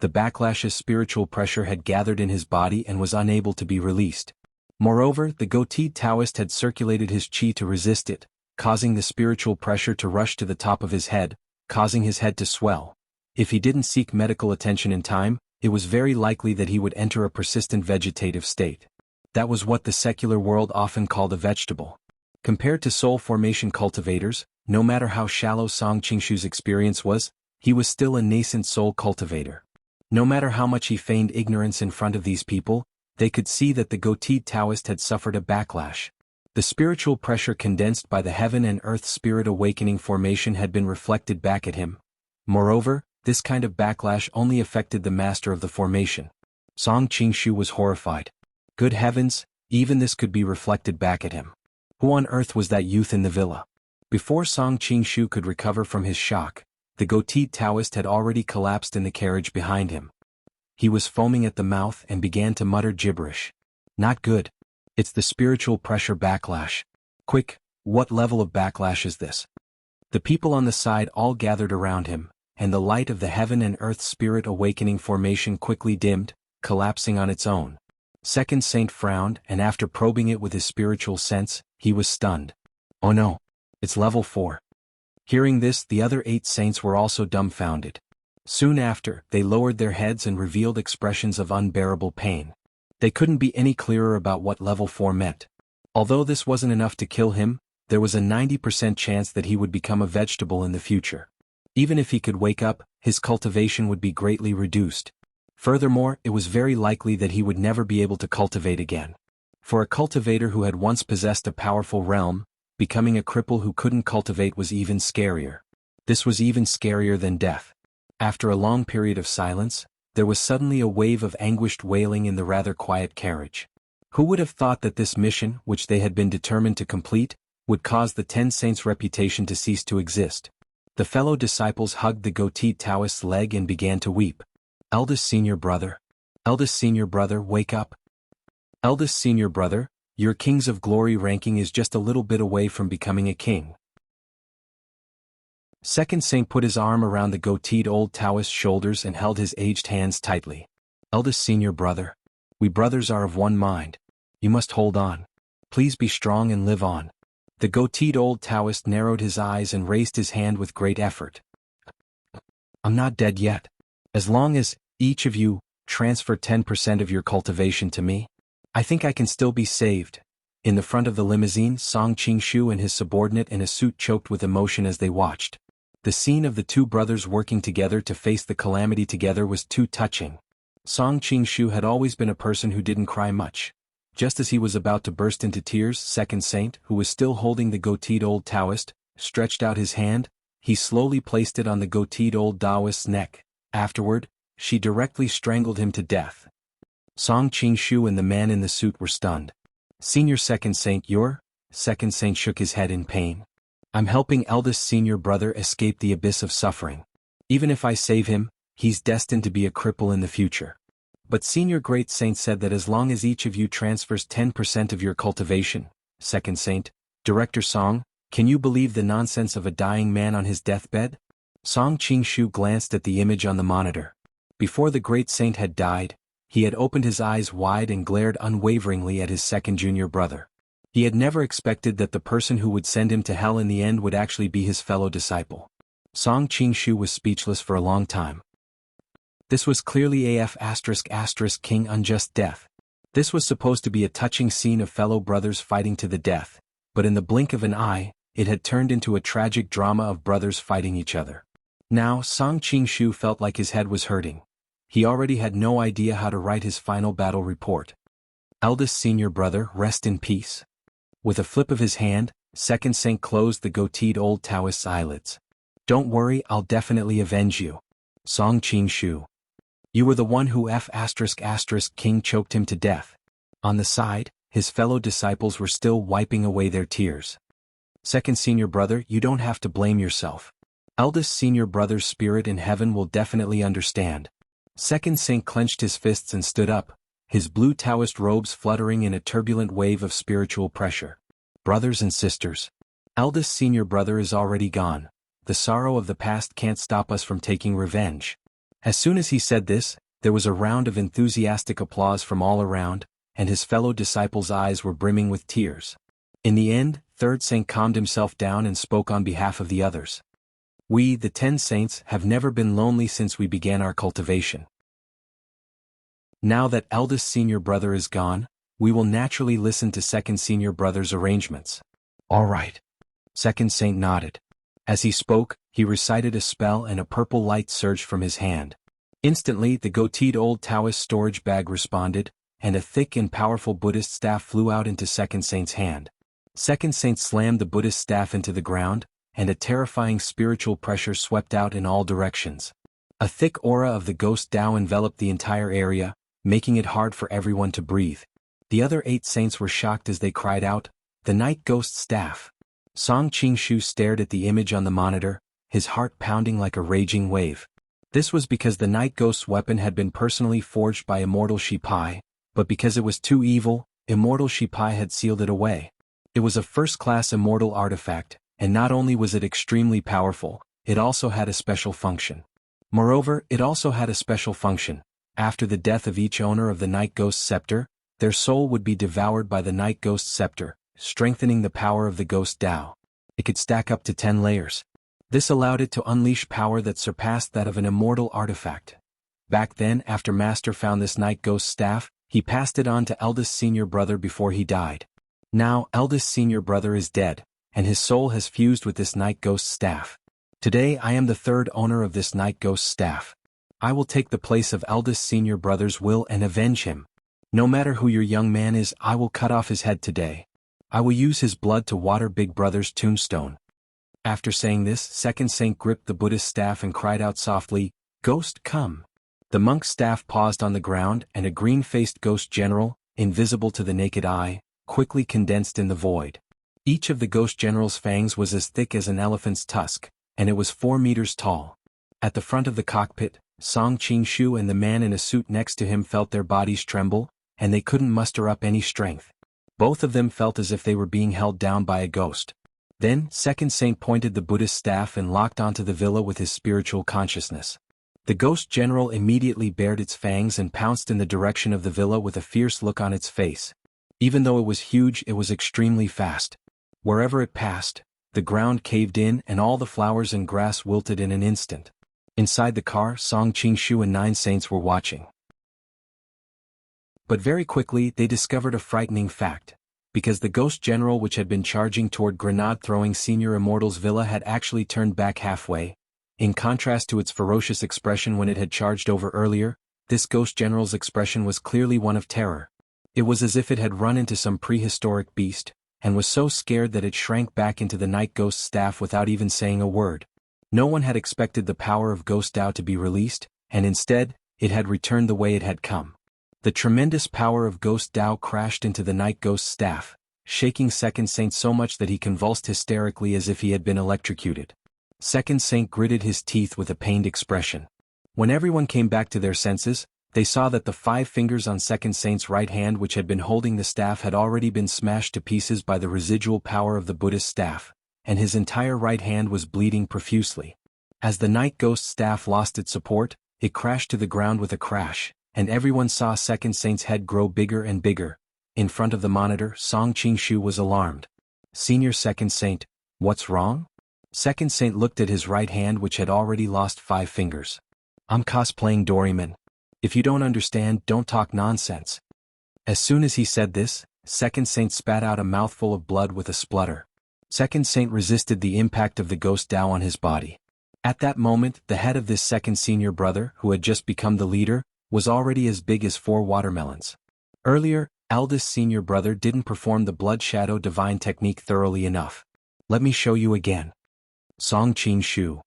Speaker 1: The backlash's spiritual pressure had gathered in his body and was unable to be released. Moreover, the goateed Taoist had circulated his qi to resist it, causing the spiritual pressure to rush to the top of his head, causing his head to swell. If he didn't seek medical attention in time, it was very likely that he would enter a persistent vegetative state. That was what the secular world often called a vegetable. Compared to soul formation cultivators, no matter how shallow Song Qingshu's experience was, he was still a nascent soul cultivator. No matter how much he feigned ignorance in front of these people, they could see that the goateed Taoist had suffered a backlash. The spiritual pressure condensed by the heaven and earth spirit awakening formation had been reflected back at him. Moreover, this kind of backlash only affected the master of the formation. Song Qingshu was horrified. Good heavens, even this could be reflected back at him. Who on earth was that youth in the villa? Before Song Qingshu could recover from his shock, the goateed Taoist had already collapsed in the carriage behind him. He was foaming at the mouth and began to mutter gibberish. "Not good. It's the spiritual pressure backlash. Quick, what level of backlash is this?" The people on the side all gathered around him, and the light of the heaven and earth spirit awakening formation quickly dimmed, collapsing on its own. Second Saint frowned, and after probing it with his spiritual sense, he was stunned. "Oh no, it's level 4. Hearing this, the other 8 saints were also dumbfounded. Soon after, they lowered their heads and revealed expressions of unbearable pain. They couldn't be any clearer about what level 4 meant. Although this wasn't enough to kill him, there was a 90% chance that he would become a vegetable in the future. Even if he could wake up, his cultivation would be greatly reduced. Furthermore, it was very likely that he would never be able to cultivate again. For a cultivator who had once possessed a powerful realm, becoming a cripple who couldn't cultivate was even scarier. This was even scarier than death. After a long period of silence, there was suddenly a wave of anguished wailing in the rather quiet carriage. Who would have thought that this mission, which they had been determined to complete, would cause the 10 saints' reputation to cease to exist? The fellow disciples hugged the goateed Taoist's leg and began to weep. Eldest senior brother, wake up. Eldest senior brother, your Kings of Glory ranking is just a little bit away from becoming a king. Second Saint put his arm around the goateed old Taoist's shoulders and held his aged hands tightly. Eldest senior brother, we brothers are of one mind. You must hold on. Please be strong and live on. The goateed old Taoist narrowed his eyes and raised his hand with great effort. I'm not dead yet. As long as, each of you, transfer 10% of your cultivation to me, I think I can still be saved. In the front of the limousine, Song Qingshu and his subordinate in a suit choked with emotion as they watched. The scene of the two brothers working together to face the calamity together was too touching. Song Qingshu had always been a person who didn't cry much. Just as he was about to burst into tears, Second Saint, who was still holding the goateed old Taoist, stretched out his hand. He slowly placed it on the goateed old Taoist's neck. Afterward, she directly strangled him to death. Song Qingshu and the man in the suit were stunned. Senior Second Saint, you're? Second Saint shook his head in pain. I'm helping eldest senior brother escape the abyss of suffering. Even if I save him, he's destined to be a cripple in the future. But Senior Great Saint said that as long as each of you transfers 10% of your cultivation, Second Saint, Director Song, can you believe the nonsense of a dying man on his deathbed? Song Qingshu glanced at the image on the monitor. Before the Great Saint had died, he had opened his eyes wide and glared unwaveringly at his second junior brother. He had never expected that the person who would send him to hell in the end would actually be his fellow disciple. Song Qingshu was speechless for a long time. This was clearly King Unjust Death. This was supposed to be a touching scene of fellow brothers fighting to the death, but in the blink of an eye, it had turned into a tragic drama of brothers fighting each other. Now, Song Qingshu felt like his head was hurting. He already had no idea how to write his final battle report. Eldest senior brother, rest in peace. With a flip of his hand, Second Saint closed the goateed old Taoist's eyelids. Don't worry, I'll definitely avenge you. Song Qingshu. You were the one who King choked him to death. On the side, his fellow disciples were still wiping away their tears. Second senior brother, you don't have to blame yourself. Eldest senior brother's spirit in heaven will definitely understand. Second Saint clenched his fists and stood up, his blue Taoist robes fluttering in a turbulent wave of spiritual pressure. Brothers and sisters. Eldest senior brother is already gone. The sorrow of the past can't stop us from taking revenge. As soon as he said this, there was a round of enthusiastic applause from all around, and his fellow disciples' eyes were brimming with tears. In the end, Third Saint calmed himself down and spoke on behalf of the others. We, the 10 Saints, have never been lonely since we began our cultivation. Now that eldest senior brother is gone, we will naturally listen to second senior brother's arrangements. All right. Second Saint nodded. As he spoke, he recited a spell and a purple light surged from his hand. Instantly, the goateed old Taoist storage bag responded, and a thick and powerful Buddhist staff flew out into Second Saint's hand. Second Saint slammed the Buddhist staff into the ground, and a terrifying spiritual pressure swept out in all directions. A thick aura of the ghost Tao enveloped the entire area, making it hard for everyone to breathe. The other 8 saints were shocked as they cried out, "The night ghost staff!" Song Qingshu stared at the image on the monitor, his heart pounding like a raging wave. This was because the night ghost's weapon had been personally forged by Immortal Shipai, but because it was too evil, Immortal Shipai had sealed it away. It was a first-class immortal artifact, and not only was it extremely powerful, it also had a special function. Moreover, it also had a special function. After the death of each owner of the Night Ghost's scepter, their soul would be devoured by the Night Ghost's scepter, strengthening the power of the Ghost Tao. It could stack up to 10 layers. This allowed it to unleash power that surpassed that of an immortal artifact. Back then, after Master found this Night Ghost staff, he passed it on to eldest senior brother before he died. Now, eldest senior brother is dead, and his soul has fused with this Night Ghost staff. Today I am the third owner of this Night Ghost staff. I will take the place of eldest senior brother's will and avenge him. No matter who your young man is, I will cut off his head today. I will use his blood to water big brother's tombstone. After saying this, Second Saint gripped the Buddhist staff and cried out softly, "Ghost, come." The monk's staff paused on the ground, and a green-faced ghost general, invisible to the naked eye, quickly condensed in the void. Each of the ghost general's fangs was as thick as an elephant's tusk, and it was 4 meters tall. At the front of the cockpit, Song Qingshu and the man in a suit next to him felt their bodies tremble, and they couldn't muster up any strength. Both of them felt as if they were being held down by a ghost. Then, Second Saint pointed the Buddhist staff and locked onto the villa with his spiritual consciousness. The ghost general immediately bared its fangs and pounced in the direction of the villa with a fierce look on its face. Even though it was huge, it was extremely fast. Wherever it passed, the ground caved in and all the flowers and grass wilted in an instant. Inside the car, Song Qingshu and 9 saints were watching. But very quickly they discovered a frightening fact. Because the ghost general which had been charging toward grenade-throwing Senior Immortal's villa had actually turned back halfway. In contrast to its ferocious expression when it had charged over earlier, this ghost general's expression was clearly one of terror. It was as if it had run into some prehistoric beast, and was so scared that it shrank back into the night ghost's staff without even saying a word. No one had expected the power of Ghost Dao to be released, and instead, it had returned the way it had come. The tremendous power of Ghost Dao crashed into the night ghost's staff, shaking Second Saint so much that he convulsed hysterically as if he had been electrocuted. Second Saint gritted his teeth with a pained expression. When everyone came back to their senses, they saw that the 5 fingers on Second Saint's right hand which had been holding the staff had already been smashed to pieces by the residual power of the Buddhist staff, and his entire right hand was bleeding profusely. As the night ghost's staff lost its support, it crashed to the ground with a crash, and everyone saw Second Saint's head grow bigger and bigger. In front of the monitor, Song Qingshu was alarmed. "Senior Second Saint, what's wrong?" Second Saint looked at his right hand which had already lost 5 fingers. "I'm cosplaying Doraemon. If you don't understand, don't talk nonsense." As soon as he said this, Second Saint spat out a mouthful of blood with a splutter. Second Saint resisted the impact of the Ghost Dao on his body. At that moment, the head of this second senior brother, who had just become the leader, was already as big as 4 watermelons. Earlier, eldest senior brother didn't perform the blood shadow divine technique thoroughly enough. "Let me show you again." Song Qingshu.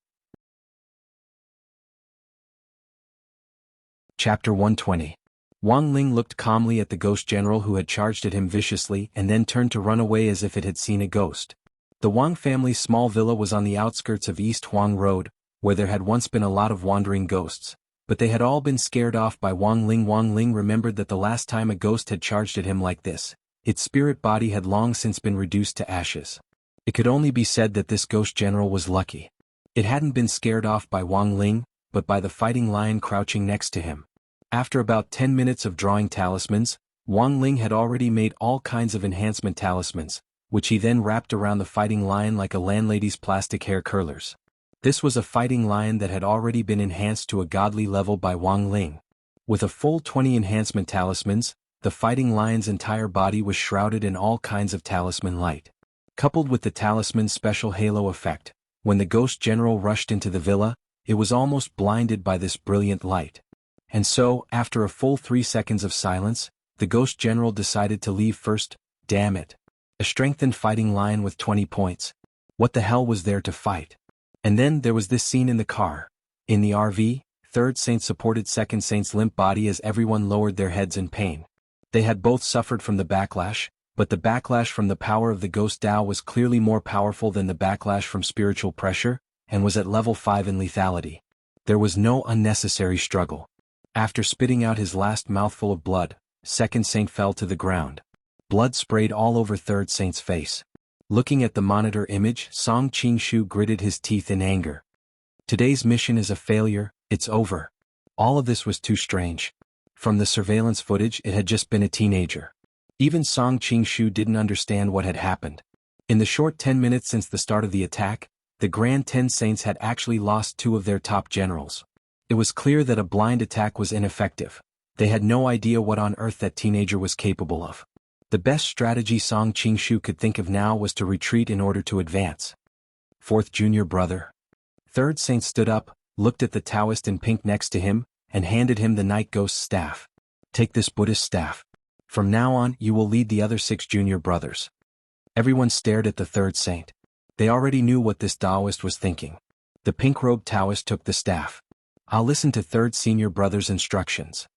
Speaker 1: Chapter 120. Wang Ling looked calmly at the ghost general who had charged at him viciously and then turned to run away as if it had seen a ghost. The Wang family's small villa was on the outskirts of East Huang Road, where there had once been a lot of wandering ghosts, but they had all been scared off by Wang Ling. Wang Ling remembered that the last time a ghost had charged at him like this, its spirit body had long since been reduced to ashes. It could only be said that this ghost general was lucky. It hadn't been scared off by Wang Ling, but by the fighting lion crouching next to him. After about 10 minutes of drawing talismans, Wang Ling had already made all kinds of enhancement talismans, which he then wrapped around the fighting lion like a landlady's plastic hair curlers. This was a fighting lion that had already been enhanced to a godly level by Wang Ling. With a full 20 enhancement talismans, the fighting lion's entire body was shrouded in all kinds of talisman light. Coupled with the talisman's special halo effect, when the ghost general rushed into the villa, it was almost blinded by this brilliant light. And so, after a full 3 seconds of silence, the ghost general decided to leave first. Damn it. A strengthened fighting lion with 20 points. What the hell was there to fight? And then there was this scene in the car. In the RV, Third Saint supported Second Saint's limp body as everyone lowered their heads in pain. They had both suffered from the backlash, but the backlash from the power of the Ghost Dao was clearly more powerful than the backlash from spiritual pressure, and was at level 5 in lethality. There was no unnecessary struggle. After spitting out his last mouthful of blood, Second Saint fell to the ground. Blood sprayed all over Third Saint's face. Looking at the monitor image, Song Qingshu gritted his teeth in anger. Today's mission is a failure, it's over. All of this was too strange. From the surveillance footage, it had just been a teenager. Even Song Qingshu didn't understand what had happened. In the short 10 minutes since the start of the attack, the Grand 10 Saints had actually lost 2 of their top generals. It was clear that a blind attack was ineffective. They had no idea what on earth that teenager was capable of. The best strategy Song Qingshu could think of now was to retreat in order to advance. Fourth junior brother. Third Saint stood up, looked at the Taoist in pink next to him, and handed him the night ghost's staff. "Take this Buddhist staff. From now on, you will lead the other 6 junior brothers." Everyone stared at the Third Saint. They already knew what this Taoist was thinking. The pink-robed Taoist took the staff. "I'll listen to Third senior brother's instructions."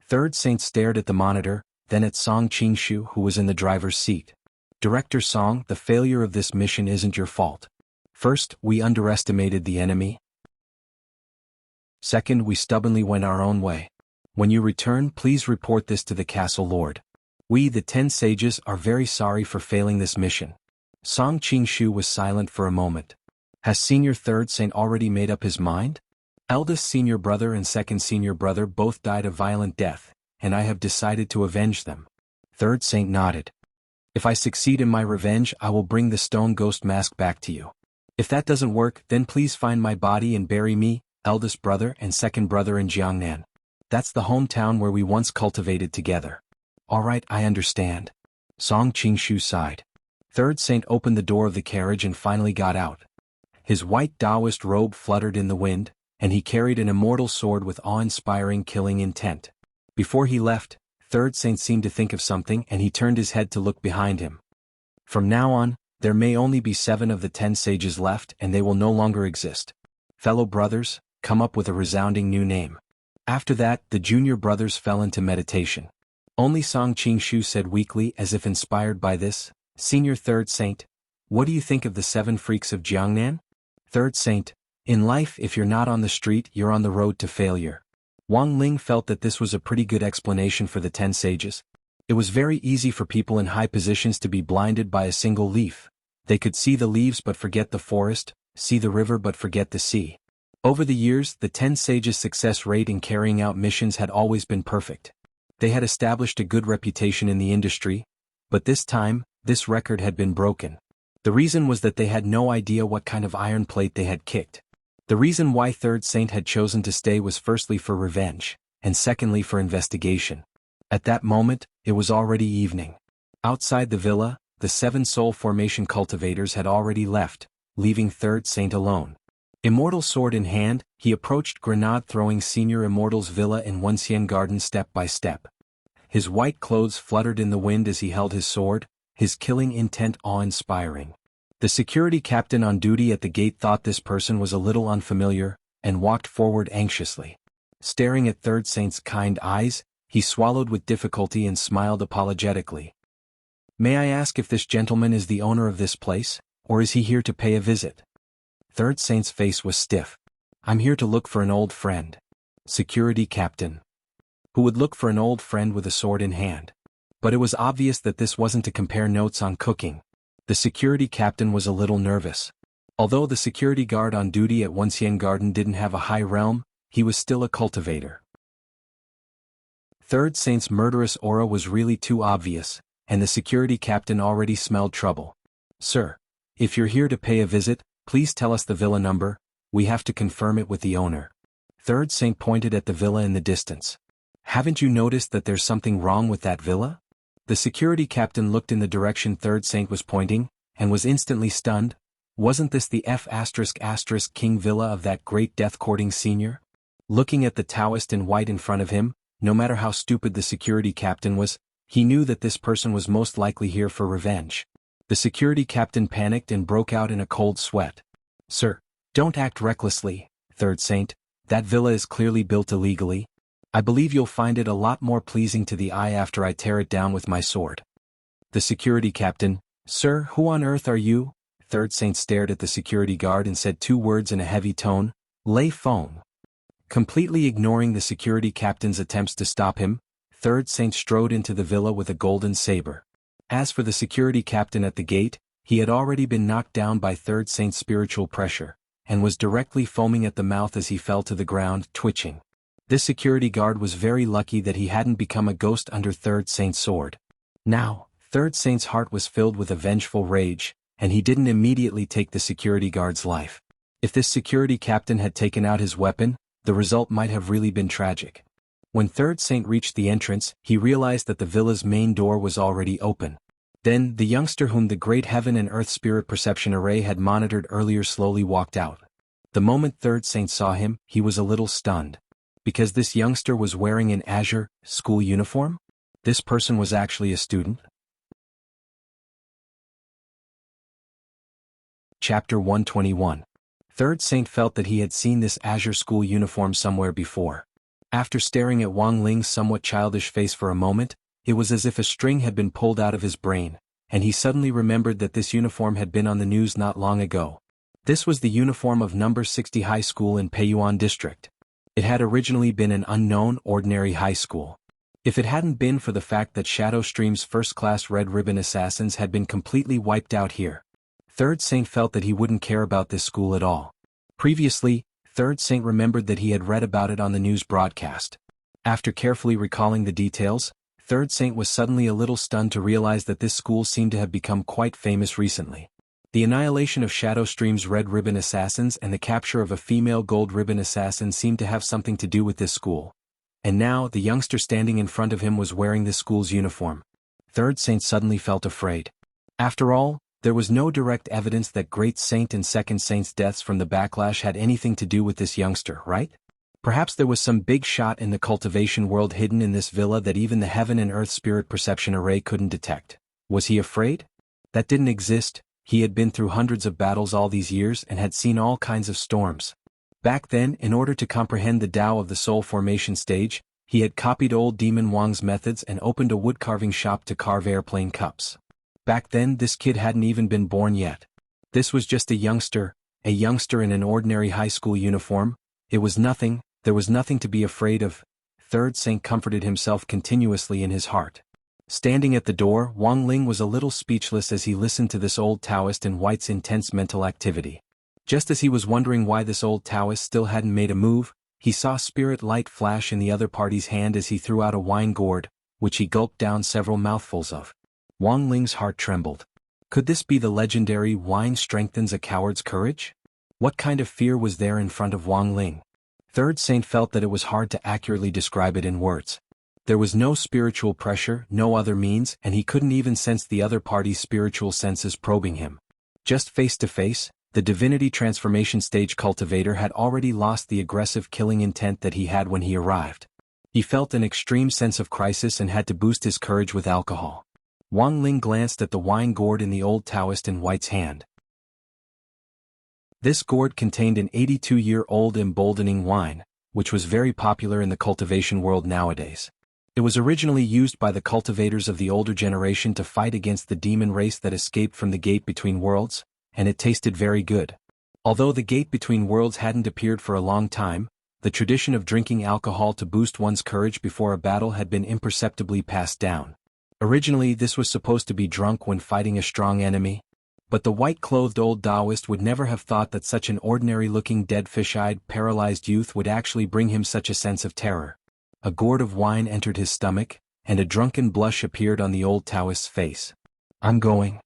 Speaker 1: Third Saint stared at the monitor, then at Song Qingshu, who was in the driver's seat. "Director Song, the failure of this mission isn't your fault. First, we underestimated the enemy. Second, we stubbornly went our own way. When you return, please report this to the castle lord. We, the 10 sages, are very sorry for failing this mission." Song Qingshu was silent for a moment. Has Senior Third Saint already made up his mind? Eldest senior brother and second senior brother both died a violent death, and I have decided to avenge them. Third Saint nodded. If I succeed in my revenge, I will bring the stone ghost mask back to you. If that doesn't work, then please find my body and bury me, eldest brother and second brother in Jiangnan. That's the hometown where we once cultivated together. All right, I understand. Song Qingshu sighed. Third Saint opened the door of the carriage and finally got out. His white Taoist robe fluttered in the wind, and he carried an immortal sword with awe-inspiring killing intent. Before he left, Third Saint seemed to think of something and he turned his head to look behind him. From now on, there may only be 7 of the 10 sages left and they will no longer exist. Fellow brothers, come up with a resounding new name. After that, the junior brothers fell into meditation. Only Song Qingshu said weakly, as if inspired by this, Senior Third Saint, what do you think of the 7 freaks of Jiangnan? Third Saint, in life if you're not on the street you're on the road to failure. Wang Ling felt that this was a pretty good explanation for the 10 sages. It was very easy for people in high positions to be blinded by a single leaf. They could see the leaves but forget the forest, see the river but forget the sea. Over the years, the 10 sages' success rate in carrying out missions had always been perfect. They had established a good reputation in the industry, but this time, this record had been broken. The reason was that they had no idea what kind of iron plate they had kicked. The reason why Third Saint had chosen to stay was firstly for revenge, and secondly for investigation. At that moment, it was already evening. Outside the villa, the 7 soul formation cultivators had already left, leaving Third Saint alone. Immortal sword in hand, he approached grenade-throwing Senior Immortal's villa in Wuxia Garden step by step. His white clothes fluttered in the wind as he held his sword, his killing intent awe-inspiring. The security captain on duty at the gate thought this person was a little unfamiliar, and walked forward anxiously. Staring at Third Saint's kind eyes, he swallowed with difficulty and smiled apologetically. May I ask if this gentleman is the owner of this place, or is he here to pay a visit? Third Saint's face was stiff. I'm here to look for an old friend. Security captain. Who would look for an old friend with a sword in hand? But it was obvious that this wasn't to compare notes on cooking. The security captain was a little nervous. Although the security guard on duty at Wuxia Garden didn't have a high realm, he was still a cultivator. Third Saint's murderous aura was really too obvious, and the security captain already smelled trouble. Sir, if you're here to pay a visit, please tell us the villa number, we have to confirm it with the owner. Third Saint pointed at the villa in the distance. Haven't you noticed that there's something wrong with that villa? The security captain looked in the direction Third Saint was pointing, and was instantly stunned. Wasn't this the F*** King villa of that great death-courting senior? Looking at the Taoist in white in front of him, no matter how stupid the security captain was, he knew that this person was most likely here for revenge. The security captain panicked and broke out in a cold sweat. Sir, don't act recklessly, Third Saint, that villa is clearly built illegally. I believe you'll find it a lot more pleasing to the eye after I tear it down with my sword. The security captain, Sir, who on earth are you? Third Saint stared at the security guard and said 2 words in a heavy tone, lay phone. Completely ignoring the security captain's attempts to stop him, Third Saint strode into the villa with a golden saber. As for the security captain at the gate, he had already been knocked down by Third Saint's spiritual pressure, and was directly foaming at the mouth as he fell to the ground, twitching. This security guard was very lucky that he hadn't become a ghost under Third Saint's sword. Now, Third Saint's heart was filled with a vengeful rage, and he didn't immediately take the security guard's life. If this security captain had taken out his weapon, the result might have really been tragic. When Third Saint reached the entrance, he realized that the villa's main door was already open. Then, the youngster whom the great heaven and earth spirit perception array had monitored earlier slowly walked out. The moment Third Saint saw him, he was a little stunned. Because this youngster was wearing an azure school uniform? This person was actually a student? Chapter 121. Third Saint felt that he had seen this azure school uniform somewhere before. After staring at Wang Ling's somewhat childish face for a moment, it was as if a string had been pulled out of his brain, and he suddenly remembered that this uniform had been on the news not long ago. This was the uniform of number 60 high school in Peiyuan district. It had originally been an unknown, ordinary high school. If it hadn't been for the fact that Shadow Stream's first-class Red Ribbon assassins had been completely wiped out here, Third Saint felt that he wouldn't care about this school at all. Previously, Third Saint remembered that he had read about it on the news broadcast. After carefully recalling the details, Third Saint was suddenly a little stunned to realize that this school seemed to have become quite famous recently. The annihilation of Shadow Stream's Red Ribbon assassins and the capture of a female Gold Ribbon assassin seemed to have something to do with this school. And now, the youngster standing in front of him was wearing this school's uniform. Third Saint suddenly felt afraid. After all, there was no direct evidence that Great Saint and Second Saint's deaths from the backlash had anything to do with this youngster, right? Perhaps there was some big shot in the cultivation world hidden in this villa that even the heaven and earth spirit perception array couldn't detect. Was he afraid? That didn't exist. He had been through hundreds of battles all these years and had seen all kinds of storms. Back then, in order to comprehend the Tao of the soul formation stage, he had copied old Demon Wang's methods and opened a woodcarving shop to carve airplane cups. Back then, this kid hadn't even been born yet. This was just a youngster in an ordinary high school uniform. It was nothing, there was nothing to be afraid of. Third Saint comforted himself continuously in his heart. Standing at the door, Wang Ling was a little speechless as he listened to this old Taoist in white's intense mental activity. Just as he was wondering why this old Taoist still hadn't made a move, he saw spirit light flash in the other party's hand as he threw out a wine gourd, which he gulped down several mouthfuls of. Wang Ling's heart trembled. Could this be the legendary wine strengthens a coward's courage? What kind of fear was there in front of Wang Ling? Third Saint felt that it was hard to accurately describe it in words. There was no spiritual pressure, no other means, and he couldn't even sense the other party's spiritual senses probing him. Just face to face, the divinity transformation stage cultivator had already lost the aggressive killing intent that he had when he arrived. He felt an extreme sense of crisis and had to boost his courage with alcohol. Wang Ling glanced at the wine gourd in the old Taoist in white's hand. This gourd contained an 82-year-old emboldening wine, which was very popular in the cultivation world nowadays. It was originally used by the cultivators of the older generation to fight against the demon race that escaped from the gate between worlds, and it tasted very good. Although the gate between worlds hadn't appeared for a long time, the tradition of drinking alcohol to boost one's courage before a battle had been imperceptibly passed down. Originally, this was supposed to be drunk when fighting a strong enemy, but the white-clothed old Taoist would never have thought that such an ordinary-looking dead fish-eyed, paralyzed youth would actually bring him such a sense of terror. A gourd of wine entered his stomach, and a drunken blush appeared on the old Taoist's face. "I'm going."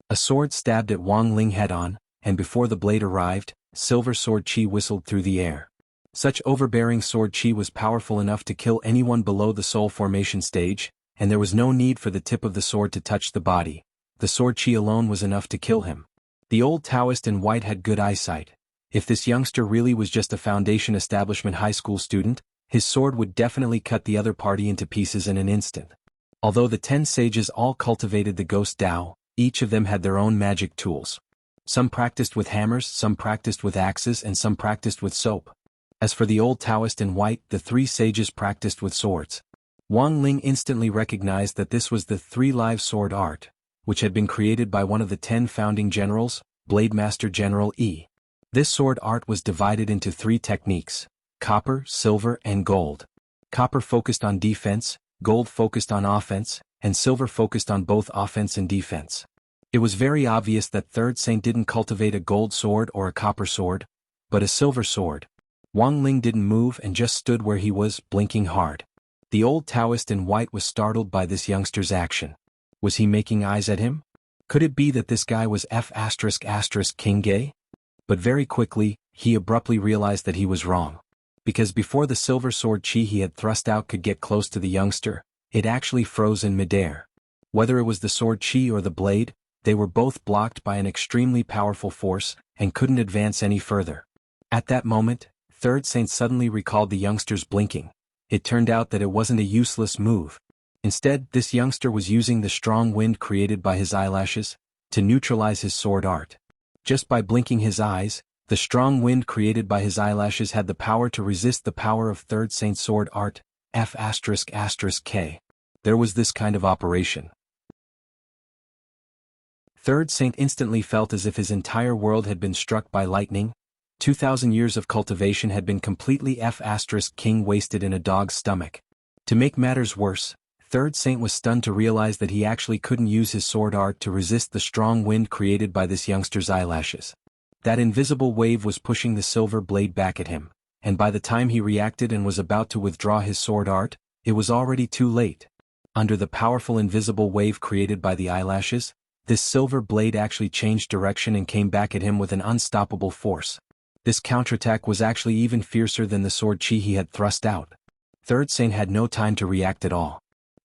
Speaker 1: A sword stabbed at Wang Ling head-on, and before the blade arrived, silver sword chi whistled through the air. Such overbearing sword chi was powerful enough to kill anyone below the soul formation stage, and there was no need for the tip of the sword to touch the body. The sword chi alone was enough to kill him. The old Taoist in white had good eyesight. If this youngster really was just a foundation establishment high school student, his sword would definitely cut the other party into pieces in an instant. Although the 10 sages all cultivated the ghost Tao, each of them had their own magic tools. Some practiced with hammers, some practiced with axes, and some practiced with soap. As for the old Taoist in white, the 3 sages practiced with swords. Wang Ling instantly recognized that this was the 3 live sword art, which had been created by one of the 10 founding generals, Blade Master General E. This sword art was divided into 3 techniques: copper, silver, and gold. Copper focused on defense, gold focused on offense, and silver focused on both offense and defense. It was very obvious that Third Saint didn't cultivate a gold sword or a copper sword, but a silver sword. Wang Ling didn't move and just stood where he was, blinking hard. The old Taoist in white was startled by this youngster's action. Was he making eyes at him? Could it be that this guy was King gay? But very quickly, he abruptly realized that he was wrong. Because before the silver sword chi he had thrust out could get close to the youngster, it actually froze in midair. Whether it was the sword chi or the blade, they were both blocked by an extremely powerful force, and couldn't advance any further. At that moment, Third Saint suddenly recalled the youngster's blinking. It turned out that it wasn't a useless move. Instead, this youngster was using the strong wind created by his eyelashes to neutralize his sword art. Just by blinking his eyes, the strong wind created by his eyelashes had the power to resist the power of Third Saint's sword art, F***K. There was this kind of operation. Third Saint instantly felt as if his entire world had been struck by lightning. 2,000 years of cultivation had been completely F***king wasted in a dog's stomach. To make matters worse, Third Saint was stunned to realize that he actually couldn't use his sword art to resist the strong wind created by this youngster's eyelashes. That invisible wave was pushing the silver blade back at him, and by the time he reacted and was about to withdraw his sword art, it was already too late. Under the powerful invisible wave created by the eyelashes, this silver blade actually changed direction and came back at him with an unstoppable force. This counterattack was actually even fiercer than the sword chi he had thrust out. Third Saint had no time to react at all.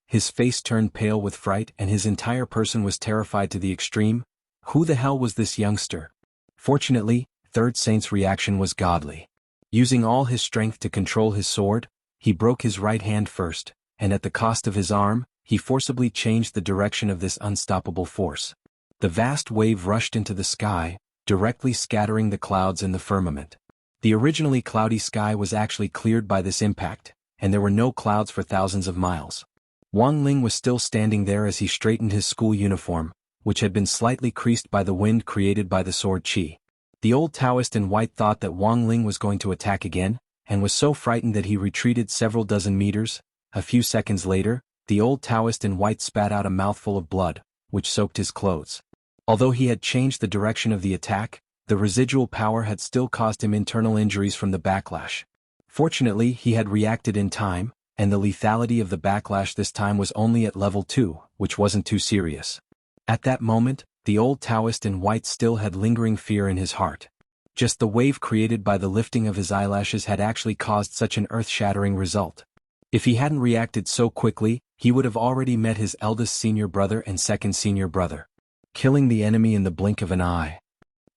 Speaker 1: His face turned pale with fright and his entire person was terrified to the extreme. Who the hell was this youngster? Fortunately, Third Saint's reaction was godly. Using all his strength to control his sword, he broke his right hand first, and at the cost of his arm, he forcibly changed the direction of this unstoppable force. The vast wave rushed into the sky, directly scattering the clouds in the firmament. The originally cloudy sky was actually cleared by this impact, and there were no clouds for thousands of miles. Wang Ling was still standing there as he straightened his school uniform, which had been slightly creased by the wind created by the sword chi. The old Taoist in white thought that Wang Ling was going to attack again, and was so frightened that he retreated several dozen meters. A few seconds later, the old Taoist in white spat out a mouthful of blood, which soaked his clothes. Although he had changed the direction of the attack, the residual power had still caused him internal injuries from the backlash. Fortunately, he had reacted in time, and the lethality of the backlash this time was only at level 2, which wasn't too serious. At that moment, the old Taoist in white still had lingering fear in his heart. Just the wave created by the lifting of his eyelashes had actually caused such an earth-shattering result. If he hadn't reacted so quickly, he would have already met his eldest senior brother and second senior brother, killing the enemy in the blink of an eye.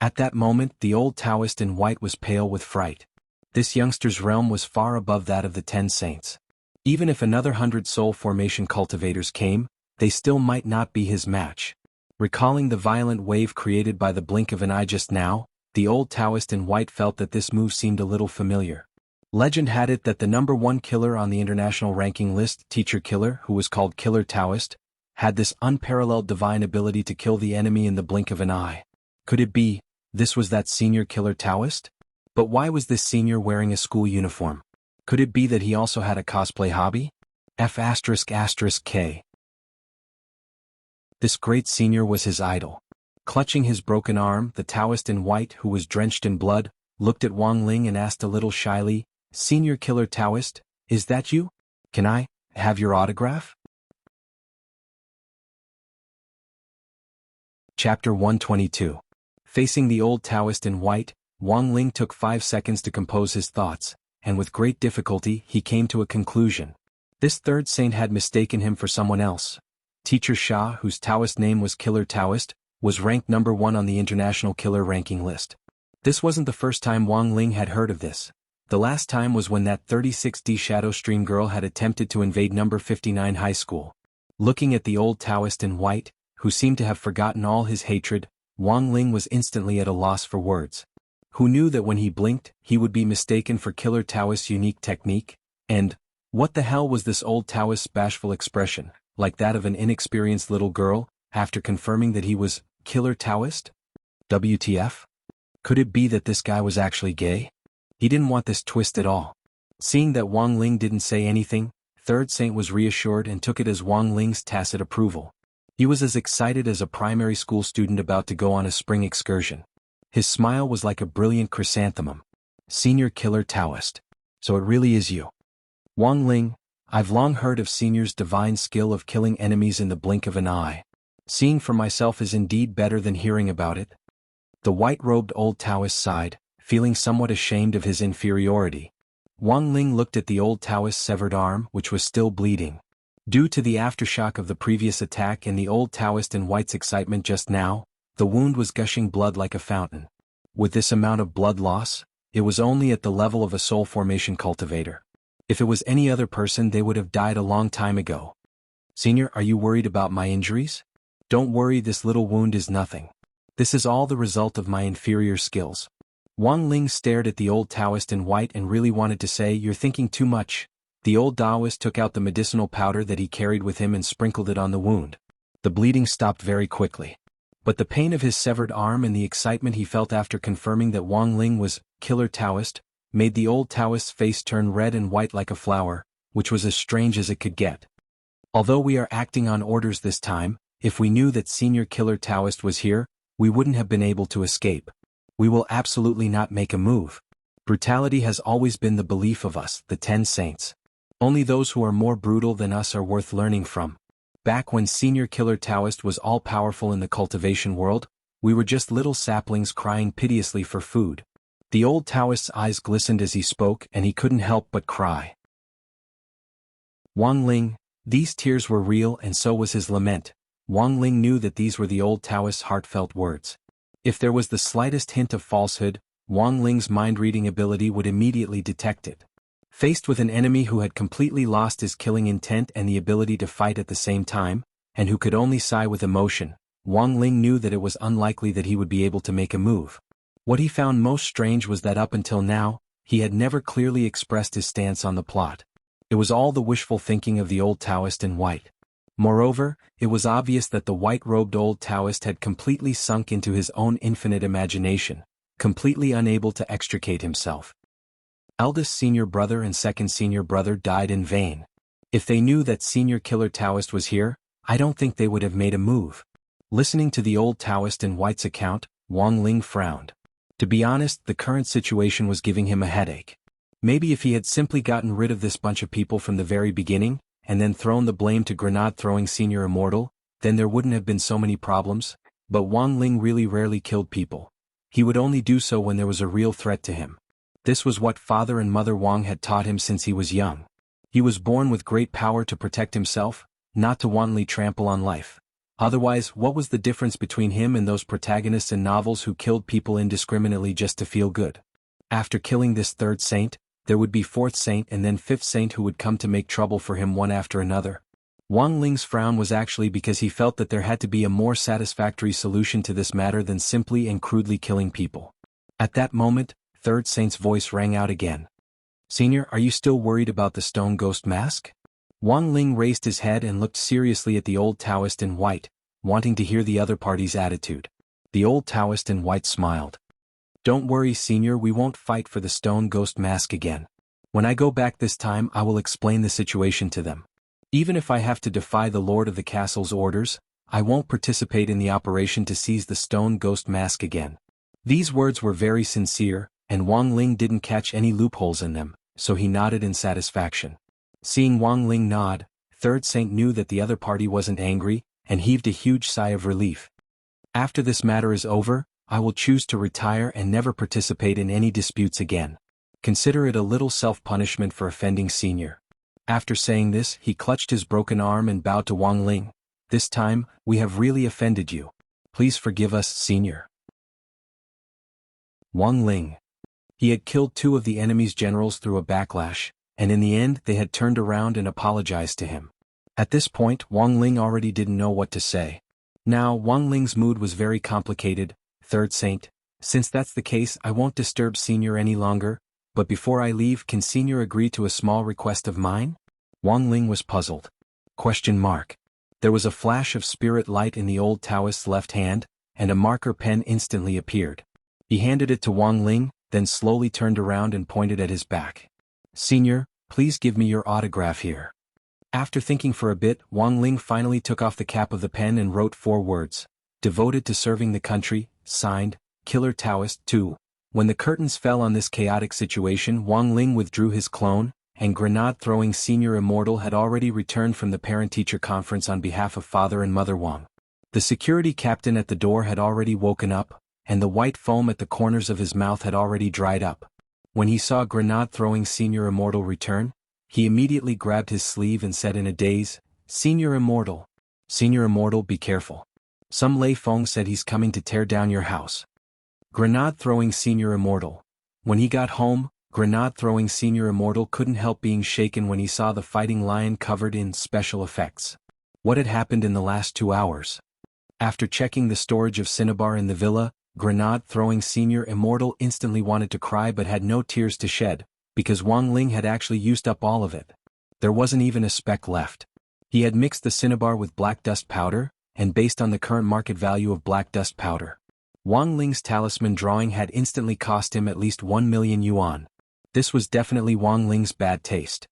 Speaker 1: At that moment, the old Taoist in white was pale with fright. This youngster's realm was far above that of the 10 saints. Even if another 100 soul formation cultivators came, they still might not be his match. Recalling the violent wave created by the blink of an eye just now, the old Taoist in white felt that this move seemed a little familiar. Legend had it that the #1 killer on the international ranking list, Teacher Killer, who was called Killer Taoist, had this unparalleled divine ability to kill the enemy in the blink of an eye. Could it be, this was that senior Killer Taoist? But why was this senior wearing a school uniform? Could it be that he also had a cosplay hobby? F***K. This great senior was his idol. Clutching his broken arm, the Taoist in white, who was drenched in blood, looked at Wang Ling and asked a little shyly, "Senior Killer Taoist, is that you? Can I have your autograph?" Chapter 122. Facing the old Taoist in white, Wang Ling took 5 seconds to compose his thoughts, and with great difficulty he came to a conclusion. This third saint had mistaken him for someone else. Teacher Sha, whose Taoist name was Killer Taoist, was ranked #1 on the international killer ranking list. This wasn't the first time Wang Ling had heard of this. The last time was when that 36D Shadow Stream girl had attempted to invade number 59 high school. Looking at the old Taoist in white, who seemed to have forgotten all his hatred, Wang Ling was instantly at a loss for words. Who knew that when he blinked, he would be mistaken for Killer Taoist's unique technique? And what the hell was this old Taoist's bashful expression, like that of an inexperienced little girl, after confirming that he was Killer Taoist? WTF? Could it be that this guy was actually gay? He didn't want this twist at all. Seeing that Wang Ling didn't say anything, Third Saint was reassured and took it as Wang Ling's tacit approval. He was as excited as a primary school student about to go on a spring excursion. His smile was like a brilliant chrysanthemum. "Senior Killer Taoist. So it really is you. Wang Ling, I've long heard of Senior's divine skill of killing enemies in the blink of an eye. Seeing for myself is indeed better than hearing about it." The white-robed old Taoist sighed, feeling somewhat ashamed of his inferiority. Wang Ling looked at the old Taoist's severed arm, which was still bleeding. Due to the aftershock of the previous attack and the old Taoist in white's excitement just now, the wound was gushing blood like a fountain. With this amount of blood loss, it was only at the level of a soul formation cultivator. If it was any other person, they would have died a long time ago. "Senior, are you worried about my injuries?" "Don't worry, this little wound is nothing. This is all the result of my inferior skills." Wang Ling stared at the old Taoist in white and really wanted to say, "You're thinking too much." The old Taoist took out the medicinal powder that he carried with him and sprinkled it on the wound. The bleeding stopped very quickly. But the pain of his severed arm and the excitement he felt after confirming that Wang Ling was Killer Taoist made the old Taoist's face turn red and white like a flower, which was as strange as it could get. "Although we are acting on orders this time, if we knew that Senior Killer Taoist was here, we wouldn't have been able to escape. We will absolutely not make a move. Brutality has always been the belief of us, the 10 saints. Only those who are more brutal than us are worth learning from. Back when Senior Killer Taoist was all-powerful in the cultivation world, we were just little saplings crying piteously for food." The old Taoist's eyes glistened as he spoke and he couldn't help but cry. Wang Ling, these tears were real and so was his lament. Wang Ling knew that these were the old Taoist's heartfelt words. If there was the slightest hint of falsehood, Wang Ling's mind-reading ability would immediately detect it. Faced with an enemy who had completely lost his killing intent and the ability to fight at the same time, and who could only sigh with emotion, Wang Ling knew that it was unlikely that he would be able to make a move. What he found most strange was that up until now, he had never clearly expressed his stance on the plot. It was all the wishful thinking of the old Taoist in white. Moreover, it was obvious that the white-robed old Taoist had completely sunk into his own infinite imagination, completely unable to extricate himself. Eldest senior brother and second senior brother died in vain. If they knew that senior killer Taoist was here, I don't think they would have made a move. Listening to the old Taoist in white's account, Wang Ling frowned. To be honest, the current situation was giving him a headache. Maybe if he had simply gotten rid of this bunch of people from the very beginning, and then thrown the blame to grenade-throwing senior immortal, then there wouldn't have been so many problems, but Wang Ling really rarely killed people. He would only do so when there was a real threat to him. This was what Father and Mother Wang had taught him since he was young. He was born with great power to protect himself, not to wantonly trample on life. Otherwise, what was the difference between him and those protagonists in novels who killed people indiscriminately just to feel good? After killing this third saint, there would be fourth saint and then fifth saint who would come to make trouble for him one after another. Wang Ling's frown was actually because he felt that there had to be a more satisfactory solution to this matter than simply and crudely killing people. At that moment, third saint's voice rang out again. "Senior, are you still worried about the stone ghost mask?" Wang Ling raised his head and looked seriously at the old Taoist in white, wanting to hear the other party's attitude. The old Taoist in white smiled. "Don't worry, Senior, we won't fight for the stone ghost mask again. When I go back this time, I will explain the situation to them. Even if I have to defy the Lord of the Castle's orders, I won't participate in the operation to seize the stone ghost mask again." These words were very sincere, and Wang Ling didn't catch any loopholes in them, so he nodded in satisfaction. Seeing Wang Ling nod, third saint knew that the other party wasn't angry, and heaved a huge sigh of relief. "After this matter is over, I will choose to retire and never participate in any disputes again. Consider it a little self-punishment for offending Senior." After saying this, he clutched his broken arm and bowed to Wang Ling. "This time, we have really offended you. Please forgive us, Senior." Wang Ling. He had killed two of the enemy's generals through a backlash, and in the end they had turned around and apologized to him. At this point, Wang Ling already didn't know what to say. Now, Wang Ling's mood was very complicated. "Third saint, since that's the case, I won't disturb Senior any longer, but before I leave, can Senior agree to a small request of mine?" Wang Ling was puzzled. There was a flash of spirit light in the old Taoist's left hand, and a marker pen instantly appeared. He handed it to Wang Ling, then slowly turned around and pointed at his back. "Senior, please give me your autograph here." After thinking for a bit, Wang Ling finally took off the cap of the pen and wrote 4 words. "Devoted to serving the country, signed, Killer Taoist 2. When the curtains fell on this chaotic situation, Wang Ling withdrew his clone, and grenade-throwing Senior Immortal had already returned from the parent-teacher conference on behalf of Father and Mother Wang. The security captain at the door had already woken up, and the white foam at the corners of his mouth had already dried up. When he saw grenade-throwing Senior Immortal return, he immediately grabbed his sleeve and said in a daze, "Senior Immortal. Senior Immortal, be careful. Some Lei Feng said he's coming to tear down your house." Grenade-throwing Senior Immortal. When he got home, grenade-throwing Senior Immortal couldn't help being shaken when he saw the fighting lion covered in special effects. What had happened in the last 2 hours? After checking the storage of cinnabar in the villa, grenade-throwing Senior Immortal instantly wanted to cry but had no tears to shed, because Wang Ling had actually used up all of it. There wasn't even a speck left. He had mixed the cinnabar with black dust powder, and based on the current market value of black dust powder, Wang Ling's talisman drawing had instantly cost him at least 1 million yuan. This was definitely Wang Ling's bad taste.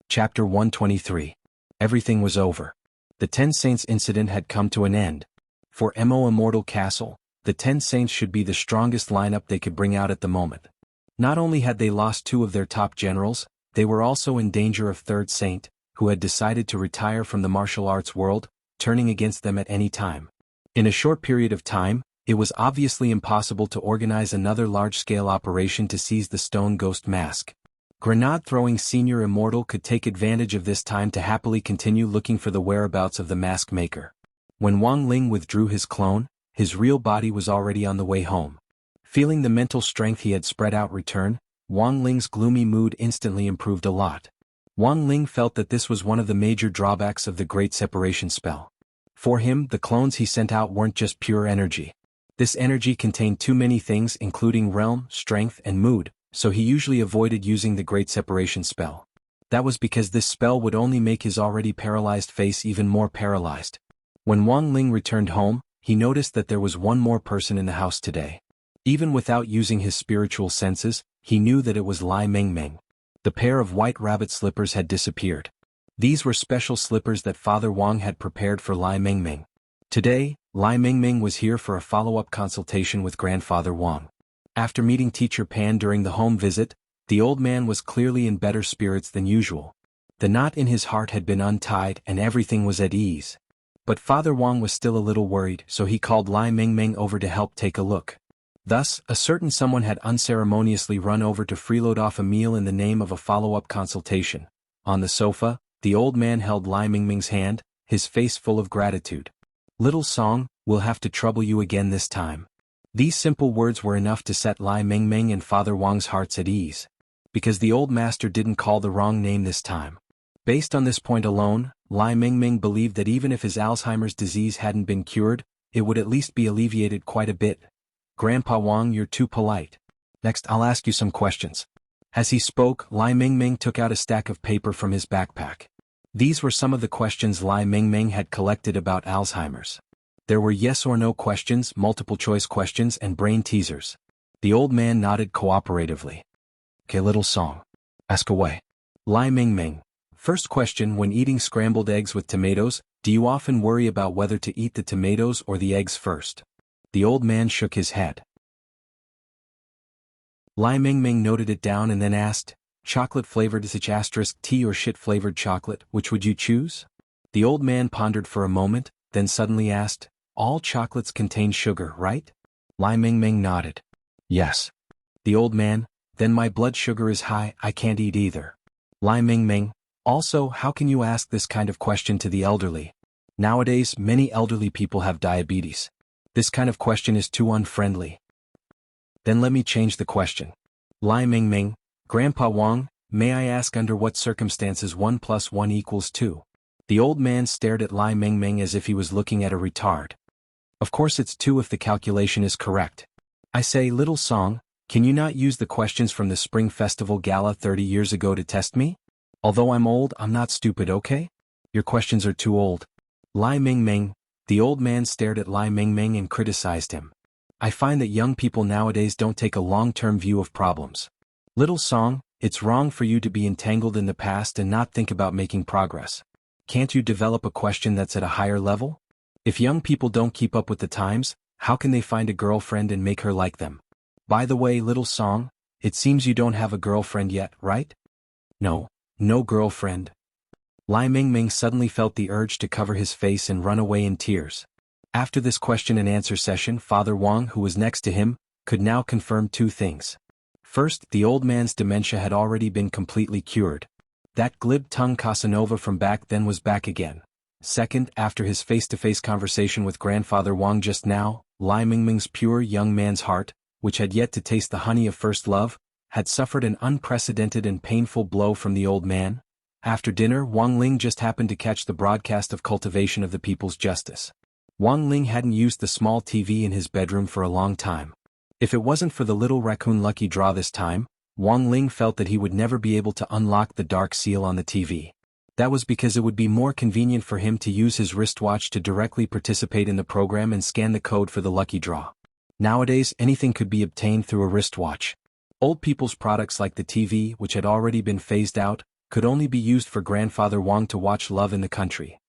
Speaker 1: Chapter 123. Everything was over. The 10 Saints incident had come to an end. For Mo Immortal Castle, the 10 Saints should be the strongest lineup they could bring out at the moment. Not only had they lost 2 of their top generals, they were also in danger of Third Saint, who had decided to retire from the martial arts world, turning against them at any time. In a short period of time, it was obviously impossible to organize another large-scale operation to seize the Stone Ghost Mask, Grenade-throwing senior immortal could take advantage of this time to happily continue looking for the whereabouts of the mask maker. When Wang Ling withdrew his clone, his real body was already on the way home. Feeling the mental strength he had spread out return, Wang Ling's gloomy mood instantly improved a lot. Wang Ling felt that this was one of the major drawbacks of the Great Separation spell. For him, the clones he sent out weren't just pure energy. This energy contained too many things including realm, strength, and mood, so he usually avoided using the Great Separation spell. That was because this spell would only make his already paralyzed face even more paralyzed. When Wang Ling returned home, he noticed that there was one more person in the house today. Even without using his spiritual senses, he knew that it was Lai Mengmeng. The pair of white rabbit slippers had disappeared. These were special slippers that Father Wang had prepared for Lai Mengmeng. Today, Lai Mengmeng was here for a follow-up consultation with Grandfather Wang. After meeting Teacher Pan during the home visit, the old man was clearly in better spirits than usual. The knot in his heart had been untied and everything was at ease. But Father Wang was still a little worried, so he called Lai Mengmeng over to help take a look. Thus, a certain someone had unceremoniously run over to freeload off a meal in the name of a follow-up consultation. On the sofa, the old man held Lai Mengmeng's hand, his face full of gratitude. "Little Song, we'll have to trouble you again this time." These simple words were enough to set Lai Mengmeng and Father Wang's hearts at ease. Because the old master didn't call the wrong name this time. Based on this point alone, Lai Mengmeng believed that even if his Alzheimer's disease hadn't been cured, it would at least be alleviated quite a bit. "Grandpa Wang, you're too polite. Next I'll ask you some questions." As he spoke, Lai Mengmeng took out a stack of paper from his backpack. These were some of the questions Lai Mengmeng had collected about Alzheimer's. There were yes or no questions, multiple choice questions, and brain teasers. The old man nodded cooperatively. "Okay, Little Song. Ask away." Lai Mengmeng. First question: when eating scrambled eggs with tomatoes, do you often worry about whether to eat the tomatoes or the eggs first? The old man shook his head. Lai Mengmeng noted it down and then asked, "Chocolate-flavored tea or shit-flavored chocolate, which would you choose?" The old man pondered for a moment, then suddenly asked, "All chocolates contain sugar, right?" Lai Mengmeng nodded. "Yes." The old man, "Then my blood sugar is high, I can't eat either." Lai Mengmeng, "Also, how can you ask this kind of question to the elderly? Nowadays, many elderly people have diabetes. This kind of question is too unfriendly." "Then let me change the question." Lai Mengmeng, "Grandpa Wang, may I ask under what circumstances 1 + 1 = 2? The old man stared at Lai Mengmeng as if he was looking at a retard. "Of course it's 2 if the calculation is correct. I say, Little Song, can you not use the questions from the Spring Festival Gala 30 years ago to test me? Although I'm old, I'm not stupid, okay? Your questions are too old." Lai Mengmeng. The old man stared at Lai Mengmeng and criticized him. "I find that young people nowadays don't take a long-term view of problems. Little Song, it's wrong for you to be entangled in the past and not think about making progress. Can't you develop a question that's at a higher level? If young people don't keep up with the times, how can they find a girlfriend and make her like them? By the way, Little Song, it seems you don't have a girlfriend yet, right?" "No, no girlfriend." Lai Mengmeng suddenly felt the urge to cover his face and run away in tears. After this question and answer session, Father Wang, who was next to him, could now confirm 2 things. First, the old man's dementia had already been completely cured. That glib-tongued Casanova from back then was back again. Second, after his face-to-face conversation with Grandfather Wang just now, Lai Mengmeng's pure young man's heart, which had yet to taste the honey of first love, had suffered an unprecedented and painful blow from the old man. After dinner, Wang Ling just happened to catch the broadcast of Cultivation of the People's Justice. Wang Ling hadn't used the small TV in his bedroom for a long time. If it wasn't for the little raccoon lucky draw this time, Wang Ling felt that he would never be able to unlock the dark seal on the TV. That was because it would be more convenient for him to use his wristwatch to directly participate in the program and scan the code for the lucky draw. Nowadays, anything could be obtained through a wristwatch. Old people's products like the TV, which had already been phased out, could only be used for Grandfather Wang to watch Love in the Country.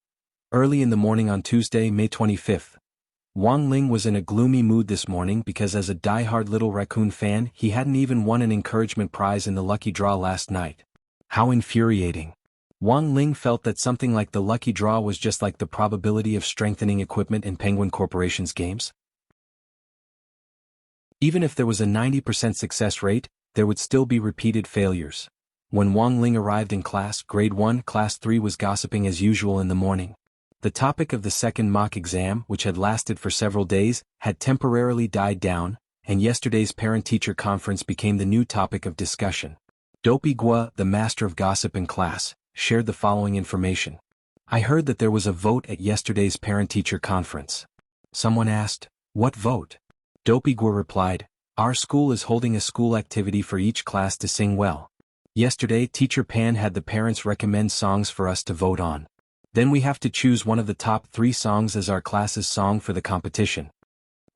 Speaker 1: Early in the morning on Tuesday, May 25th. Wang Ling was in a gloomy mood this morning because as a die-hard Little Raccoon fan, he hadn't even won an encouragement prize in the lucky draw last night. How infuriating. Wang Ling felt that something like the lucky draw was just like the probability of strengthening equipment in Penguin Corporation's games. Even if there was a 90% success rate, there would still be repeated failures. When Wang Ling arrived in class, grade 1, class 3 was gossiping as usual in the morning. The topic of the second mock exam, which had lasted for several days, had temporarily died down, and yesterday's parent-teacher conference became the new topic of discussion. Dopey Gua, the master of gossip in class, shared the following information. I heard that there was a vote at yesterday's parent-teacher conference. Someone asked, what vote? Dopey Gua replied, our school is holding a school activity for each class to sing well. Yesterday, Teacher Pan had the parents recommend songs for us to vote on. Then we have to choose one of the top 3 songs as our class's song for the competition.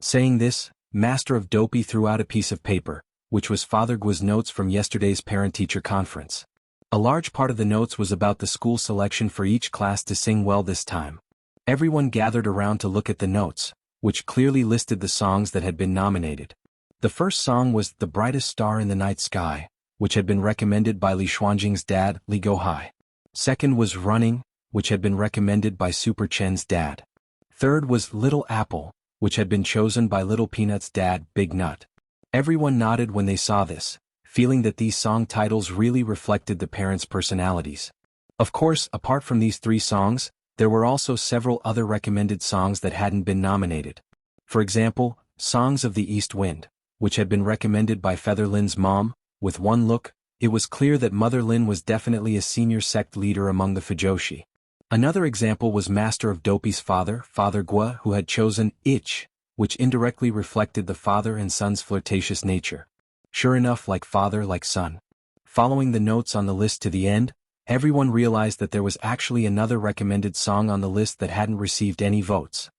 Speaker 1: Saying this, Master of Dopey threw out a piece of paper, which was Father Gua's notes from yesterday's parent-teacher conference. A large part of the notes was about the school selection for each class to sing well this time. Everyone gathered around to look at the notes, which clearly listed the songs that had been nominated. The first song was The Brightest Star in the Night Sky, which had been recommended by Li Xuanjing's dad, Li Gohai. Second was Running, which had been recommended by Super Chen's dad. Third was Little Apple, which had been chosen by Little Peanut's dad, Big Nut. Everyone nodded when they saw this, feeling that these song titles really reflected the parents' personalities. Of course, apart from these 3 songs, there were also several other recommended songs that hadn't been nominated. For example, Songs of the East Wind, which had been recommended by Feather Lin's mom. With one look, it was clear that Mother Lin was definitely a senior sect leader among the Fujoshi. Another example was Master of Dopey's father, Father Gua, who had chosen Ich, which indirectly reflected the father and son's flirtatious nature. Sure enough, like father like son. Following the notes on the list to the end, everyone realized that there was actually another recommended song on the list that hadn't received any votes.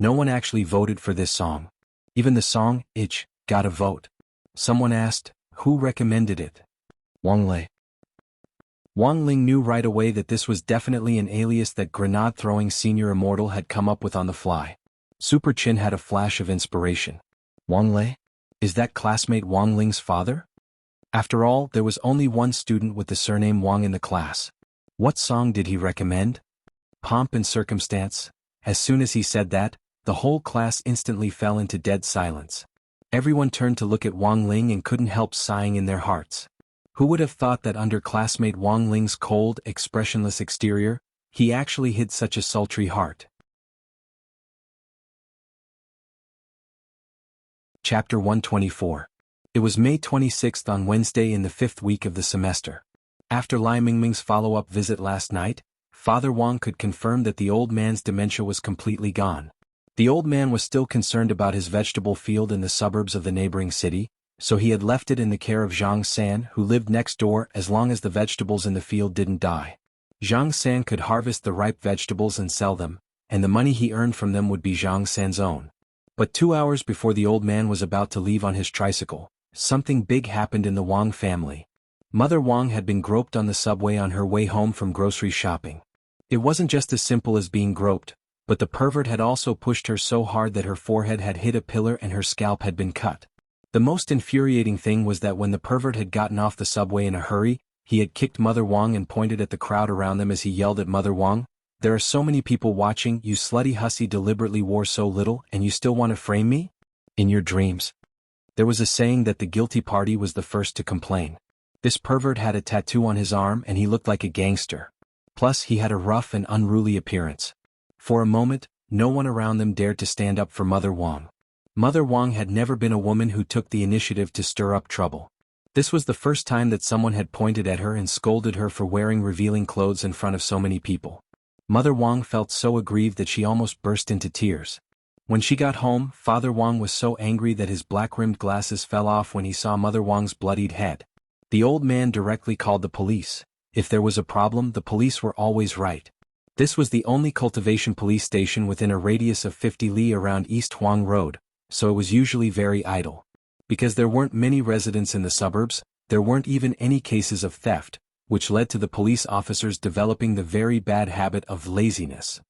Speaker 1: No one actually voted for this song. Even the song, Ich, got a vote. Someone asked, who recommended it? Wang Lei. Wang Ling knew right away that this was definitely an alias that grenade-throwing senior immortal had come up with on the fly. Super Chin had a flash of inspiration. Wang Lei? Is that classmate Wang Ling's father? After all, there was only one student with the surname Wang in the class. What song did he recommend? Pomp and Circumstance. As soon as he said that, the whole class instantly fell into dead silence. Everyone turned to look at Wang Ling and couldn't help sighing in their hearts. Who would have thought that under classmate Wang Ling's cold, expressionless exterior, he actually hid such a sultry heart? Chapter 124. It was May 26th on Wednesday in the 5th week of the semester. After Lai Mingming's follow-up visit last night, Father Wang could confirm that the old man's dementia was completely gone. The old man was still concerned about his vegetable field in the suburbs of the neighboring city, so he had left it in the care of Zhang San, who lived next door, as long as the vegetables in the field didn't die. Zhang San could harvest the ripe vegetables and sell them, and the money he earned from them would be Zhang San's own. But 2 hours before the old man was about to leave on his tricycle, something big happened in the Wang family. Mother Wang had been groped on the subway on her way home from grocery shopping. It wasn't just as simple as being groped, but the pervert had also pushed her so hard that her forehead had hit a pillar and her scalp had been cut. The most infuriating thing was that when the pervert had gotten off the subway in a hurry, he had kicked Mother Wang and pointed at the crowd around them as he yelled at Mother Wang, "There are so many people watching, you slutty hussy deliberately wore so little and you still want to frame me? In your dreams." There was a saying that the guilty party was the first to complain. This pervert had a tattoo on his arm and he looked like a gangster. Plus he had a rough and unruly appearance. For a moment, no one around them dared to stand up for Mother Wang. Mother Wang had never been a woman who took the initiative to stir up trouble. This was the first time that someone had pointed at her and scolded her for wearing revealing clothes in front of so many people. Mother Wang felt so aggrieved that she almost burst into tears. When she got home, Father Wang was so angry that his black-rimmed glasses fell off when he saw Mother Wang's bloodied head. The old man directly called the police. If there was a problem, the police were always right. This was the only cultivation police station within a radius of 50 li around East Huang Road, so it was usually very idle. Because there weren't many residents in the suburbs, there weren't even any cases of theft, which led to the police officers developing the very bad habit of laziness.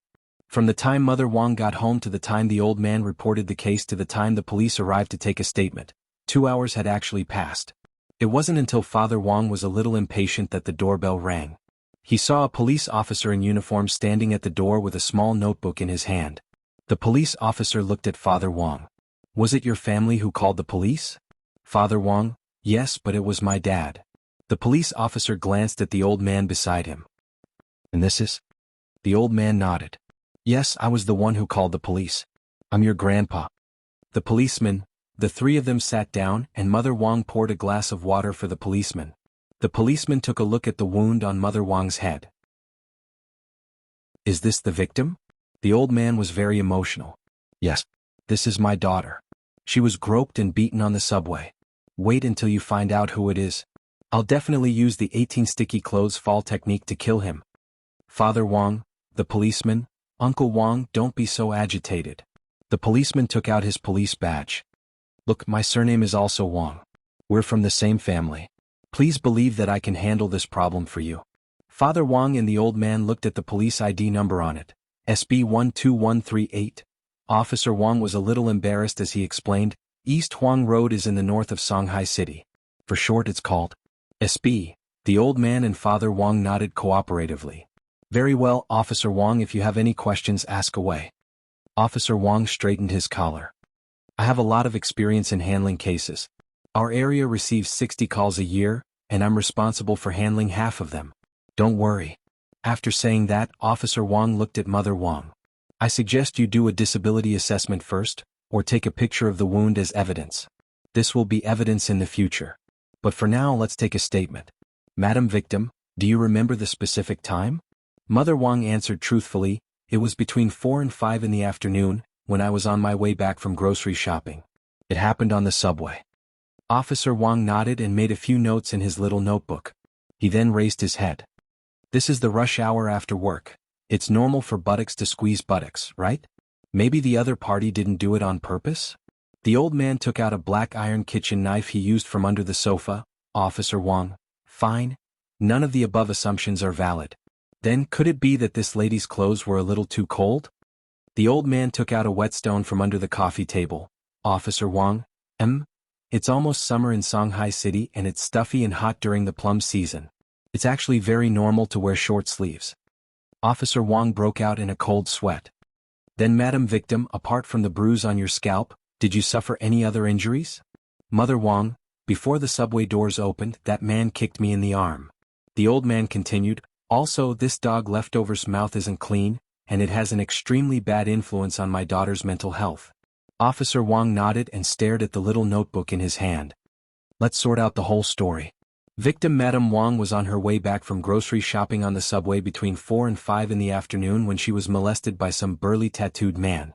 Speaker 1: From the time Mother Wang got home to the time the old man reported the case to the time the police arrived to take a statement, 2 hours had actually passed. It wasn't until Father Wang was a little impatient that the doorbell rang. He saw a police officer in uniform standing at the door with a small notebook in his hand. The police officer looked at Father Wang. "Was it your family who called the police?" Father Wang: "Yes, but it was my dad." The police officer glanced at the old man beside him. And this is? The old man nodded. Yes, I was the one who called the police. I'm your grandpa. The policeman. The three of them sat down and Mother Wang poured a glass of water for the policeman. The policeman took a look at the wound on Mother Wang's head. Is this the victim? The old man was very emotional. Yes. This is my daughter. She was groped and beaten on the subway. Wait until you find out who it is. I'll definitely use the 18 sticky clothes fall technique to kill him. Father Wang, the policeman, Uncle Wang, don't be so agitated. The policeman took out his police badge. Look, my surname is also Wang. We're from the same family. Please believe that I can handle this problem for you. Father Wang and the old man looked at the police ID number on it. SB 12138. Officer Wang was a little embarrassed as he explained, East Huang Road is in the north of Shanghai City. For short it's called SB. The old man and Father Wang nodded cooperatively. Very well, Officer Wang, if you have any questions, ask away. Officer Wang straightened his collar. I have a lot of experience in handling cases. Our area receives 60 calls a year, and I'm responsible for handling half of them. Don't worry. After saying that, Officer Wang looked at Mother Wang. I suggest you do a disability assessment first, or take a picture of the wound as evidence. This will be evidence in the future. But for now, let's take a statement. Madam Victim, do you remember the specific time? Mother Wang answered truthfully, it was between 4 and 5 in the afternoon, when I was on my way back from grocery shopping. It happened on the subway. Officer Wang nodded and made a few notes in his little notebook. He then raised his head. This is the rush hour after work. It's normal for buttocks to squeeze buttocks, right? Maybe the other party didn't do it on purpose? The old man took out a black iron kitchen knife he used from under the sofa. Officer Wang, fine. None of the above assumptions are valid. Then could it be that this lady's clothes were a little too cold? The old man took out a whetstone from under the coffee table. Officer Wang, it's almost summer in Shanghai City and it's stuffy and hot during the plum season. It's actually very normal to wear short sleeves. Officer Wang broke out in a cold sweat. Then Madam Victim, apart from the bruise on your scalp, did you suffer any other injuries? Mother Wang, before the subway doors opened, that man kicked me in the arm. The old man continued, also this dog leftover's mouth isn't clean, and it has an extremely bad influence on my daughter's mental health. Officer Wang nodded and stared at the little notebook in his hand. Let's sort out the whole story. Victim Madame Wang was on her way back from grocery shopping on the subway between 4 and 5 in the afternoon when she was molested by some burly tattooed man.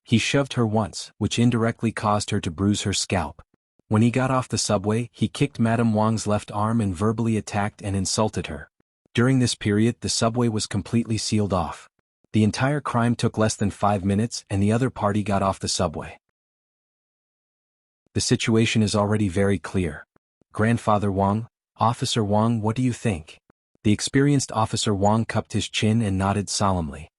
Speaker 1: He shoved her once, which indirectly caused her to bruise her scalp. When he got off the subway, he kicked Madame Wang's left arm and verbally attacked and insulted her. During this period, the subway was completely sealed off. The entire crime took less than 5 minutes and the other party got off the subway. The situation is already very clear. Grandfather Wang, Officer Wang, what do you think? The experienced Officer Wang cupped his chin and nodded solemnly.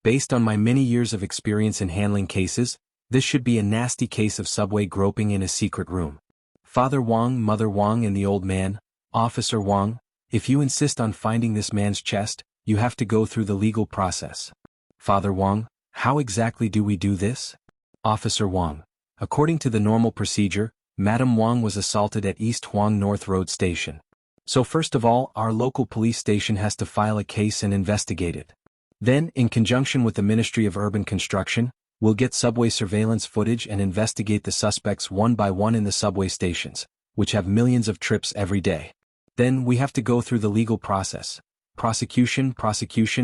Speaker 1: Based on my many years of experience in handling cases, this should be a nasty case of subway groping in a secret room. Father Wang, Mother Wang and the old man, Officer Wang, if you insist on finding this man's chest, you have to go through the legal process. Father Wang, how exactly do we do this? Officer Wang, according to the normal procedure, Madame Wang was assaulted at East Huang North Road Station. So first of all, our local police station has to file a case and investigate it. Then, in conjunction with the Ministry of Urban Construction, we'll get subway surveillance footage and investigate the suspects one by one in the subway stations, which have millions of trips every day. Then we have to go through the legal process. Prosecution,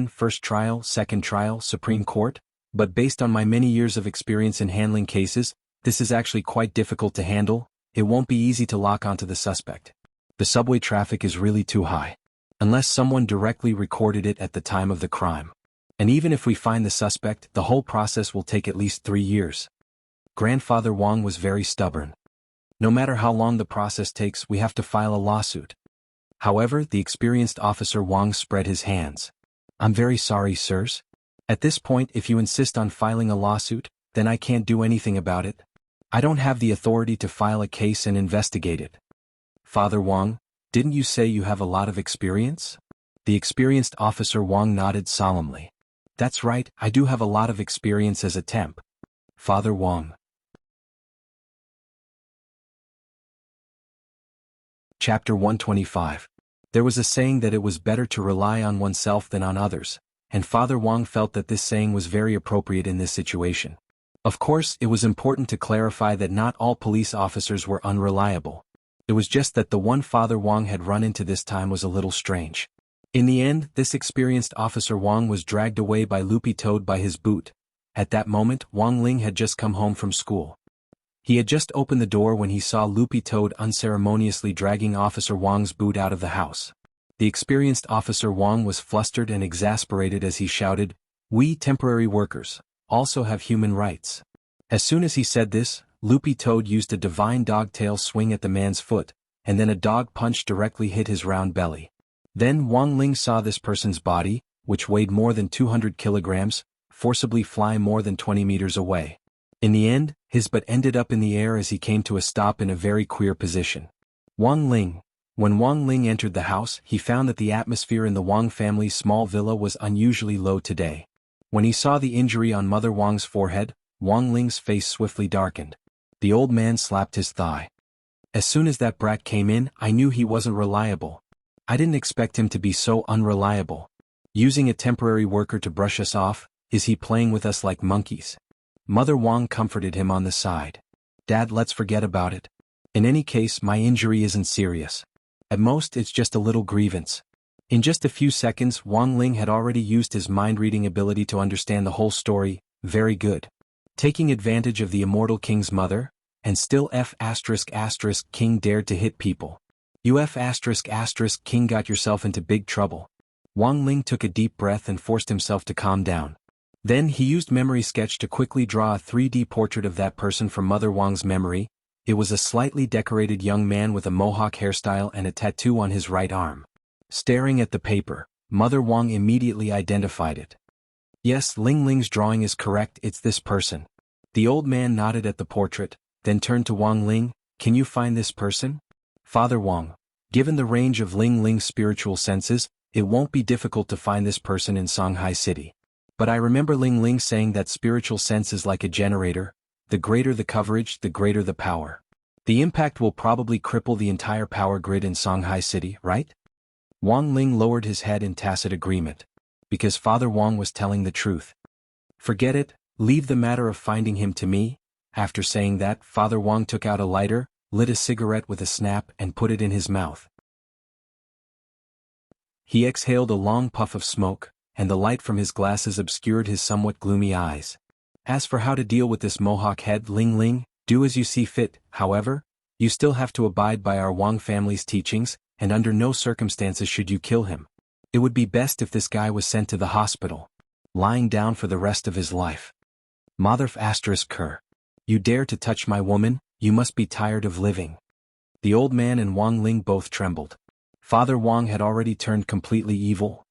Speaker 1: first trial, second trial, Supreme Court. But based on my many years of experience in handling cases, this is actually quite difficult to handle. It won't be easy to lock onto the suspect. The subway traffic is really too high. Unless someone directly recorded it at the time of the crime. And even if we find the suspect, the whole process will take at least 3 years. Grandfather Wang was very stubborn. No matter how long the process takes, we have to file a lawsuit. However, the experienced Officer Wang spread his hands. I'm very sorry, sirs. At this point, if you insist on filing a lawsuit, then I can't do anything about it. I don't have the authority to file a case and investigate it. Father Wang, didn't you say you have a lot of experience? The experienced Officer Wang nodded solemnly. That's right, I do have a lot of experience as a temp. Father Wang. Chapter 125. There was a saying that it was better to rely on oneself than on others, and Father Wang felt that this saying was very appropriate in this situation. Of course, it was important to clarify that not all police officers were unreliable. It was just that the one Father Wang had run into this time was a little strange. In the end, this experienced Officer Wang was dragged away by Loopy Toad by his boot. At that moment, Wang Ling had just come home from school. He had just opened the door when he saw Loopy Toad unceremoniously dragging Officer Wang's boot out of the house. The experienced Officer Wang was flustered and exasperated as he shouted, "We temporary workers also have human rights." As soon as he said this, Loopy Toad used a divine dogtail swing at the man's foot, and then a dog punch directly hit his round belly. Then Wang Ling saw this person's body, which weighed more than 200 kilograms, forcibly fly more than 20 meters away. In the end, his butt ended up in the air as he came to a stop in a very queer position. When Wang Ling entered the house, he found that the atmosphere in the Wang family's small villa was unusually low today. When he saw the injury on Mother Wang's forehead, Wang Ling's face swiftly darkened. The old man slapped his thigh. "As soon as that brat came in, I knew he wasn't reliable. I didn't expect him to be so unreliable. Using a temporary worker to brush us off, is he playing with us like monkeys?" Mother Wang comforted him on the side. "Dad, let's forget about it. In any case, my injury isn't serious. At most, it's just a little grievance." In just a few seconds, Wang Ling had already used his mind-reading ability to understand the whole story. Very good. Taking advantage of the immortal king's mother, and still King dared to hit people. You King got yourself into big trouble. Wang Ling took a deep breath and forced himself to calm down. Then he used Memory Sketch to quickly draw a 3D portrait of that person from Mother Wang's memory. It was a slightly decorated young man with a mohawk hairstyle and a tattoo on his right arm. Staring at the paper, Mother Wang immediately identified it. "Yes, Ling Ling's drawing is correct, it's this person." The old man nodded at the portrait, then turned to Wang Ling. "Can you find this person?" "Father Wang, given the range of Ling Ling's spiritual senses, it won't be difficult to find this person in Shanghai City. But I remember Ling Ling saying that spiritual sense is like a generator. The greater the coverage, the greater the power. The impact will probably cripple the entire power grid in Shanghai City, right?" Wang Ling lowered his head in tacit agreement. Because Father Wang was telling the truth. "Forget it, leave the matter of finding him to me." After saying that, Father Wang took out a lighter, lit a cigarette with a snap and put it in his mouth. He exhaled a long puff of smoke, and the light from his glasses obscured his somewhat gloomy eyes. "As for how to deal with this mohawk head Ling Ling, do as you see fit. However, you still have to abide by our Wang family's teachings, and under no circumstances should you kill him. It would be best if this guy was sent to the hospital, lying down for the rest of his life. Mother Cur. You dare to touch my woman, you must be tired of living." The old man and Wang Ling both trembled. Father Wang had already turned completely evil.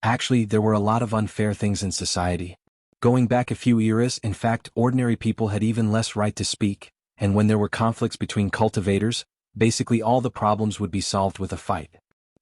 Speaker 1: Actually, there were a lot of unfair things in society. Going back a few eras, in fact, ordinary people had even less right to speak, and when there were conflicts between cultivators, basically all the problems would be solved with a fight.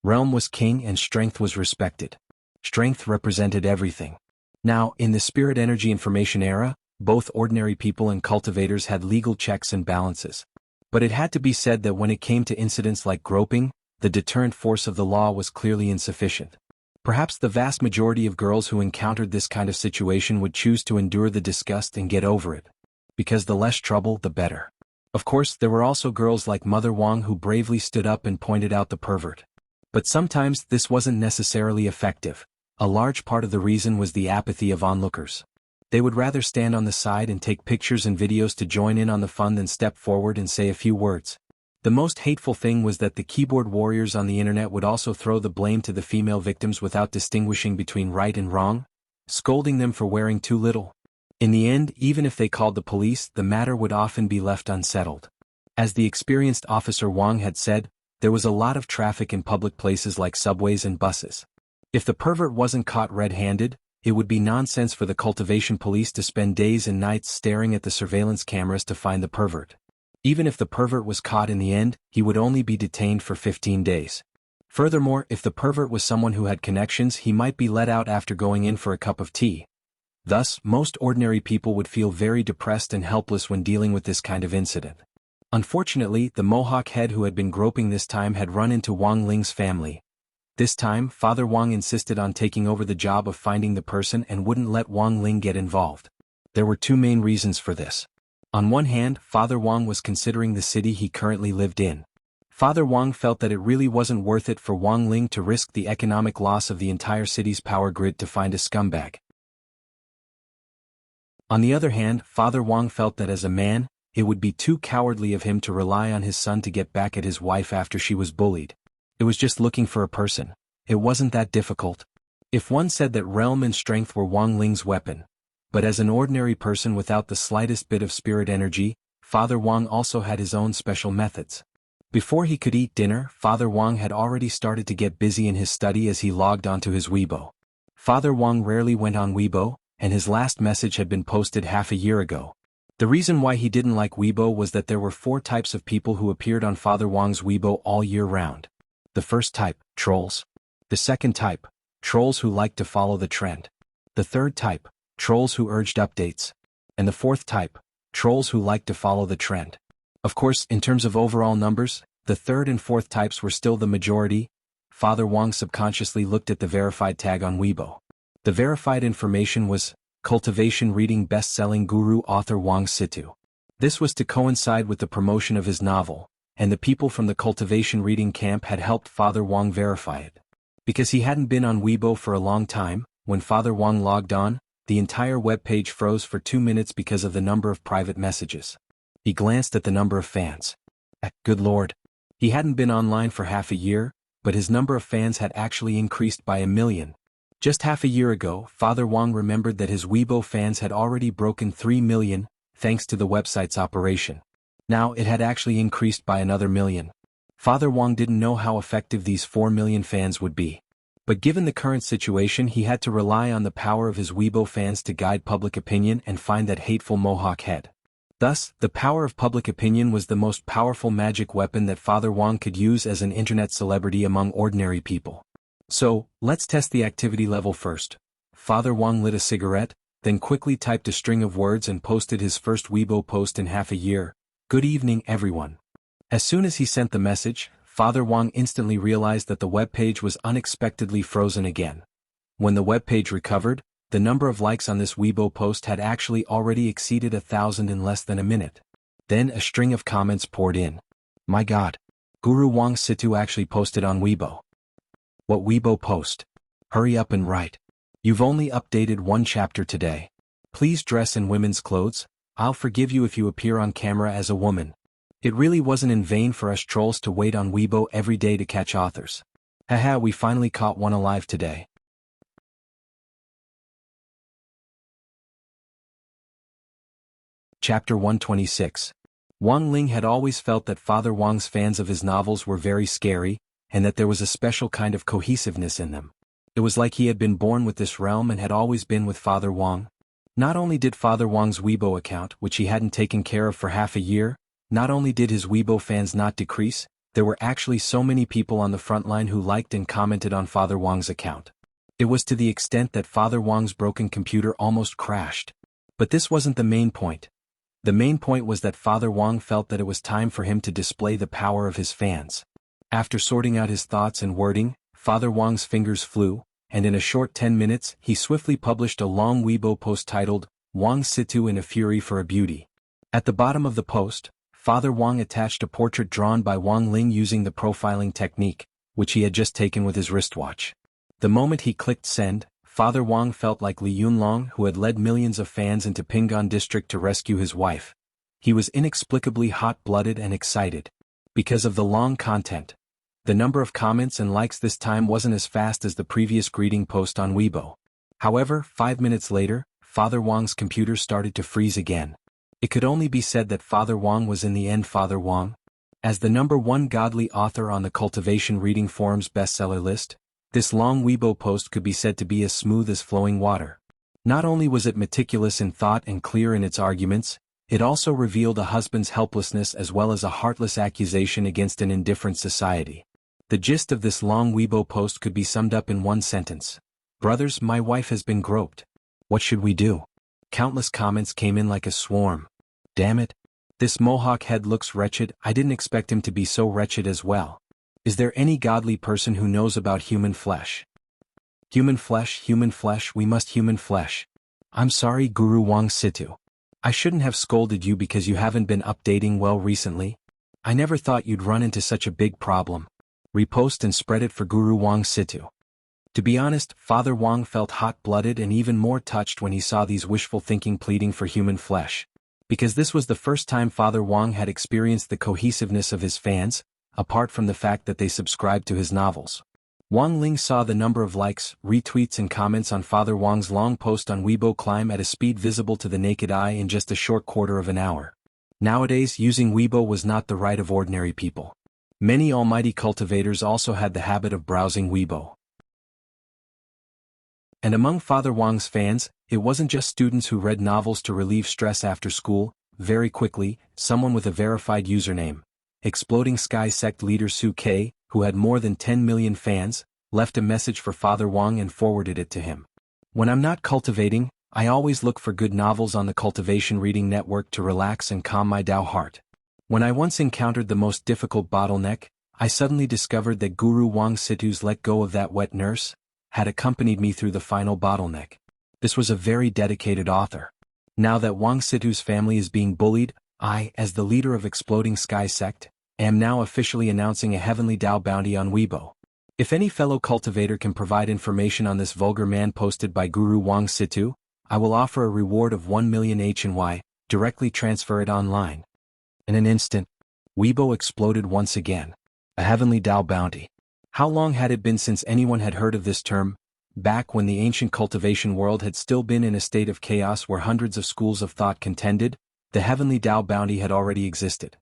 Speaker 1: Realm was king and strength was respected. Strength represented everything. Now, in the spirit energy information era, both ordinary people and cultivators had legal checks and balances. But it had to be said that when it came to incidents like groping, the deterrent force of the law was clearly insufficient. Perhaps the vast majority of girls who encountered this kind of situation would choose to endure the disgust and get over it. Because the less trouble, the better. Of course, there were also girls like Mother Wang who bravely stood up and pointed out the pervert. But sometimes this wasn't necessarily effective. A large part of the reason was the apathy of onlookers. They would rather stand on the side and take pictures and videos to join in on the fun than step forward and say a few words. The most hateful thing was that the keyboard warriors on the internet would also throw the blame to the female victims without distinguishing between right and wrong, scolding them for wearing too little. In the end, even if they called the police, the matter would often be left unsettled. As the experienced Officer Wang had said, there was a lot of traffic in public places like subways and buses. If the pervert wasn't caught red-handed, it would be nonsense for the cultivation police to spend days and nights staring at the surveillance cameras to find the pervert. Even if the pervert was caught in the end, he would only be detained for 15 days. Furthermore, if the pervert was someone who had connections, he might be let out after going in for a cup of tea. Thus, most ordinary people would feel very depressed and helpless when dealing with this kind of incident. Unfortunately, the Mohawk head who had been groping this time had run into Wang Ling's family. This time, Father Wang insisted on taking over the job of finding the person and wouldn't let Wang Ling get involved. There were two main reasons for this. On one hand, Father Wang was considering the city he currently lived in. Father Wang felt that it really wasn't worth it for Wang Ling to risk the economic loss of the entire city's power grid to find a scumbag. On the other hand, Father Wang felt that as a man, it would be too cowardly of him to rely on his son to get back at his wife after she was bullied. It was just looking for a person. It wasn't that difficult. If one said that realm and strength were Wang Ling's weapon, but as an ordinary person without the slightest bit of spirit energy, Father Wang also had his own special methods. Before he could eat dinner, Father Wang had already started to get busy in his study as he logged onto his Weibo. Father Wang rarely went on Weibo, and his last message had been posted half a year ago. The reason why he didn't like Weibo was that there were 4 types of people who appeared on Father Wang's Weibo all year round. The first type, trolls. The second type, trolls who liked to follow the trend. The third type, trolls who urged updates. And the fourth type, trolls who liked to follow the trend. Of course, in terms of overall numbers, the third and fourth types were still the majority. Father Wang subconsciously looked at the verified tag on Weibo. The verified information was, Cultivation Reading Best-Selling Guru Author Wang Situ. This was to coincide with the promotion of his novel, and the people from the Cultivation Reading camp had helped Father Wang verify it. Because he hadn't been on Weibo for a long time, when Father Wang logged on, the entire web page froze for 2 minutes because of the number of private messages. He glanced at the number of fans. Good Lord. He hadn't been online for half a year, but his number of fans had actually increased by 1 million. Just half a year ago, Father Wang remembered that his Weibo fans had already broken 3 million, thanks to the website's operation. Now it had actually increased by another 1 million. Father Wang didn't know how effective these 4 million fans would be. But given the current situation, he had to rely on the power of his Weibo fans to guide public opinion and find that hateful Mohawk head. Thus, the power of public opinion was the most powerful magic weapon that Father Wang could use as an internet celebrity among ordinary people. So, let's test the activity level first. Father Wang lit a cigarette, then quickly typed a string of words and posted his first Weibo post in half a year. Good evening, everyone. As soon as he sent the message, Father Wang instantly realized that the web page was unexpectedly frozen again. When the web page recovered, the number of likes on this Weibo post had actually already exceeded 1,000 in less than a minute. Then a string of comments poured in. My God. Guru Wang Situ actually posted on Weibo. What Weibo post? Hurry up and write. You've only updated 1 chapter today. Please dress in women's clothes. I'll forgive you if you appear on camera as a woman. It really wasn't in vain for us trolls to wait on Weibo every day to catch authors. Haha, we finally caught one alive today. Chapter 126. Wang Ling had always felt that Father Wang's fans of his novels were very scary, and that there was a special kind of cohesiveness in them. It was like he had been born with this realm and had always been with Father Wang. Not only did Father Wang's Weibo account, which he hadn't taken care of for half a year, not only did his Weibo fans not decrease, there were actually so many people on the front line who liked and commented on Father Wang's account. It was to the extent that Father Wang's broken computer almost crashed. But this wasn't the main point. The main point was that Father Wang felt that it was time for him to display the power of his fans. After sorting out his thoughts and wording, Father Wang's fingers flew, and in a short 10 minutes he swiftly published a long Weibo post titled, Wang Situ in a Fury for a Beauty. At the bottom of the post, Father Wang attached a portrait drawn by Wang Ling using the profiling technique, which he had just taken with his wristwatch. The moment he clicked send, Father Wang felt like Li Yunlong, who had led millions of fans into Pinggan district to rescue his wife. He was inexplicably hot-blooded and excited. Because of the long content, the number of comments and likes this time wasn't as fast as the previous greeting post on Weibo. However, 5 minutes later, Father Wang's computer started to freeze again. It could only be said that Father Wang was in the end Father Wang. As the #1 godly author on the Cultivation Reading Forum's bestseller list, this long Weibo post could be said to be as smooth as flowing water. Not only was it meticulous in thought and clear in its arguments, it also revealed a husband's helplessness as well as a heartless accusation against an indifferent society. The gist of this long Weibo post could be summed up in one sentence. Brothers, my wife has been groped. What should we do? Countless comments came in like a swarm. Damn it. This mohawk head looks wretched. I didn't expect him to be so wretched as well. Is there any godly person who knows about human flesh? Human flesh, we must human flesh. I'm sorry, Guru Wang Situ. I shouldn't have scolded you because you haven't been updating well recently. I never thought you'd run into such a big problem. Repost and spread it for Guru Wang Situ. To be honest, Father Wang felt hot-blooded and even more touched when he saw these wishful thinking pleading for human flesh. Because this was the first time Father Wang had experienced the cohesiveness of his fans, apart from the fact that they subscribed to his novels. Wang Ling saw the number of likes, retweets and comments on Father Wang's long post on Weibo climb at a speed visible to the naked eye in just a short quarter of an hour. Nowadays, using Weibo was not the right of ordinary people. Many almighty cultivators also had the habit of browsing Weibo. And among Father Wang's fans, it wasn't just students who read novels to relieve stress after school. Very quickly, someone with a verified username, Exploding Sky Sect leader Su K, who had more than 10 million fans, left a message for Father Wang and forwarded it to him. When I'm not cultivating, I always look for good novels on the Cultivation Reading Network to relax and calm my Tao heart. When I once encountered the most difficult bottleneck, I suddenly discovered that Guru Wang Situ's Let Go of That Wet Nurse had accompanied me through the final bottleneck. This was a very dedicated author. Now that Wang Situ's family is being bullied, I, as the leader of Exploding Sky Sect, am now officially announcing a Heavenly Tao bounty on Weibo. If any fellow cultivator can provide information on this vulgar man posted by Guru Wang Situ, I will offer a reward of 1 million HNY, directly transfer it online. In an instant, Weibo exploded once again. A Heavenly Tao bounty. How long had it been since anyone had heard of this term? Back when the ancient cultivation world had still been in a state of chaos where hundreds of schools of thought contended, the Heavenly Tao bounty had already existed.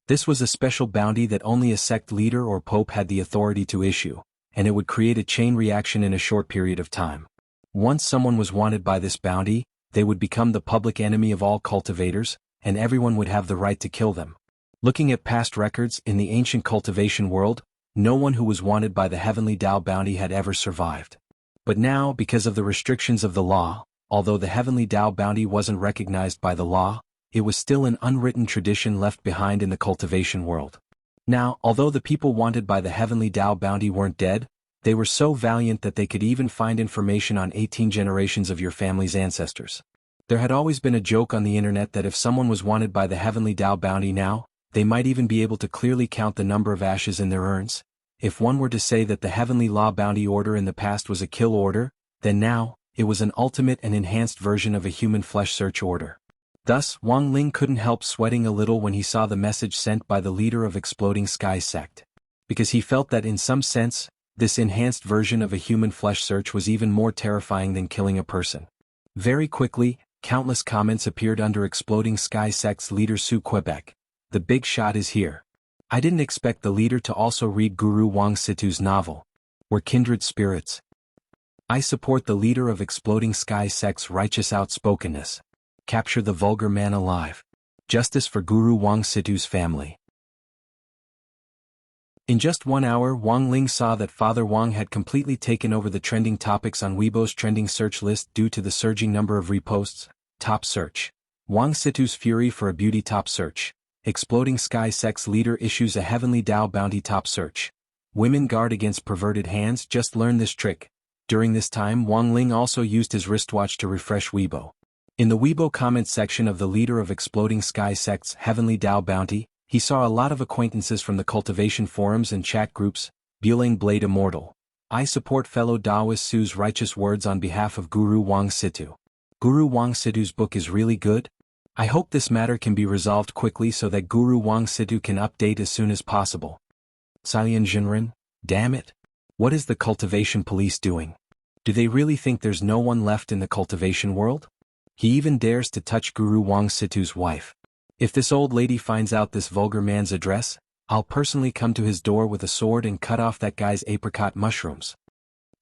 Speaker 1: This was a special bounty that only a sect leader or pope had the authority to issue, and it would create a chain reaction in a short period of time. Once someone was wanted by this bounty, they would become the public enemy of all cultivators, and everyone would have the right to kill them. Looking at past records in the ancient cultivation world, no one who was wanted by the Heavenly Tao bounty had ever survived. But now, because of the restrictions of the law, although the Heavenly Tao bounty wasn't recognized by the law, it was still an unwritten tradition left behind in the cultivation world. Now, although the people wanted by the Heavenly Tao bounty weren't dead, they were so valiant that they could even find information on 18 generations of your family's ancestors. There had always been a joke on the internet that if someone was wanted by the Heavenly Tao bounty now, they might even be able to clearly count the number of ashes in their urns. If one were to say that the Heavenly Law bounty order in the past was a kill order, then now, it was an ultimate and enhanced version of a human flesh search order. Thus, Wang Ling couldn't help sweating a little when he saw the message sent by the leader of Exploding Sky Sect. Because he felt that in some sense, this enhanced version of a human flesh search was even more terrifying than killing a person. Very quickly, countless comments appeared under Exploding Sky Sect's leader Su Quebec. The big shot is here. I didn't expect the leader to also read Guru Wang Situ's novel. We're kindred spirits. I support the leader of Exploding Sky Sect's righteous outspokenness. Capture the vulgar man alive. Justice for Guru Wang Situ's family. In just 1 hour, Wang Ling saw that Father Wang had completely taken over the trending topics on Weibo's trending search list due to the surging number of reposts. Top search. Wang Situ's fury for a beauty top search. Exploding Sky Sect's leader issues a Heavenly Tao bounty top search. Women guard against perverted hands. Just learn this trick. During this time, Wang Ling also used his wristwatch to refresh Weibo. In the Weibo comment section of the leader of Exploding Sky Sect's Heavenly Tao bounty, he saw a lot of acquaintances from the cultivation forums and chat groups. Bueling Blade Immortal. I support fellow Taoist Su's righteous words on behalf of Guru Wang Situ. Guru Wang Situ's book is really good. I hope this matter can be resolved quickly so that Guru Wang Situ can update as soon as possible. Saiyan Jinren, damn it. What is the cultivation police doing? Do they really think there's no one left in the cultivation world? He even dares to touch Guru Wang Situ's wife. If this old lady finds out this vulgar man's address, I'll personally come to his door with a sword and cut off that guy's apricot mushrooms.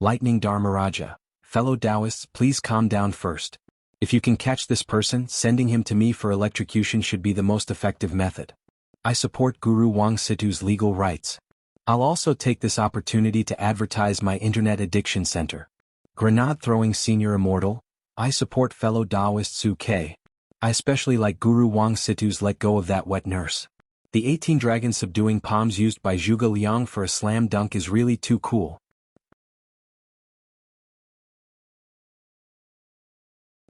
Speaker 1: Lightning Dharmaraja, fellow Taoists, please calm down first. If you can catch this person, sending him to me for electrocution should be the most effective method. I support Guru Wang Situ's legal rights. I'll also take this opportunity to advertise my internet addiction center. Grenade throwing senior immortal, I support fellow Taoist Su K. I especially like Guru Wang Situ's Let Go of That Wet Nurse. The 18 dragon subduing palms used by Zhuge Liang for a slam dunk is really too cool.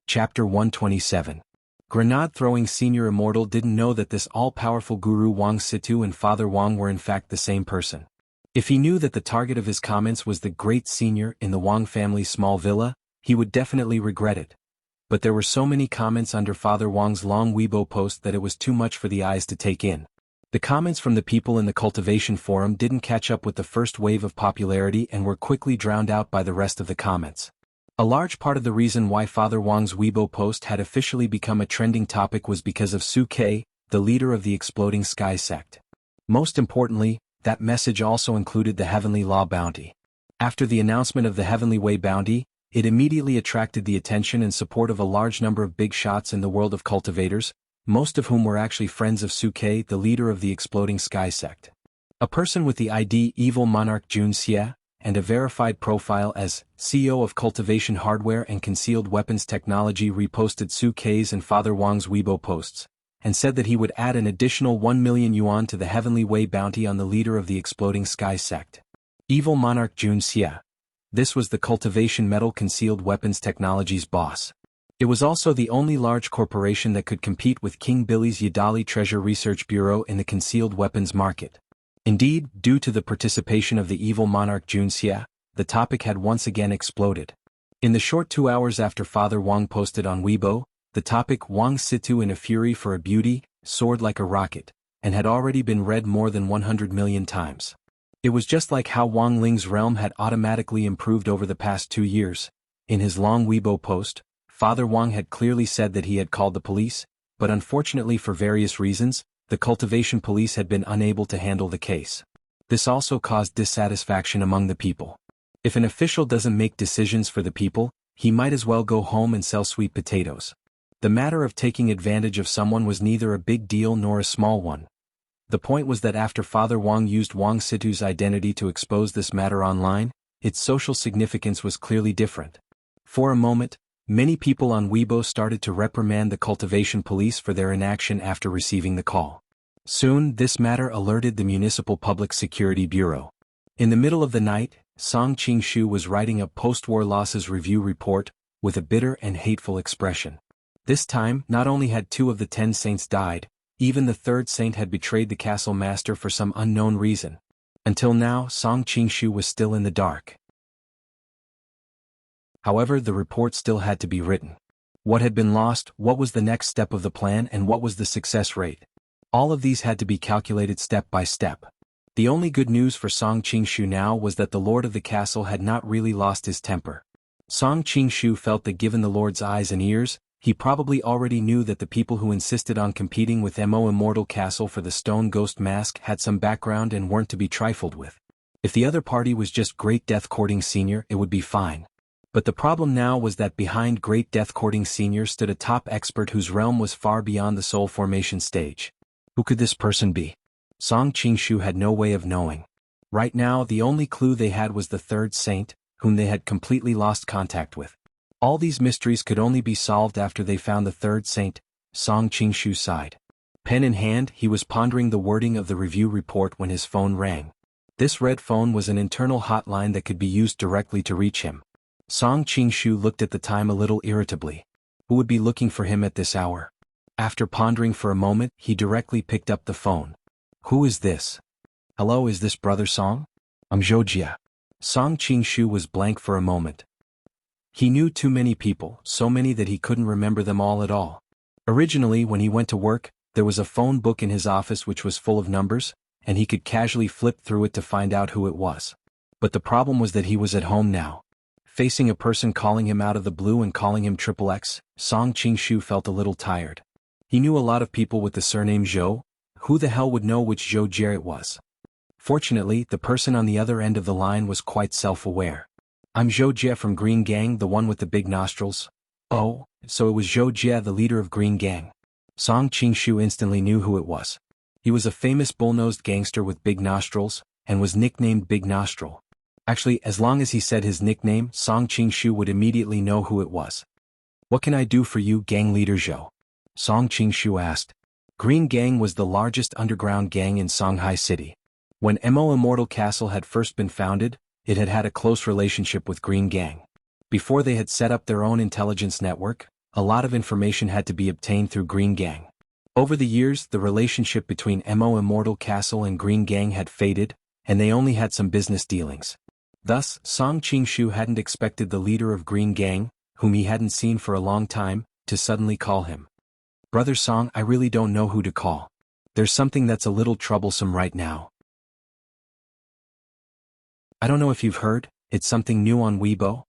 Speaker 1: Chapter 127. Grenade-throwing senior immortal didn't know that this all-powerful Guru Wang Situ and Father Wang were in fact the same person. If he knew that the target of his comments was the great senior in the Wang family's small villa, he would definitely regret it. But there were so many comments under Father Wang's long Weibo post that it was too much for the eyes to take in. The comments from the people in the cultivation forum didn't catch up with the first wave of popularity and were quickly drowned out by the rest of the comments. A large part of the reason why Father Wang's Weibo post had officially become a trending topic was because of Su Ke, the leader of the Exploding Sky sect. Most importantly, that message also included the Heavenly Law bounty. After the announcement of the Heavenly Way bounty, it immediately attracted the attention and support of a large number of big shots in the world of cultivators, most of whom were actually friends of Su Ke, the leader of the Exploding Sky sect. A person with the ID Evil Monarch Jun Xie, and a verified profile as CEO of Cultivation Hardware and Concealed Weapons Technology reposted Su Ke's and Father Wang's Weibo posts, and said that he would add an additional 1 million yuan to the Heavenly Way bounty on the leader of the Exploding Sky sect. Evil Monarch Jun Xie. This was the Cultivation Metal Concealed Weapons Technology's boss. It was also the only large corporation that could compete with King Billy's Yadali Treasure Research Bureau in the concealed weapons market. Indeed, due to the participation of the evil monarch Jun Xie, the topic had once again exploded. In the short 2 hours after Father Wang posted on Weibo, the topic Wang Situ in a fury for a beauty soared like a rocket, and had already been read more than 100 million times. It was just like how Wang Ling's realm had automatically improved over the past 2 years. In his long Weibo post, Father Wang had clearly said that he had called the police, but unfortunately for various reasons, the cultivation police had been unable to handle the case. This also caused dissatisfaction among the people. If an official doesn't make decisions for the people, he might as well go home and sell sweet potatoes. The matter of taking advantage of someone was neither a big deal nor a small one. The point was that after Father Wang used Wang Situ's identity to expose this matter online, its social significance was clearly different. For a moment, many people on Weibo started to reprimand the cultivation police for their inaction after receiving the call. Soon, this matter alerted the Municipal Public Security Bureau. In the middle of the night, Song Qingshu was writing a post-war losses review report, with a bitter and hateful expression. This time, not only had 2 of the 10 saints died, even the 3rd saint had betrayed the castle master for some unknown reason. Until now, Song Qingshu was still in the dark. However, the report still had to be written. What had been lost, what was the next step of the plan, and what was the success rate? All of these had to be calculated step by step. The only good news for Song Qingshu now was that the lord of the castle had not really lost his temper. Song Qingshu felt that given the lord's eyes and ears, he probably already knew that the people who insisted on competing with Mo Immortal Castle for the Stone Ghost Mask had some background and weren't to be trifled with. If the other party was just Great Death Courting Senior, it would be fine. But the problem now was that behind Great Death Courting Senior stood a top expert whose realm was far beyond the soul formation stage. Who could this person be? Song Qingshu had no way of knowing. Right now, the only clue they had was the 3rd saint, whom they had completely lost contact with. All these mysteries could only be solved after they found the 3rd saint. Song Qingshu sighed. Pen in hand, he was pondering the wording of the review report when his phone rang. This red phone was an internal hotline that could be used directly to reach him. Song Qingshu looked at the time a little irritably. Who would be looking for him at this hour? After pondering for a moment, he directly picked up the phone. Who is this? Hello, is this Brother Song? I'm Zhojia. Song Qingshu was blank for a moment. He knew too many people, so many that he couldn't remember them all at all. Originally, when he went to work, there was a phone book in his office which was full of numbers, and he could casually flip through it to find out who it was. But the problem was that he was at home now. Facing a person calling him out of the blue and calling him XXX, Song Qingshu felt a little tired. He knew a lot of people with the surname Zhou. Who the hell would know which Zhou Jie it was? Fortunately, the person on the other end of the line was quite self-aware. I'm Zhou Jie from Green Gang, the one with the big nostrils. Oh, so it was Zhou Jie, the leader of Green Gang. Song Qingshu instantly knew who it was. He was a famous bull-nosed gangster with big nostrils, and was nicknamed Big Nostril. Actually, as long as he said his nickname, Song Qingshu would immediately know who it was. What can I do for you, gang leader Zhou? Song Qingshu asked. Green Gang was the largest underground gang in Songhai City. When Mo Immortal Castle had first been founded, it had had a close relationship with Green Gang. Before they had set up their own intelligence network, a lot of information had to be obtained through Green Gang. Over the years, the relationship between Mo Immortal Castle and Green Gang had faded, and they only had some business dealings. Thus, Song Qingshu hadn't expected the leader of Green Gang, whom he hadn't seen for a long time, to suddenly call him. Brother Song, I really don't know who to call. There's something that's a little troublesome right now. I don't know if you've heard, it's something new on Weibo.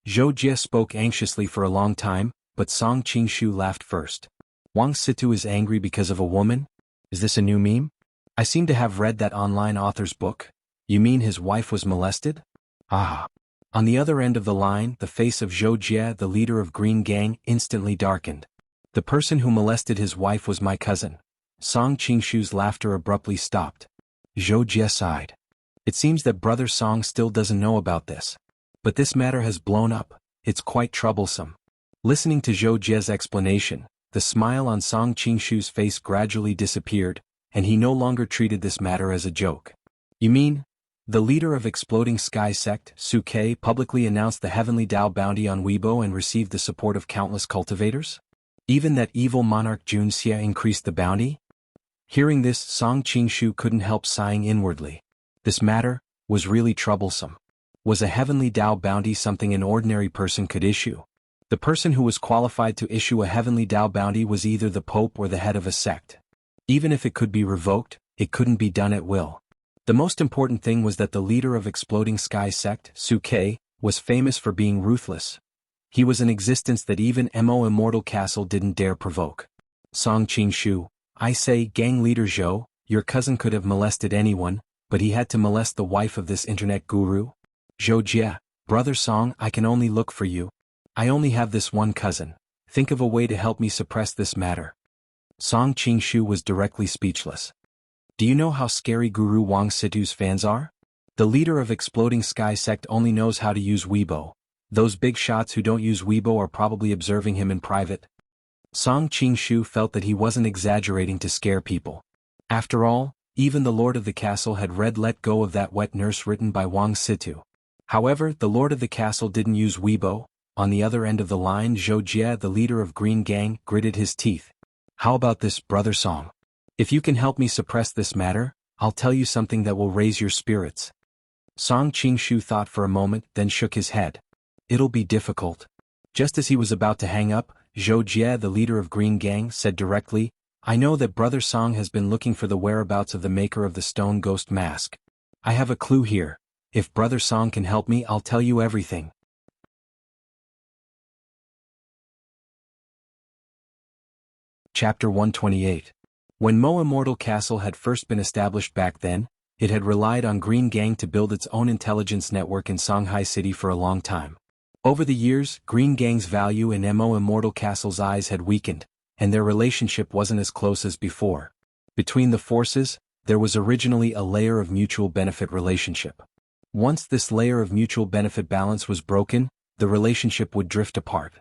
Speaker 1: Zhou Jie spoke anxiously for a long time, but Song Qingshu laughed first. Wang Situ is angry because of a woman? Is this a new meme? I seem to have read that online author's book. You mean his wife was molested? Ah. On the other end of the line, the face of Zhou Jie, the leader of Green Gang, instantly darkened. The person who molested his wife was my cousin. Song Qingshu's laughter abruptly stopped. Zhou Jie sighed. It seems that Brother Song still doesn't know about this. But this matter has blown up. It's quite troublesome. Listening to Zhou Jie's explanation, the smile on Song Qingshu's face gradually disappeared, and he no longer treated this matter as a joke. You mean? The leader of Exploding Sky Sect, Su Ke, publicly announced the Heavenly Dao bounty on Weibo and received the support of countless cultivators? Even that evil monarch Jun Xie increased the bounty? Hearing this, Song Qingshu couldn't help sighing inwardly. This matter was really troublesome. Was a Heavenly Dao bounty something an ordinary person could issue? The person who was qualified to issue a Heavenly Dao bounty was either the Pope or the head of a sect. Even if it could be revoked, it couldn't be done at will. The most important thing was that the leader of Exploding Sky Sect, Su Ke, was famous for being ruthless. He was an existence that even Mo Immortal Castle didn't dare provoke. Song Qingshu, I say, gang leader Zhou, your cousin could have molested anyone, but he had to molest the wife of this internet guru? Zhou Jie, Brother Song, I can only look for you. I only have this one cousin. Think of a way to help me suppress this matter. Song Qingshu was directly speechless. Do you know how scary Guru Wang Situ's fans are? The leader of Exploding Sky Sect only knows how to use Weibo. Those big shots who don't use Weibo are probably observing him in private. Song Qingshu felt that he wasn't exaggerating to scare people. After all, even the Lord of the Castle had read Let Go of That Wet Nurse written by Wang Situ. However, the Lord of the Castle didn't use Weibo. On the other end of the line, Zhou Jie, the leader of Green Gang, gritted his teeth. How about this, Brother Song? If you can help me suppress this matter, I'll tell you something that will raise your spirits. Song Qingshu thought for a moment, then shook his head. It'll be difficult. Just as he was about to hang up, Zhou Jie, the leader of Green Gang, said directly, I know that Brother Song has been looking for the whereabouts of the maker of the stone ghost mask. I have a clue here. If Brother Song can help me, I'll tell you everything. Chapter 128. When Mo Immortal Castle had first been established back then, it had relied on Green Gang to build its own intelligence network in Songhai City for a long time. Over the years, Green Gang's value in Mo Immortal Castle's eyes had weakened, and their relationship wasn't as close as before. Between the forces, there was originally a layer of mutual benefit relationship. Once this layer of mutual benefit balance was broken, the relationship would drift apart.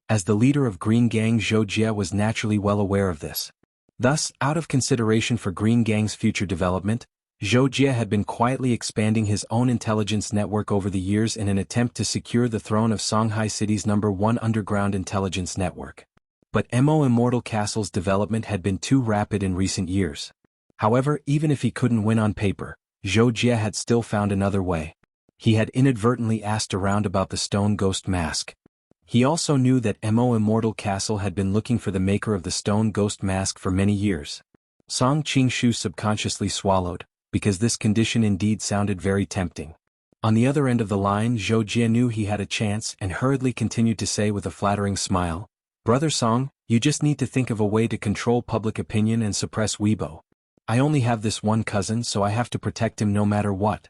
Speaker 1: As the leader of Green Gang, Zhou Jie was naturally well aware of this. Thus, out of consideration for Green Gang's future development, Zhou Jie had been quietly expanding his own intelligence network over the years in an attempt to secure the throne of Songhai City's #1 underground intelligence network. But Mo Immortal Castle's development had been too rapid in recent years. However, even if he couldn't win on paper, Zhou Jie had still found another way. He had inadvertently asked around about the stone ghost mask. He also knew that Mo Immortal Castle had been looking for the maker of the stone ghost mask for many years. Song Qingshu subconsciously swallowed, because this condition indeed sounded very tempting. On the other end of the line, Zhou Jie knew he had a chance and hurriedly continued to say with a flattering smile, Brother Song, you just need to think of a way to control public opinion and suppress Weibo. I only have this one cousin, so I have to protect him no matter what.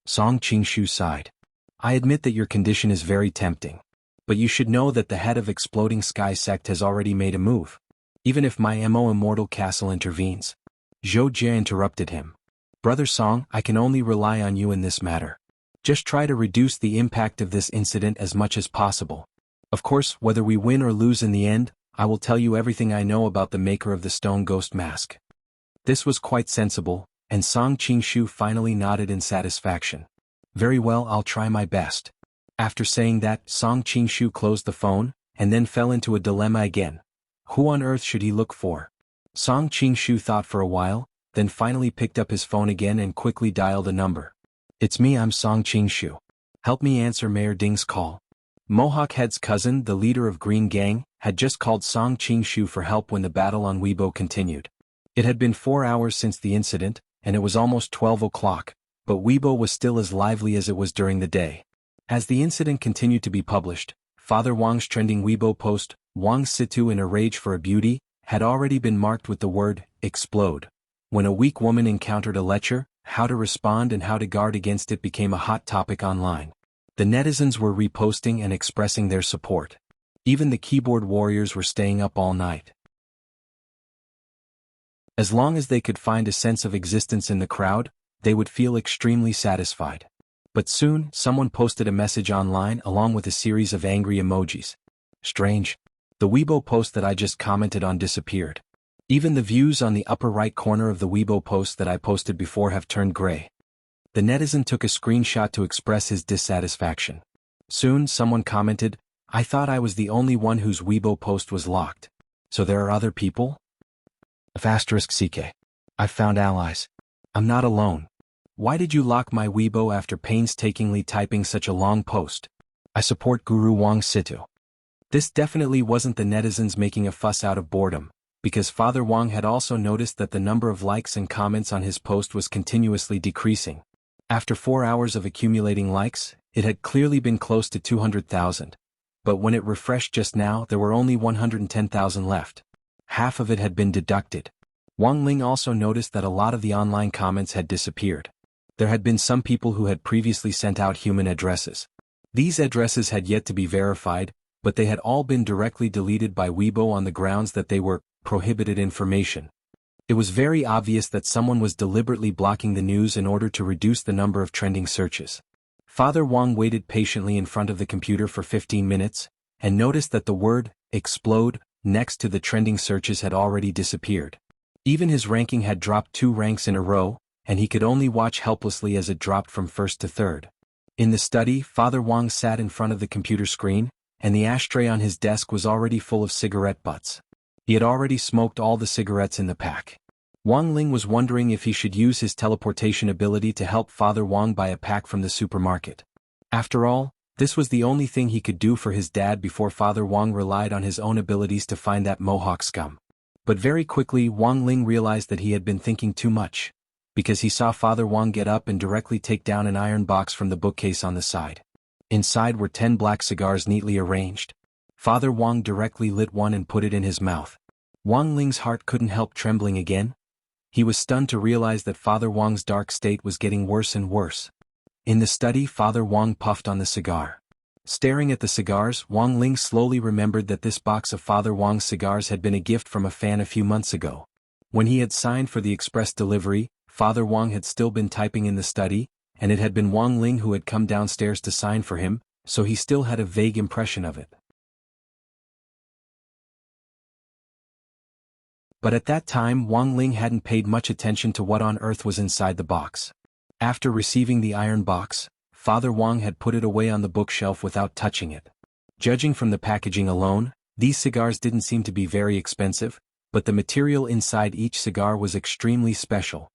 Speaker 1: Song Qingshu sighed. I admit that your condition is very tempting. But you should know that the head of Exploding Sky Sect has already made a move. Even if my Mo Immortal Castle intervenes. Zhou Jie interrupted him. Brother Song, I can only rely on you in this matter. Just try to reduce the impact of this incident as much as possible. Of course, whether we win or lose in the end, I will tell you everything I know about the maker of the stone ghost mask. This was quite sensible, and Song Qingshu finally nodded in satisfaction. Very well, I'll try my best. After saying that, Song Qingshu closed the phone, and then fell into a dilemma again. Who on earth should he look for? Song Qingshu thought for a while, then finally picked up his phone again and quickly dialed a number. It's me, I'm Song Qingshu. Help me answer Mayor Ding's call. Mohawk Head's cousin, the leader of Green Gang, had just called Song Qingshu for help when the battle on Weibo continued. It had been 4 hours since the incident, and it was almost 12 o'clock, but Weibo was still as lively as it was during the day. As the incident continued to be published, Father Wang's trending Weibo post, Wang Situ in a rage for a beauty, had already been marked with the word, explode. When a weak woman encountered a lecher, how to respond and how to guard against it became a hot topic online. The netizens were reposting and expressing their support. Even the keyboard warriors were staying up all night. As long as they could find a sense of existence in the crowd, they would feel extremely satisfied. But soon, someone posted a message online along with a series of angry emojis. Strange. The Weibo post that I just commented on disappeared. Even the views on the upper right corner of the Weibo post that I posted before have turned gray. The netizen took a screenshot to express his dissatisfaction. Soon, someone commented, I thought I was the only one whose Weibo post was locked. So there are other people? *CK. I've found allies. I'm not alone. Why did you lock my Weibo after painstakingly typing such a long post? I support Guru Wang Situ. This definitely wasn't the netizens making a fuss out of boredom, because Father Wang had also noticed that the number of likes and comments on his post was continuously decreasing. After 4 hours of accumulating likes, it had clearly been close to 200,000. But when it refreshed just now, there were only 110,000 left. Half of it had been deducted. Wang Ling also noticed that a lot of the online comments had disappeared. There had been some people who had previously sent out human addresses. These addresses had yet to be verified, but they had all been directly deleted by Weibo on the grounds that they were prohibited information. It was very obvious that someone was deliberately blocking the news in order to reduce the number of trending searches. Father Wang waited patiently in front of the computer for 15 minutes, and noticed that the word, explode, next to the trending searches had already disappeared. Even his ranking had dropped 2 ranks in a row, and he could only watch helplessly as it dropped from first to third. In the study, Father Wang sat in front of the computer screen, and the ashtray on his desk was already full of cigarette butts. He had already smoked all the cigarettes in the pack. Wang Ling was wondering if he should use his teleportation ability to help Father Wang buy a pack from the supermarket. After all, this was the only thing he could do for his dad before Father Wang relied on his own abilities to find that Mohawk scum. But very quickly Wang Ling realized that he had been thinking too much, because he saw Father Wang get up and directly take down an iron box from the bookcase on the side. Inside were 10 black cigars neatly arranged. Father Wang directly lit one and put it in his mouth. Wang Ling's heart couldn't help trembling again. He was stunned to realize that Father Wang's dark state was getting worse and worse. In the study, Father Wang puffed on the cigar. Staring at the cigars, Wang Ling slowly remembered that this box of Father Wang's cigars had been a gift from a fan a few months ago. When he had signed for the express delivery, Father Wang had still been typing in the study, and it had been Wang Ling who had come downstairs to sign for him, so he still had a vague impression of it. But at that time Wang Ling hadn't paid much attention to what on earth was inside the box. After receiving the iron box, Father Wang had put it away on the bookshelf without touching it. Judging from the packaging alone, these cigars didn't seem to be very expensive, but the material inside each cigar was extremely special.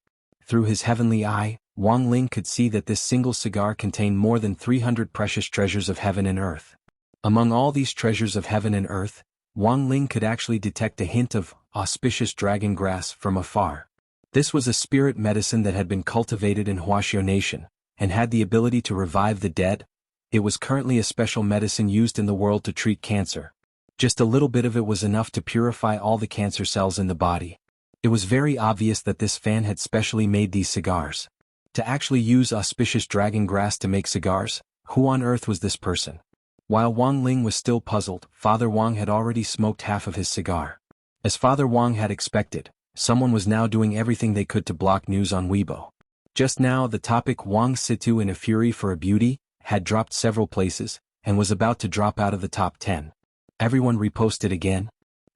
Speaker 1: Through his heavenly eye, Wang Ling could see that this single cigar contained more than 300 precious treasures of heaven and earth. Among all these treasures of heaven and earth, Wang Ling could actually detect a hint of auspicious dragon grass from afar. This was a spirit medicine that had been cultivated in Wuxia Nation, and had the ability to revive the dead. It was currently a special medicine used in the world to treat cancer. Just a little bit of it was enough to purify all the cancer cells in the body. It was very obvious that this fan had specially made these cigars. To actually use auspicious dragon grass to make cigars, who on earth was this person? While Wang Ling was still puzzled, Father Wang had already smoked half of his cigar. As Father Wang had expected, someone was now doing everything they could to block news on Weibo. Just now the topic Wang Situ in a fury for a beauty had dropped several places, and was about to drop out of the top 10. Everyone reposted again.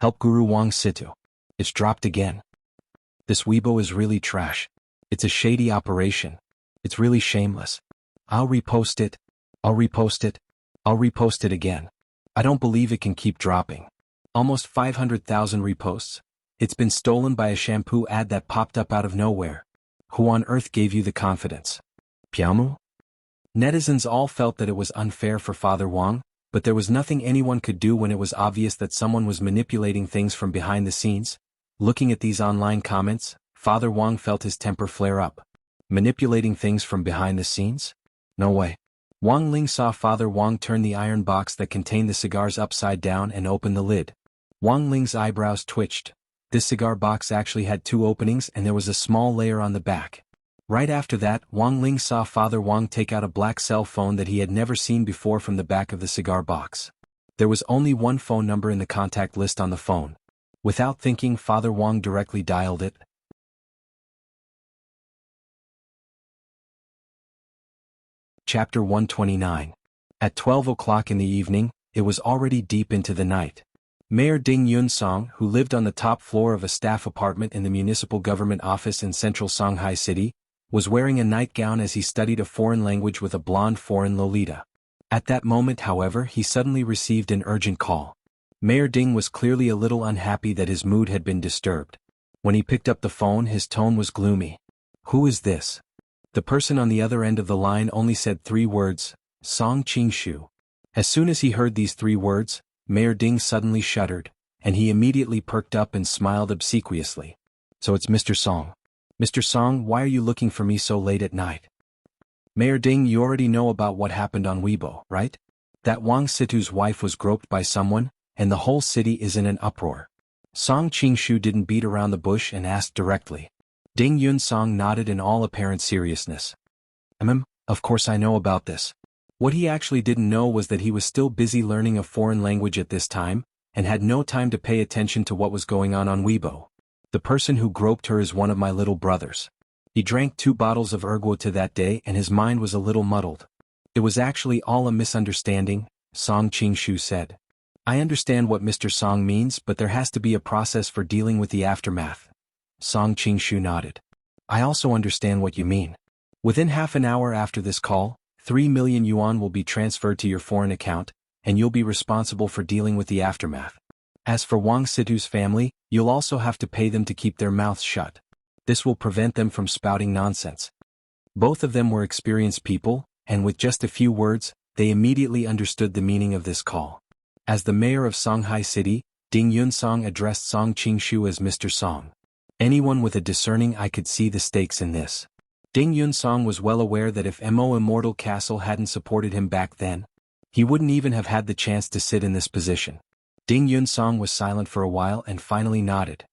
Speaker 1: Help Guru Wang Situ. It's dropped again. This Weibo is really trash. It's a shady operation. It's really shameless. I'll repost it. I'll repost it. I'll repost it again. I don't believe it can keep dropping. Almost 500,000 reposts. It's been stolen by a shampoo ad that popped up out of nowhere. Who on earth gave you the confidence? Piamu? Netizens all felt that it was unfair for Father Wang, but there was nothing anyone could do when it was obvious that someone was manipulating things from behind the scenes. Looking at these online comments, Father Wang felt his temper flare up. Manipulating things from behind the scenes? No way. Wang Ling saw Father Wang turn the iron box that contained the cigars upside down and open the lid. Wang Ling's eyebrows twitched. This cigar box actually had 2 openings and there was a small layer on the back. Right after that, Wang Ling saw Father Wang take out a black cell phone that he had never seen before from the back of the cigar box. There was only one phone number in the contact list on the phone. Without thinking, Father Wang directly dialed it. Chapter 129. At 12 o'clock in the evening, it was already deep into the night. Mayor Ding Yunsong, who lived on the top floor of a staff apartment in the municipal government office in central Shanghai City, was wearing a nightgown as he studied a foreign language with a blonde foreign Lolita. At that moment, however, he suddenly received an urgent call. Mayor Ding was clearly a little unhappy that his mood had been disturbed. When he picked up the phone, his tone was gloomy. Who is this? The person on the other end of the line only said 3 words, Song Qingshu. As soon as he heard these 3 words, Mayor Ding suddenly shuddered, and he immediately perked up and smiled obsequiously. So it's Mr. Song. Mr. Song, why are you looking for me so late at night? Mayor Ding, you already know about what happened on Weibo, right? That Wang Situ's wife was groped by someone, and the whole city is in an uproar. Song Qingshu didn't beat around the bush and asked directly. Ding Yunsong nodded in all apparent seriousness. Of course I know about this. What he actually didn't know was that he was still busy learning a foreign language at this time, and had no time to pay attention to what was going on Weibo. The person who groped her is one of my little brothers. He drank 2 bottles of ergo to that day and his mind was a little muddled. It was actually all a misunderstanding, Song Qingshu said. I understand what Mr. Song means, but there has to be a process for dealing with the aftermath. Song Qingshu nodded. I also understand what you mean. Within half an hour after this call, 3 million yuan will be transferred to your foreign account, and you'll be responsible for dealing with the aftermath. As for Wang Situ's family, you'll also have to pay them to keep their mouths shut. This will prevent them from spouting nonsense. Both of them were experienced people, and with just a few words, they immediately understood the meaning of this call. As the mayor of Shanghai City, Ding Yunsong addressed Song Qingshu as Mr. Song. Anyone with a discerning eye could see the stakes in this. Ding Yunsong was well aware that if Mo Immortal Castle hadn't supported him back then, he wouldn't even have had the chance to sit in this position. Ding Yunsong was silent for a while and finally nodded.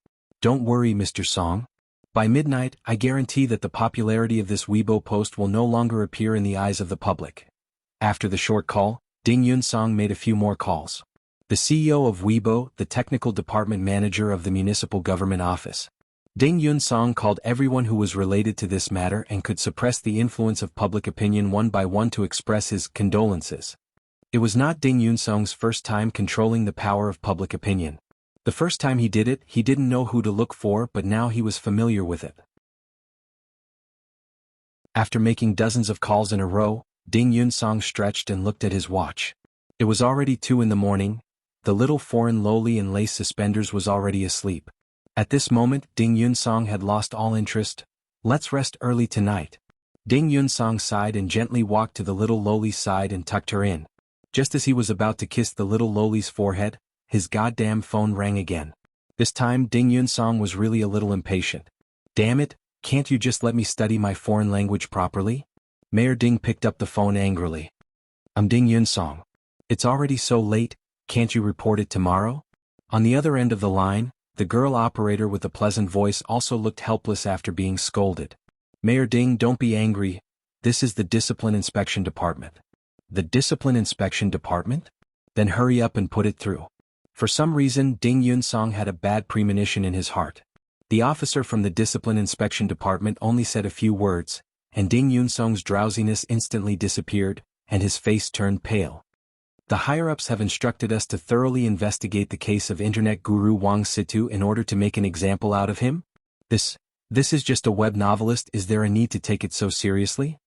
Speaker 1: Don't worry, Mr. Song. By midnight, I guarantee that the popularity of this Weibo post will no longer appear in the eyes of the public. After the short call, Ding Yunsong made a few more calls. The CEO of Weibo, the technical department manager of the municipal government office. Ding Yunsong called everyone who was related to this matter and could suppress the influence of public opinion one by one to express his condolences. It was not Ding Yunsong's first time controlling the power of public opinion. The first time he did it, he didn't know who to look for, but now he was familiar with it. After making dozens of calls in a row, Ding Yunsong stretched and looked at his watch. It was already 2 in the morning. The little foreign loli in lace suspenders was already asleep. At this moment, Ding Yunsong had lost all interest. Let's rest early tonight. Ding Yunsong sighed and gently walked to the little loli's side and tucked her in. Just as he was about to kiss the little loli's forehead, his goddamn phone rang again. This time, Ding Yunsong was really a little impatient. Damn it, can't you just let me study my foreign language properly? Mayor Ding picked up the phone angrily. I'm Ding Yunsong. It's already so late, can't you report it tomorrow? On the other end of the line, the girl operator with the pleasant voice also looked helpless after being scolded. Mayor Ding, don't be angry. This is the Discipline Inspection Department. The Discipline Inspection Department? Then hurry up and put it through. For some reason, Ding Yunsong had a bad premonition in his heart. The officer from the Discipline Inspection Department only said a few words, and Ding Yunsong's drowsiness instantly disappeared, and his face turned pale. The higher-ups have instructed us to thoroughly investigate the case of internet guru Wang Situ in order to make an example out of him? This is just a web novelist. Is there a need to take it so seriously?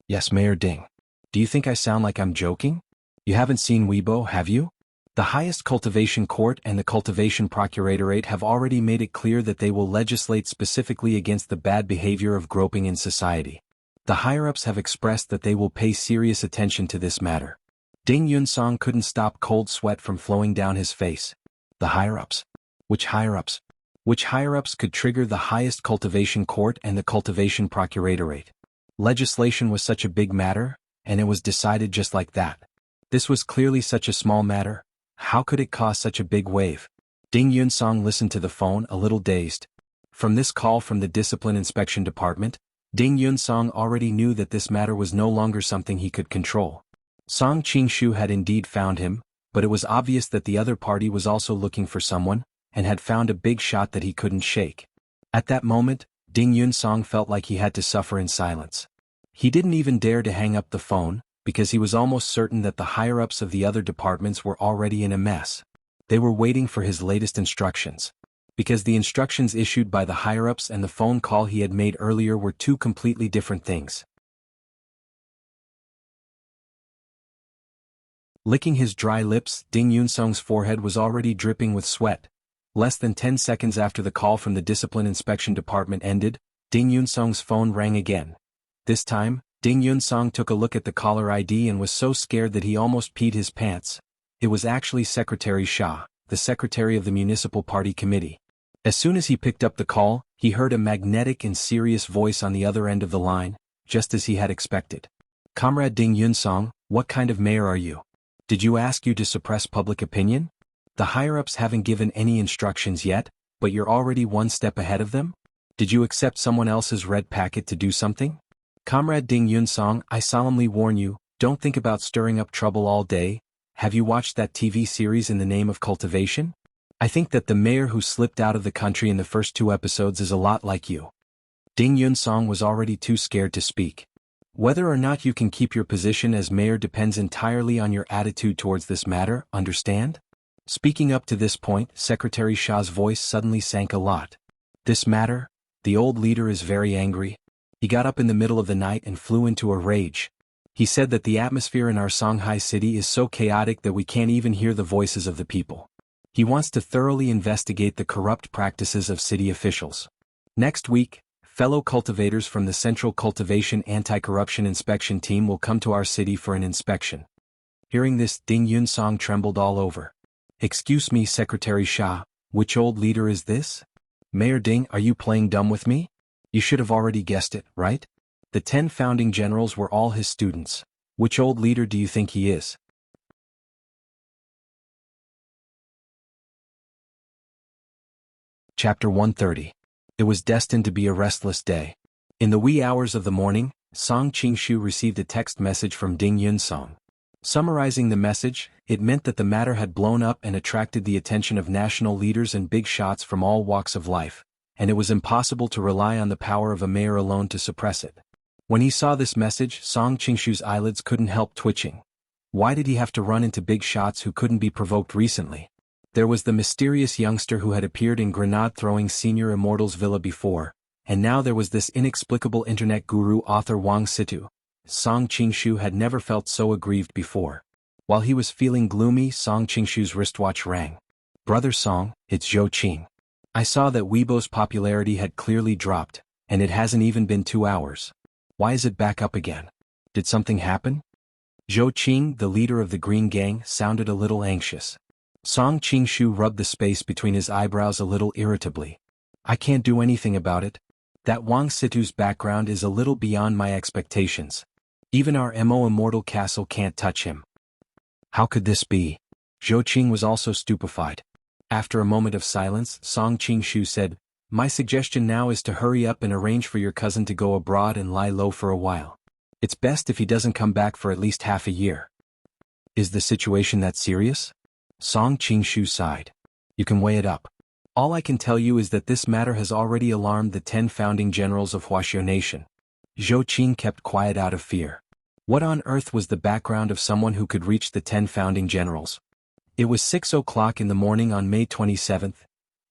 Speaker 1: Yes, Mayor Ding. Do you think I sound like I'm joking? You haven't seen Weibo, have you? The highest cultivation court and the cultivation procuratorate have already made it clear that they will legislate specifically against the bad behavior of groping in society. The higher-ups have expressed that they will pay serious attention to this matter. Ding Yunsong couldn't stop cold sweat from flowing down his face. The higher-ups? Which higher-ups? Which higher-ups could trigger the highest cultivation court and the cultivation procuratorate? Legislation was such a big matter, and it was decided just like that. This was clearly such a small matter. How could it cause such a big wave? Ding Yunsong listened to the phone a little dazed. From this call from the Discipline Inspection Department, Ding Yunsong already knew that this matter was no longer something he could control. Song Qingshu had indeed found him, but it was obvious that the other party was also looking for someone, and had found a big shot that he couldn't shake. At that moment, Ding Yunsong felt like he had to suffer in silence. He didn't even dare to hang up the phone, because he was almost certain that the higher-ups of the other departments were already in a mess. They were waiting for his latest instructions. Because the instructions issued by the higher-ups and the phone call he had made earlier were two completely different things. Licking his dry lips, Ding Yunsong's forehead was already dripping with sweat. Less than 10 seconds after the call from the Discipline Inspection Department ended, Ding Yunsong's phone rang again. This time, Ding Yunsong took a look at the caller ID and was so scared that he almost peed his pants. It was actually Secretary Shah, the secretary of the Municipal Party Committee. As soon as he picked up the call, he heard a magnetic and serious voice on the other end of the line, just as he had expected. Comrade Ding Yunsong, what kind of mayor are you? Did you ask you to suppress public opinion? The higher-ups haven't given any instructions yet, but you're already one step ahead of them? Did you accept someone else's red packet to do something? Comrade Ding Yunsong, I solemnly warn you, don't think about stirring up trouble all day. Have you watched that TV series In the Name of Cultivation? I think that the mayor who slipped out of the country in the first 2 episodes is a lot like you. Ding Yunsong was already too scared to speak. Whether or not you can keep your position as mayor depends entirely on your attitude towards this matter, understand? Speaking up to this point, Secretary Shah's voice suddenly sank a lot. This matter? The old leader is very angry. He got up in the middle of the night and flew into a rage. He said that the atmosphere in our Songhai city is so chaotic that we can't even hear the voices of the people. He wants to thoroughly investigate the corrupt practices of city officials. Next week, fellow cultivators from the Central Cultivation Anti-Corruption Inspection Team will come to our city for an inspection. Hearing this, Ding Yunsong trembled all over. Excuse me, Secretary Shah, which old leader is this? Mayor Ding, are you playing dumb with me? You should have already guessed it, right? The 10 founding generals were all his students. Which old leader do you think he is? Chapter 130. It was destined to be a restless day. In the wee hours of the morning, Song Qingshu received a text message from Ding Yunsong. Summarizing the message, it meant that the matter had blown up and attracted the attention of national leaders and big shots from all walks of life, and it was impossible to rely on the power of a mayor alone to suppress it. When he saw this message, Song Qingshu's eyelids couldn't help twitching. Why did he have to run into big shots who couldn't be provoked recently? There was the mysterious youngster who had appeared in grenade-throwing Senior Immortal's villa before, and now there was this inexplicable internet guru author Wang Situ. Song Qingshu had never felt so aggrieved before. While he was feeling gloomy, Song Qingshu's wristwatch rang. Brother Song, it's Zhou Qing. I saw that Weibo's popularity had clearly dropped, and it hasn't even been 2 hours. Why is it back up again? Did something happen? Zhou Qing, the leader of the Green Gang, sounded a little anxious. Song Qingshu rubbed the space between his eyebrows a little irritably. I can't do anything about it. That Wang Situ's background is a little beyond my expectations. Even our Mo Immortal Castle can't touch him. How could this be? Zhou Qing was also stupefied. After a moment of silence, Song Qingshu said, My suggestion now is to hurry up and arrange for your cousin to go abroad and lie low for a while. It's best if he doesn't come back for at least half a year. Is the situation that serious? Song Qingshu sighed. You can weigh it up. All I can tell you is that this matter has already alarmed the 10 founding generals of Huaxiao Nation. Zhou Qing kept quiet out of fear. What on earth was the background of someone who could reach the 10 founding generals? It was 6 o'clock in the morning on May 27,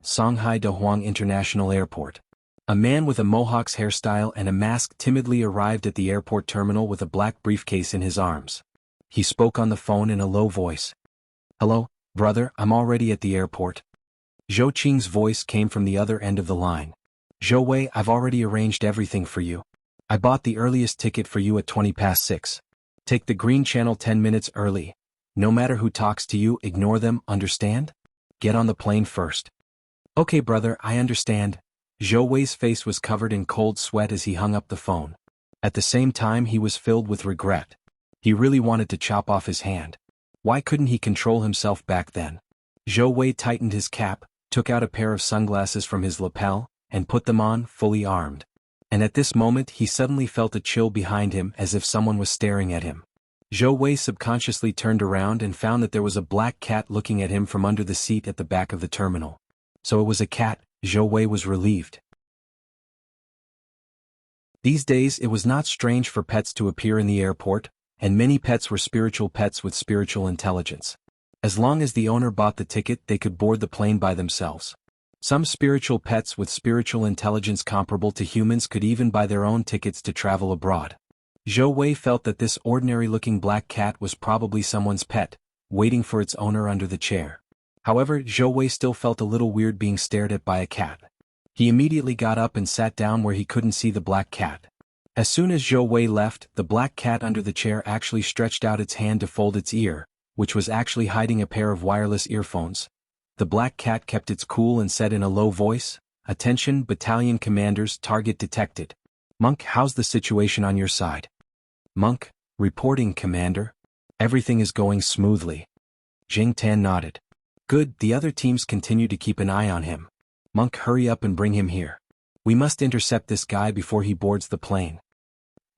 Speaker 1: Shanghai Dahuang International Airport. A man with a mohawk's hairstyle and a mask timidly arrived at the airport terminal with a black briefcase in his arms. He spoke on the phone in a low voice. "Hello, brother, I'm already at the airport." Zhou Qing's voice came from the other end of the line. "Zhou Wei, I've already arranged everything for you. I bought the earliest ticket for you at 6:20. Take the green channel 10 minutes early. No matter who talks to you, ignore them, understand? Get on the plane first." "Okay, brother, I understand." Zhou Wei's face was covered in cold sweat as he hung up the phone. At the same time he was filled with regret. He really wanted to chop off his hand. Why couldn't he control himself back then? Zhou Wei tightened his cap, took out a pair of sunglasses from his lapel, and put them on, fully armed. And at this moment he suddenly felt a chill behind him as if someone was staring at him. Zhou Wei subconsciously turned around and found that there was a black cat looking at him from under the seat at the back of the terminal. So it was a cat. Zhou Wei was relieved. These days it was not strange for pets to appear in the airport, and many pets were spiritual pets with spiritual intelligence. As long as the owner bought the ticket, they could board the plane by themselves. Some spiritual pets with spiritual intelligence comparable to humans could even buy their own tickets to travel abroad. Zhou Wei felt that this ordinary-looking black cat was probably someone's pet, waiting for its owner under the chair. However, Zhou Wei still felt a little weird being stared at by a cat. He immediately got up and sat down where he couldn't see the black cat. As soon as Zhou Wei left, the black cat under the chair actually stretched out its hand to fold its ear, which was actually hiding a pair of wireless earphones. The black cat kept its cool and said in a low voice, "Attention, battalion commanders, target detected. Monk, how's the situation on your side?" "Monk, reporting, Commander. Everything is going smoothly." Jing Tan nodded. "Good, the other teams continue to keep an eye on him. Monk, hurry up and bring him here. We must intercept this guy before he boards the plane."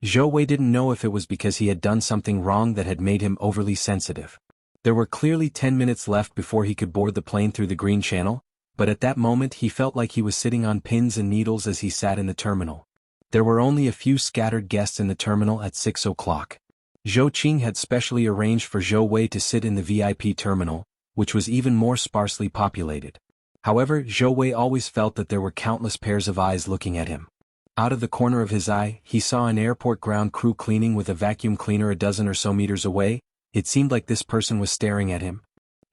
Speaker 1: Zhou Wei didn't know if it was because he had done something wrong that had made him overly sensitive. There were clearly 10 minutes left before he could board the plane through the green channel, but at that moment he felt like he was sitting on pins and needles as he sat in the terminal. There were only a few scattered guests in the terminal at 6 o'clock. Zhou Qing had specially arranged for Zhou Wei to sit in the VIP terminal, which was even more sparsely populated. However, Zhou Wei always felt that there were countless pairs of eyes looking at him. Out of the corner of his eye, he saw an airport ground crew cleaning with a vacuum cleaner a dozen or so meters away. It seemed like this person was staring at him.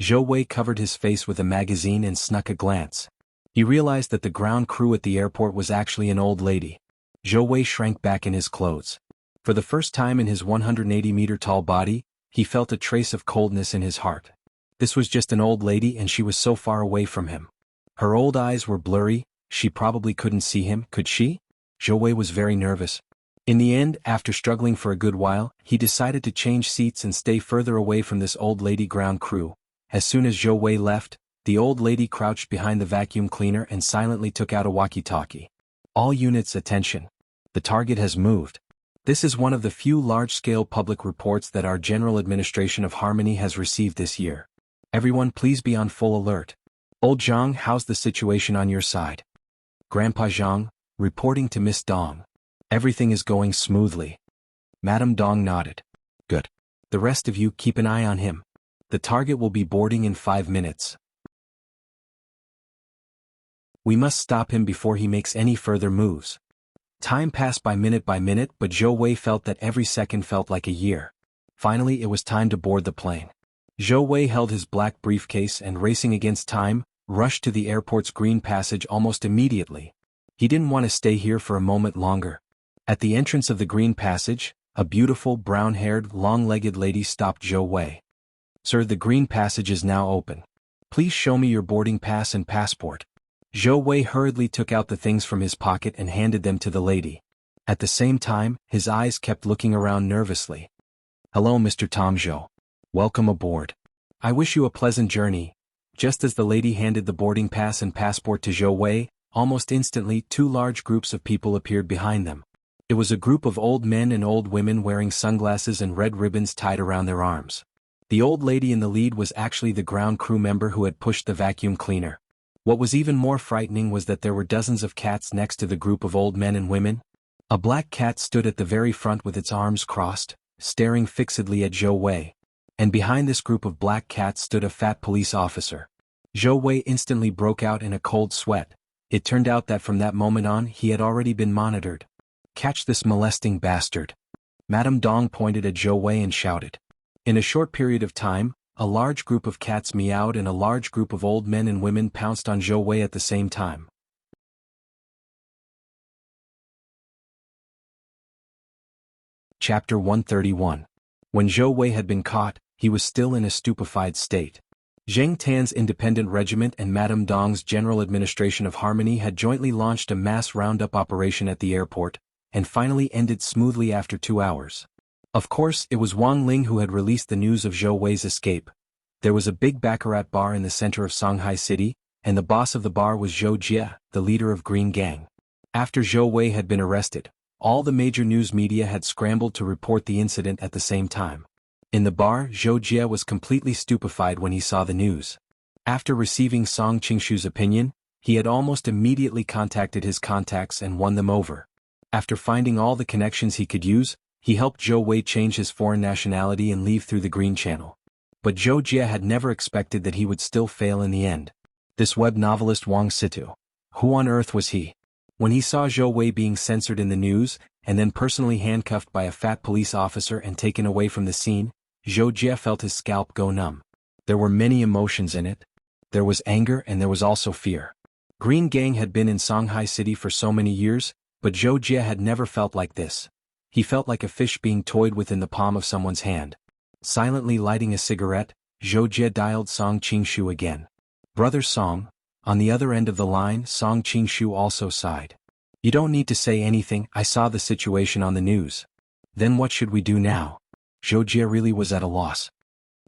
Speaker 1: Zhou Wei covered his face with a magazine and snuck a glance. He realized that the ground crew at the airport was actually an old lady. Zhou Wei shrank back in his clothes. For the first time in his 180-meter-tall body, he felt a trace of coldness in his heart. This was just an old lady and she was so far away from him. Her old eyes were blurry, she probably couldn't see him, could she? Zhou Wei was very nervous. In the end, after struggling for a good while, he decided to change seats and stay further away from this old lady ground crew. As soon as Zhou Wei left, the old lady crouched behind the vacuum cleaner and silently took out a walkie-talkie. "All units, attention. The target has moved. This is one of the few large-scale public reports that our General Administration of Harmony has received this year. Everyone please be on full alert. Old Zhang, how's the situation on your side?" "Grandpa Zhang, reporting to Miss Dong. Everything is going smoothly." Madame Dong nodded. "Good. The rest of you keep an eye on him. The target will be boarding in 5 minutes. We must stop him before he makes any further moves." Time passed by minute, but Zhou Wei felt that every second felt like a year. Finally it was time to board the plane. Zhou Wei held his black briefcase and, racing against time, rushed to the airport's green passage almost immediately. He didn't want to stay here for a moment longer. At the entrance of the green passage, a beautiful brown-haired, long-legged lady stopped Zhou Wei. "Sir, the green passage is now open. Please show me your boarding pass and passport." Zhou Wei hurriedly took out the things from his pocket and handed them to the lady. At the same time, his eyes kept looking around nervously. "Hello, Mr. Tom Zhou. Welcome aboard. I wish you a pleasant journey." Just as the lady handed the boarding pass and passport to Zhou Wei, almost instantly 2 large groups of people appeared behind them. It was a group of old men and old women wearing sunglasses and red ribbons tied around their arms. The old lady in the lead was actually the ground crew member who had pushed the vacuum cleaner. What was even more frightening was that there were dozens of cats next to the group of old men and women. A black cat stood at the very front with its arms crossed, staring fixedly at Zhou Wei. And behind this group of black cats stood a fat police officer. Zhou Wei instantly broke out in a cold sweat. It turned out that from that moment on he had already been monitored. "Catch this molesting bastard." Madame Dong pointed at Zhou Wei and shouted. In a short period of time, a large group of cats meowed and a large group of old men and women pounced on Zhou Wei at the same time. Chapter 131. When Zhou Wei had been caught, he was still in a stupefied state. Zheng Tan's independent regiment and Madame Dong's General Administration of Harmony had jointly launched a mass roundup operation at the airport, and finally ended smoothly after 2 hours. Of course, it was Wang Ling who had released the news of Zhou Wei's escape. There was a big baccarat bar in the center of Shanghai City, and the boss of the bar was Zhou Jie, the leader of Green Gang. After Zhou Wei had been arrested, all the major news media had scrambled to report the incident at the same time. In the bar, Zhou Jie was completely stupefied when he saw the news. After receiving Song Qingshu's opinion, he had almost immediately contacted his contacts and won them over. After finding all the connections he could use, he helped Zhou Wei change his foreign nationality and leave through the Green Channel. But Zhou Jie had never expected that he would still fail in the end. This web novelist Wang Situ. Who on earth was he? When he saw Zhou Wei being censored in the news, and then personally handcuffed by a fat police officer and taken away from the scene, Zhou Jie felt his scalp go numb. There were many emotions in it. There was anger and there was also fear. Green Gang had been in Shanghai City for so many years, but Zhou Jie had never felt like this. He felt like a fish being toyed with in the palm of someone's hand. Silently lighting a cigarette, Zhou Jie dialed Song Qingshu again. "Brother Song." On the other end of the line, Song Qingshu also sighed. "You don't need to say anything, I saw the situation on the news." "Then what should we do now?" Zhou Jie really was at a loss.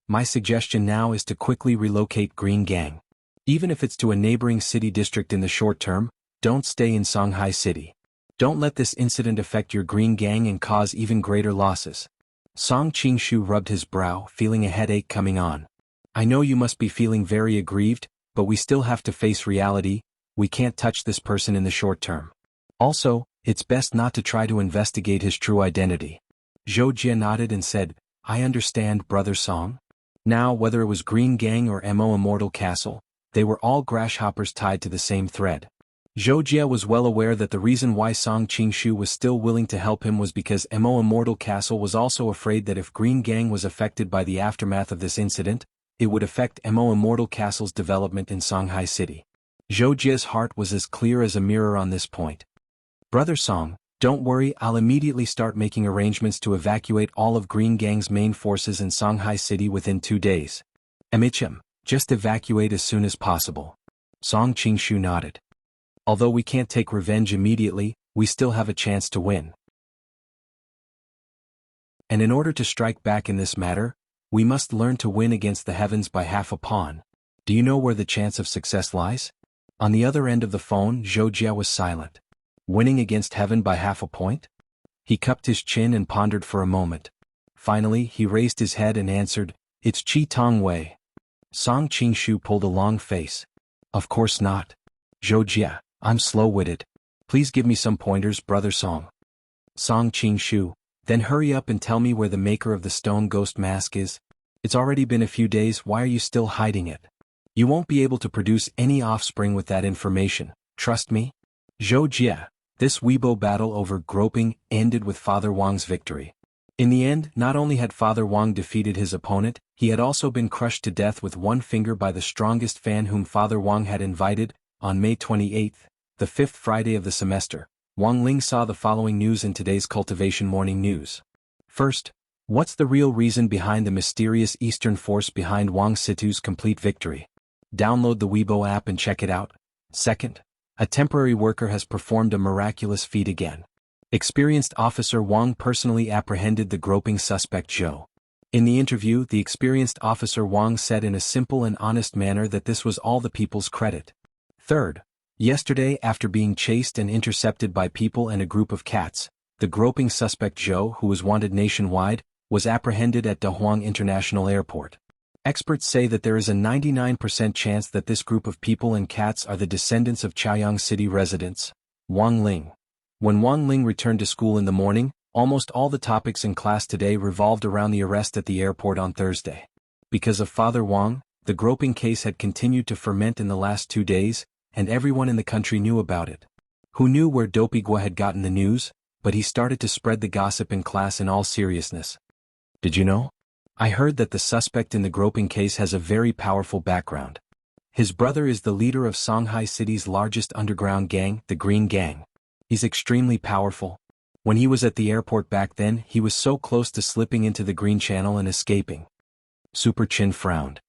Speaker 1: "My suggestion now is to quickly relocate Green Gang. Even if it's to a neighboring city district in the short term, don't stay in Shanghai City. Don't let this incident affect your Green Gang and cause even greater losses." Song Qingshu rubbed his brow, feeling a headache coming on. "I know you must be feeling very aggrieved, but we still have to face reality. We can't touch this person in the short term. Also, it's best not to try to investigate his true identity." Zhou Jie nodded and said, "I understand, Brother Song." Now, whether it was Green Gang or Mo Immortal Castle, they were all grasshoppers tied to the same thread. Zhou Jie was well aware that the reason why Song Qingshu was still willing to help him was because Mo Immortal Castle was also afraid that if Green Gang was affected by the aftermath of this incident, it would affect Mo Immortal Castle's development in Shanghai City. Zhou Jie's heart was as clear as a mirror on this point. "Brother Song, don't worry, I'll immediately start making arrangements to evacuate all of Green Gang's main forces in Shanghai City within 2 days. Amicham, just evacuate as soon as possible." Song Qingshu nodded. "Although we can't take revenge immediately, we still have a chance to win. And in order to strike back in this matter, we must learn to win against the heavens by half a pawn. Do you know where the chance of success lies?" On the other end of the phone, Zhou Jie was silent. Winning against heaven by half a point? He cupped his chin and pondered for a moment. Finally, he raised his head and answered, "It's Chi Tong Wei." Song Qingshu pulled a long face. "Of course not. Zhou Jie, I'm slow-witted. Please give me some pointers, Brother Song." Song Qingshu, "Then hurry up and tell me where the maker of the stone ghost mask is. It's already been a few days, why are you still hiding it? You won't be able to produce any offspring with that information, trust me." Zhou Jie, this Weibo battle over groping ended with Father Wang's victory. In the end, not only had Father Wang defeated his opponent, he had also been crushed to death with one finger by the strongest fan whom Father Wang had invited. On May 28th, the 5th Friday of the semester, Wang Ling saw the following news in today's Cultivation Morning News. First, what's the real reason behind the mysterious Eastern force behind Wang Situ's complete victory? Download the Weibo app and check it out. Second, a temporary worker has performed a miraculous feat again. Experienced Officer Wang personally apprehended the groping suspect Zhou. In the interview, the experienced Officer Wang said in a simple and honest manner that this was all the people's credit. Third, yesterday, after being chased and intercepted by people and a group of cats, the groping suspect Zhou, who was wanted nationwide, was apprehended at Dahuang International Airport. Experts say that there is a 99% chance that this group of people and cats are the descendants of Chaoyang City residents, Wang Ling. When Wang Ling returned to school in the morning, Almost all the topics in class today revolved around the arrest at the airport on Thursday. Because of Father Wang, the groping case had continued to ferment in the last 2 days, and everyone in the country knew about it. Who knew where Dopigwa had gotten the news? But he started to spread the gossip in class in all seriousness. Did you know? I heard that the suspect in the groping case has a very powerful background. His brother is the leader of Shanghai City's largest underground gang, the Green Gang. He's extremely powerful. When he was at the airport back then, he was so close to slipping into the Green Channel and escaping. Super Chin frowned.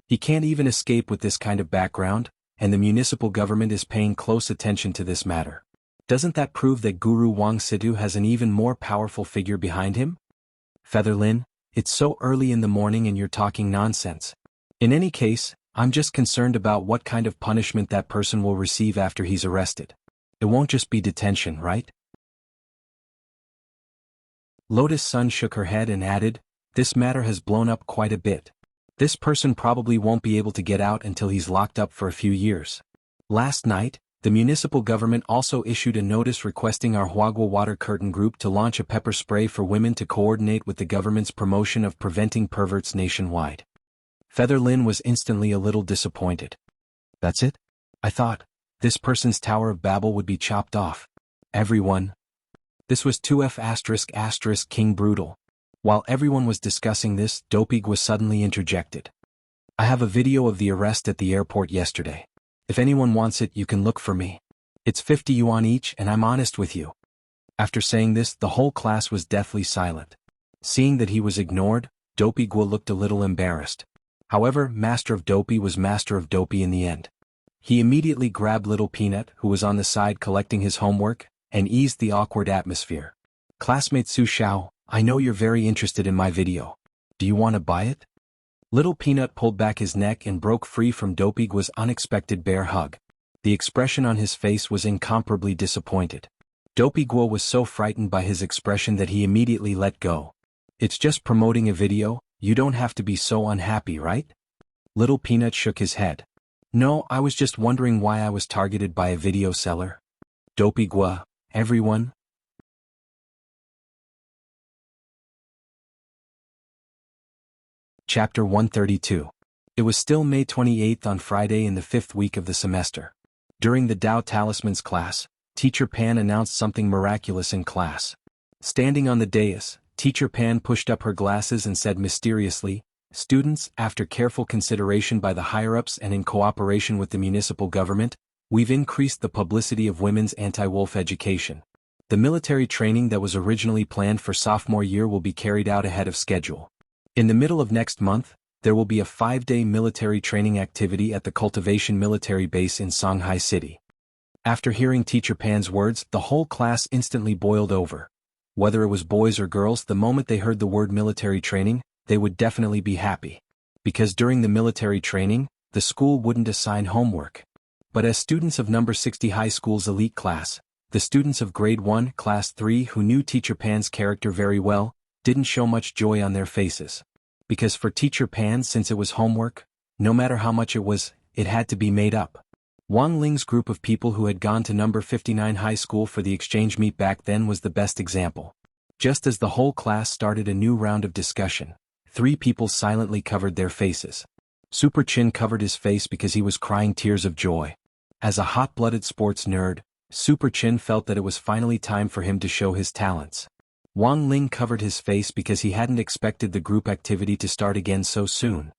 Speaker 1: He can't even escape with this kind of background, and the municipal government is paying close attention to this matter. Doesn't that prove that Guru Wang Situ has an even more powerful figure behind him? Featherlin, it's so early in the morning and you're talking nonsense. In any case, I'm just concerned about what kind of punishment that person will receive after he's arrested. It won't just be detention, right? Lotus Sun shook her head and added, this matter has blown up quite a bit. This person probably won't be able to get out until he's locked up for a few years. Last night, the municipal government also issued a notice requesting our Huagua Water Curtain Group to launch a pepper spray for women to coordinate with the government's promotion of preventing perverts nationwide. Featherlin was instantly a little disappointed. That's it? I thought, this person's Tower of Babel would be chopped off. Everyone. This was 2F*** King Brutal. While everyone was discussing this, Dopigwa suddenly interjected. I have a video of the arrest at the airport yesterday. If anyone wants it, you can look for me. It's 50 yuan each and I'm honest with you. After saying this, the whole class was deathly silent. Seeing that he was ignored, Dopigwa looked a little embarrassed. However, Master of Dopey was Master of Dopey in the end. He immediately grabbed Little Peanut, who was on the side collecting his homework, and eased the awkward atmosphere. Classmate Su Xiao, I know you're very interested in my video. Do you want to buy it? Little Peanut pulled back his neck and broke free from Dopigwa's unexpected bear hug. The expression on his face was incomparably disappointed. Dopigwa was so frightened by his expression that he immediately let go. It's just promoting a video, you don't have to be so unhappy, right? Little Peanut shook his head. No, I was just wondering why I was targeted by a video seller. Dopigwa, everyone. Chapter 132. It was still May 28th on Friday in the 5th week of the semester. During the Tao Talismans class, Teacher Pan announced something miraculous in class. Standing on the dais, Teacher Pan pushed up her glasses and said mysteriously, students, after careful consideration by the higher-ups and in cooperation with the municipal government, we've increased the publicity of women's anti-wolf education. The military training that was originally planned for sophomore year will be carried out ahead of schedule. In the middle of next month, there will be a 5-day military training activity at the Cultivation Military Base in Shanghai City. After hearing Teacher Pan's words, the whole class instantly boiled over. Whether it was boys or girls, the moment they heard the word military training, they would definitely be happy. Because during the military training, the school wouldn't assign homework. But as students of number 60 high school's elite class, the students of grade 1, class 3 who knew Teacher Pan's character very well, didn't show much joy on their faces. Because for Teacher Pan, since it was homework, no matter how much it was, it had to be made up. Wang Ling's group of people who had gone to number 59 high school for the exchange meet back then was the best example. Just as the whole class started a new round of discussion, 3 people silently covered their faces. Super Chin covered his face because he was crying tears of joy. As a hot-blooded sports nerd, Super Chin felt that it was finally time for him to show his talents. Wang Ling covered his face because he hadn't expected the group activity to start again so soon.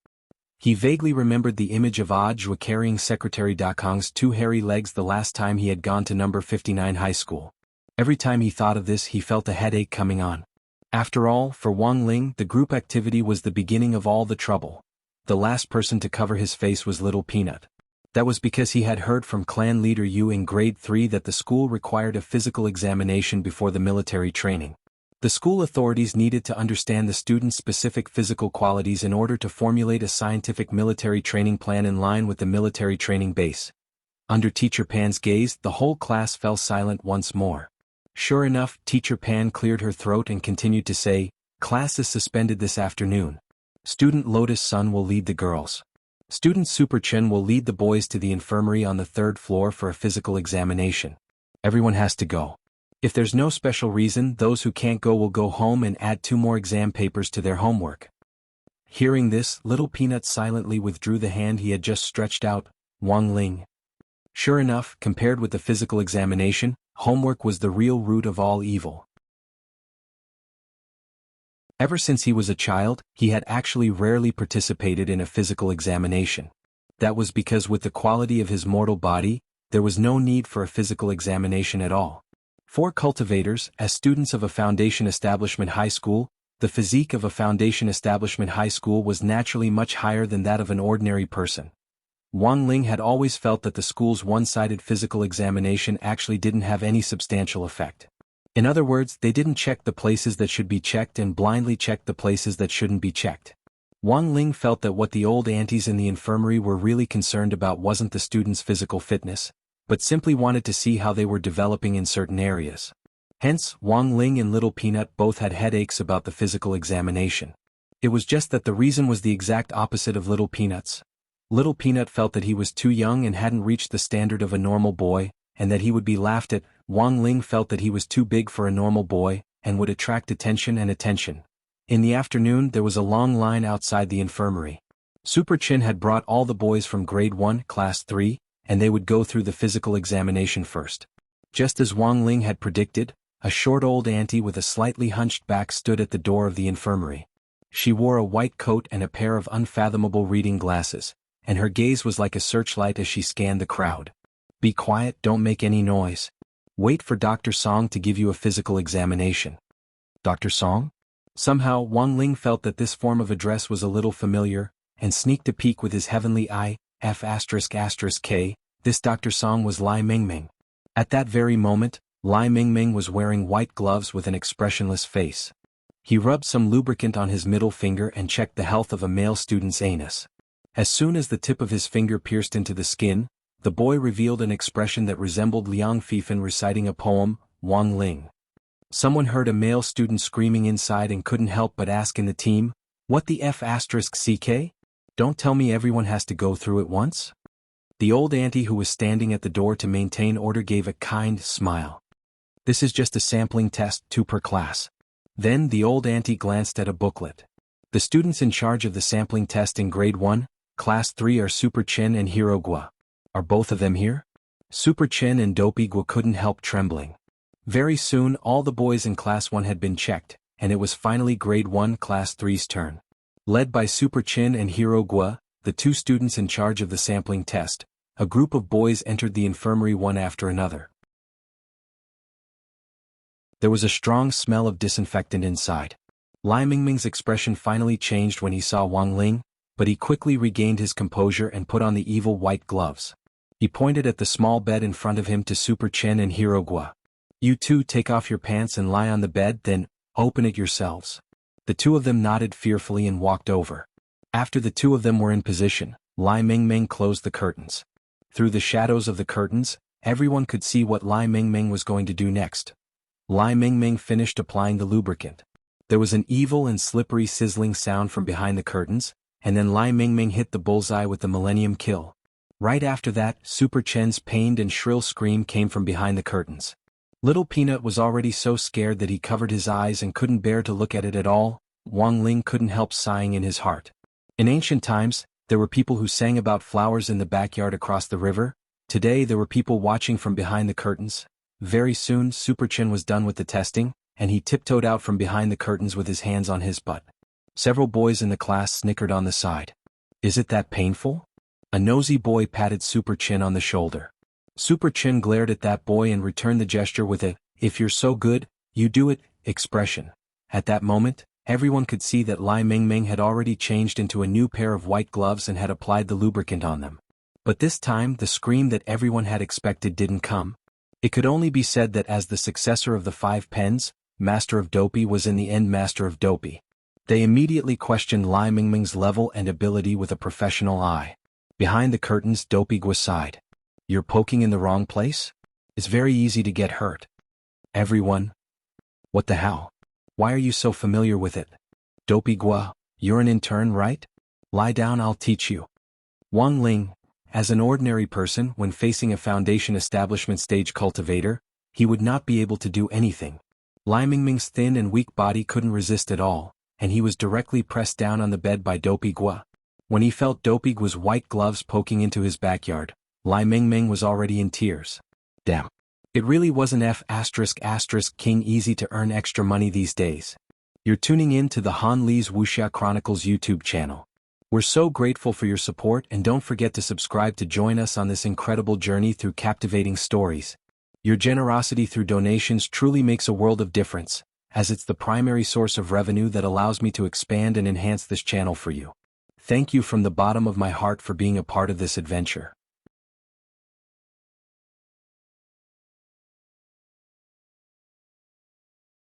Speaker 1: He vaguely remembered the image of Zhua carrying Secretary Dakong's 2 hairy legs the last time he had gone to number 59 high school. Every time he thought of this, he felt a headache coming on. After all, for Wang Ling, the group activity was the beginning of all the trouble. The last person to cover his face was Little Peanut. That was because he had heard from clan leader Yu in grade 3 that the school required a physical examination before the military training. The school authorities needed to understand the students' specific physical qualities in order to formulate a scientific military training plan in line with the military training base. Under Teacher Pan's gaze, the whole class fell silent once more. Sure enough, Teacher Pan cleared her throat and continued to say, class is suspended this afternoon. Student Lotus Sun will lead the girls. Student Super Chin will lead the boys to the infirmary on the 3rd floor for a physical examination. Everyone has to go. If there's no special reason, those who can't go will go home and add 2 more exam papers to their homework. Hearing this, Little Peanut silently withdrew the hand he had just stretched out. Wang Ling. Sure enough, compared with the physical examination, homework was the real root of all evil. Ever since he was a child, he had actually rarely participated in a physical examination. That was because with the quality of his mortal body, there was no need for a physical examination at all. For cultivators, as students of a foundation establishment high school, the physique of a foundation establishment high school was naturally much higher than that of an ordinary person. Wang Ling had always felt that the school's one-sided physical examination actually didn't have any substantial effect. In other words, they didn't check the places that should be checked and blindly checked the places that shouldn't be checked. Wang Ling felt that what the old aunties in the infirmary were really concerned about wasn't the students' physical fitness, but simply wanted to see how they were developing in certain areas. Hence, Wang Ling and Little Peanut both had headaches about the physical examination. It was just that the reason was the exact opposite of Little Peanut's. Little Peanut felt that he was too young and hadn't reached the standard of a normal boy, and that he would be laughed at. Wang Ling felt that he was too big for a normal boy, and would attract attention and attention. In the afternoon there was a long line outside the infirmary. Super Chin had brought all the boys from grade 1, class 3, and they would go through the physical examination first. Just as Wang Ling had predicted, a short old auntie with a slightly hunched back stood at the door of the infirmary. She wore a white coat and a pair of unfathomable reading glasses, and her gaze was like a searchlight as she scanned the crowd. Be quiet, don't make any noise. Wait for Dr. Song to give you a physical examination. Dr. Song? Somehow, Wang Ling felt that this form of address was a little familiar, and sneaked a peek with his heavenly eye. F***K, this Dr. Song was Lai Mingming. At that very moment, Lai Mingming was wearing white gloves with an expressionless face. He rubbed some lubricant on his middle finger and checked the health of a male student's anus. As soon as the tip of his finger pierced into the skin, the boy revealed an expression that resembled Liang Fifan reciting a poem. Wang Ling. Someone heard a male student screaming inside and couldn't help but ask in the team, "What the F***CK? Don't tell me everyone has to go through it once?" The old auntie who was standing at the door to maintain order gave a kind smile. "This is just a sampling test, 2 per class." Then the old auntie glanced at a booklet. The students in charge of the sampling test in grade 1, class 3 are Super Chin and Hero Gua. Are both of them here? Super Chin and Dopey Gua couldn't help trembling. Very soon all the boys in class 1 had been checked, and it was finally grade 1 class 3's turn. Led by Super Chin and Hero Gua, the 2 students in charge of the sampling test, a group of boys entered the infirmary one after another. There was a strong smell of disinfectant inside. Lai Mingming's expression finally changed when he saw Wang Ling, but he quickly regained his composure and put on the evil white gloves. He pointed at the small bed in front of him to Super Chin and Hero Gua. "You two take off your pants and lie on the bed, then open it yourselves." The 2 of them nodded fearfully and walked over. After the 2 of them were in position, Lai Mingming closed the curtains. Through the shadows of the curtains, everyone could see what Lai Mingming was going to do next. Lai Mingming finished applying the lubricant. There was an evil and slippery sizzling sound from behind the curtains, and then Lai Mingming hit the bullseye with the Millennium Kill. Right after that, Super Chen's pained and shrill scream came from behind the curtains. Little Peanut was already so scared that he covered his eyes and couldn't bear to look at it at all. Wang Ling couldn't help sighing in his heart. In ancient times, there were people who sang about flowers in the backyard across the river. Today there were people watching from behind the curtains. Very soon Super Chin was done with the testing, and he tiptoed out from behind the curtains with his hands on his butt. Several boys in the class snickered on the side. "Is it that painful?" A nosy boy patted Super Chin on the shoulder. Super Chin glared at that boy and returned the gesture with a, "If you're so good, you do it," expression. At that moment, everyone could see that Lai Mingming had already changed into a new pair of white gloves and had applied the lubricant on them. But this time the scream that everyone had expected didn't come. It could only be said that as the successor of the 5 pens, Master of Dopey was in the end Master of Dopey. They immediately questioned Lai Mingming's level and ability with a professional eye. Behind the curtains, Dopey Gua sighed. "You're poking in the wrong place? It's very easy to get hurt." Everyone. "What the hell? Why are you so familiar with it?" "Dopey Gua, you're an intern, right? Lie down, I'll teach you." Wang Ling, as an ordinary person when facing a foundation establishment stage cultivator, he would not be able to do anything. Lai Mingming's thin and weak body couldn't resist at all, and he was directly pressed down on the bed by Dopey Gua. When he felt Dopey Gua's white gloves poking into his backyard, Lai Mingming was already in tears. Damn. It really wasn't King easy to earn extra money these days. You're tuning in to the Han Li's Wuxia Chronicles YouTube channel. We're so grateful for your support, and don't forget to subscribe to join us on this incredible journey through captivating stories. Your generosity through donations truly makes a world of difference, as it's the primary source of revenue that allows me to expand and enhance this channel for you. Thank you from the bottom of my heart for being a part of this adventure.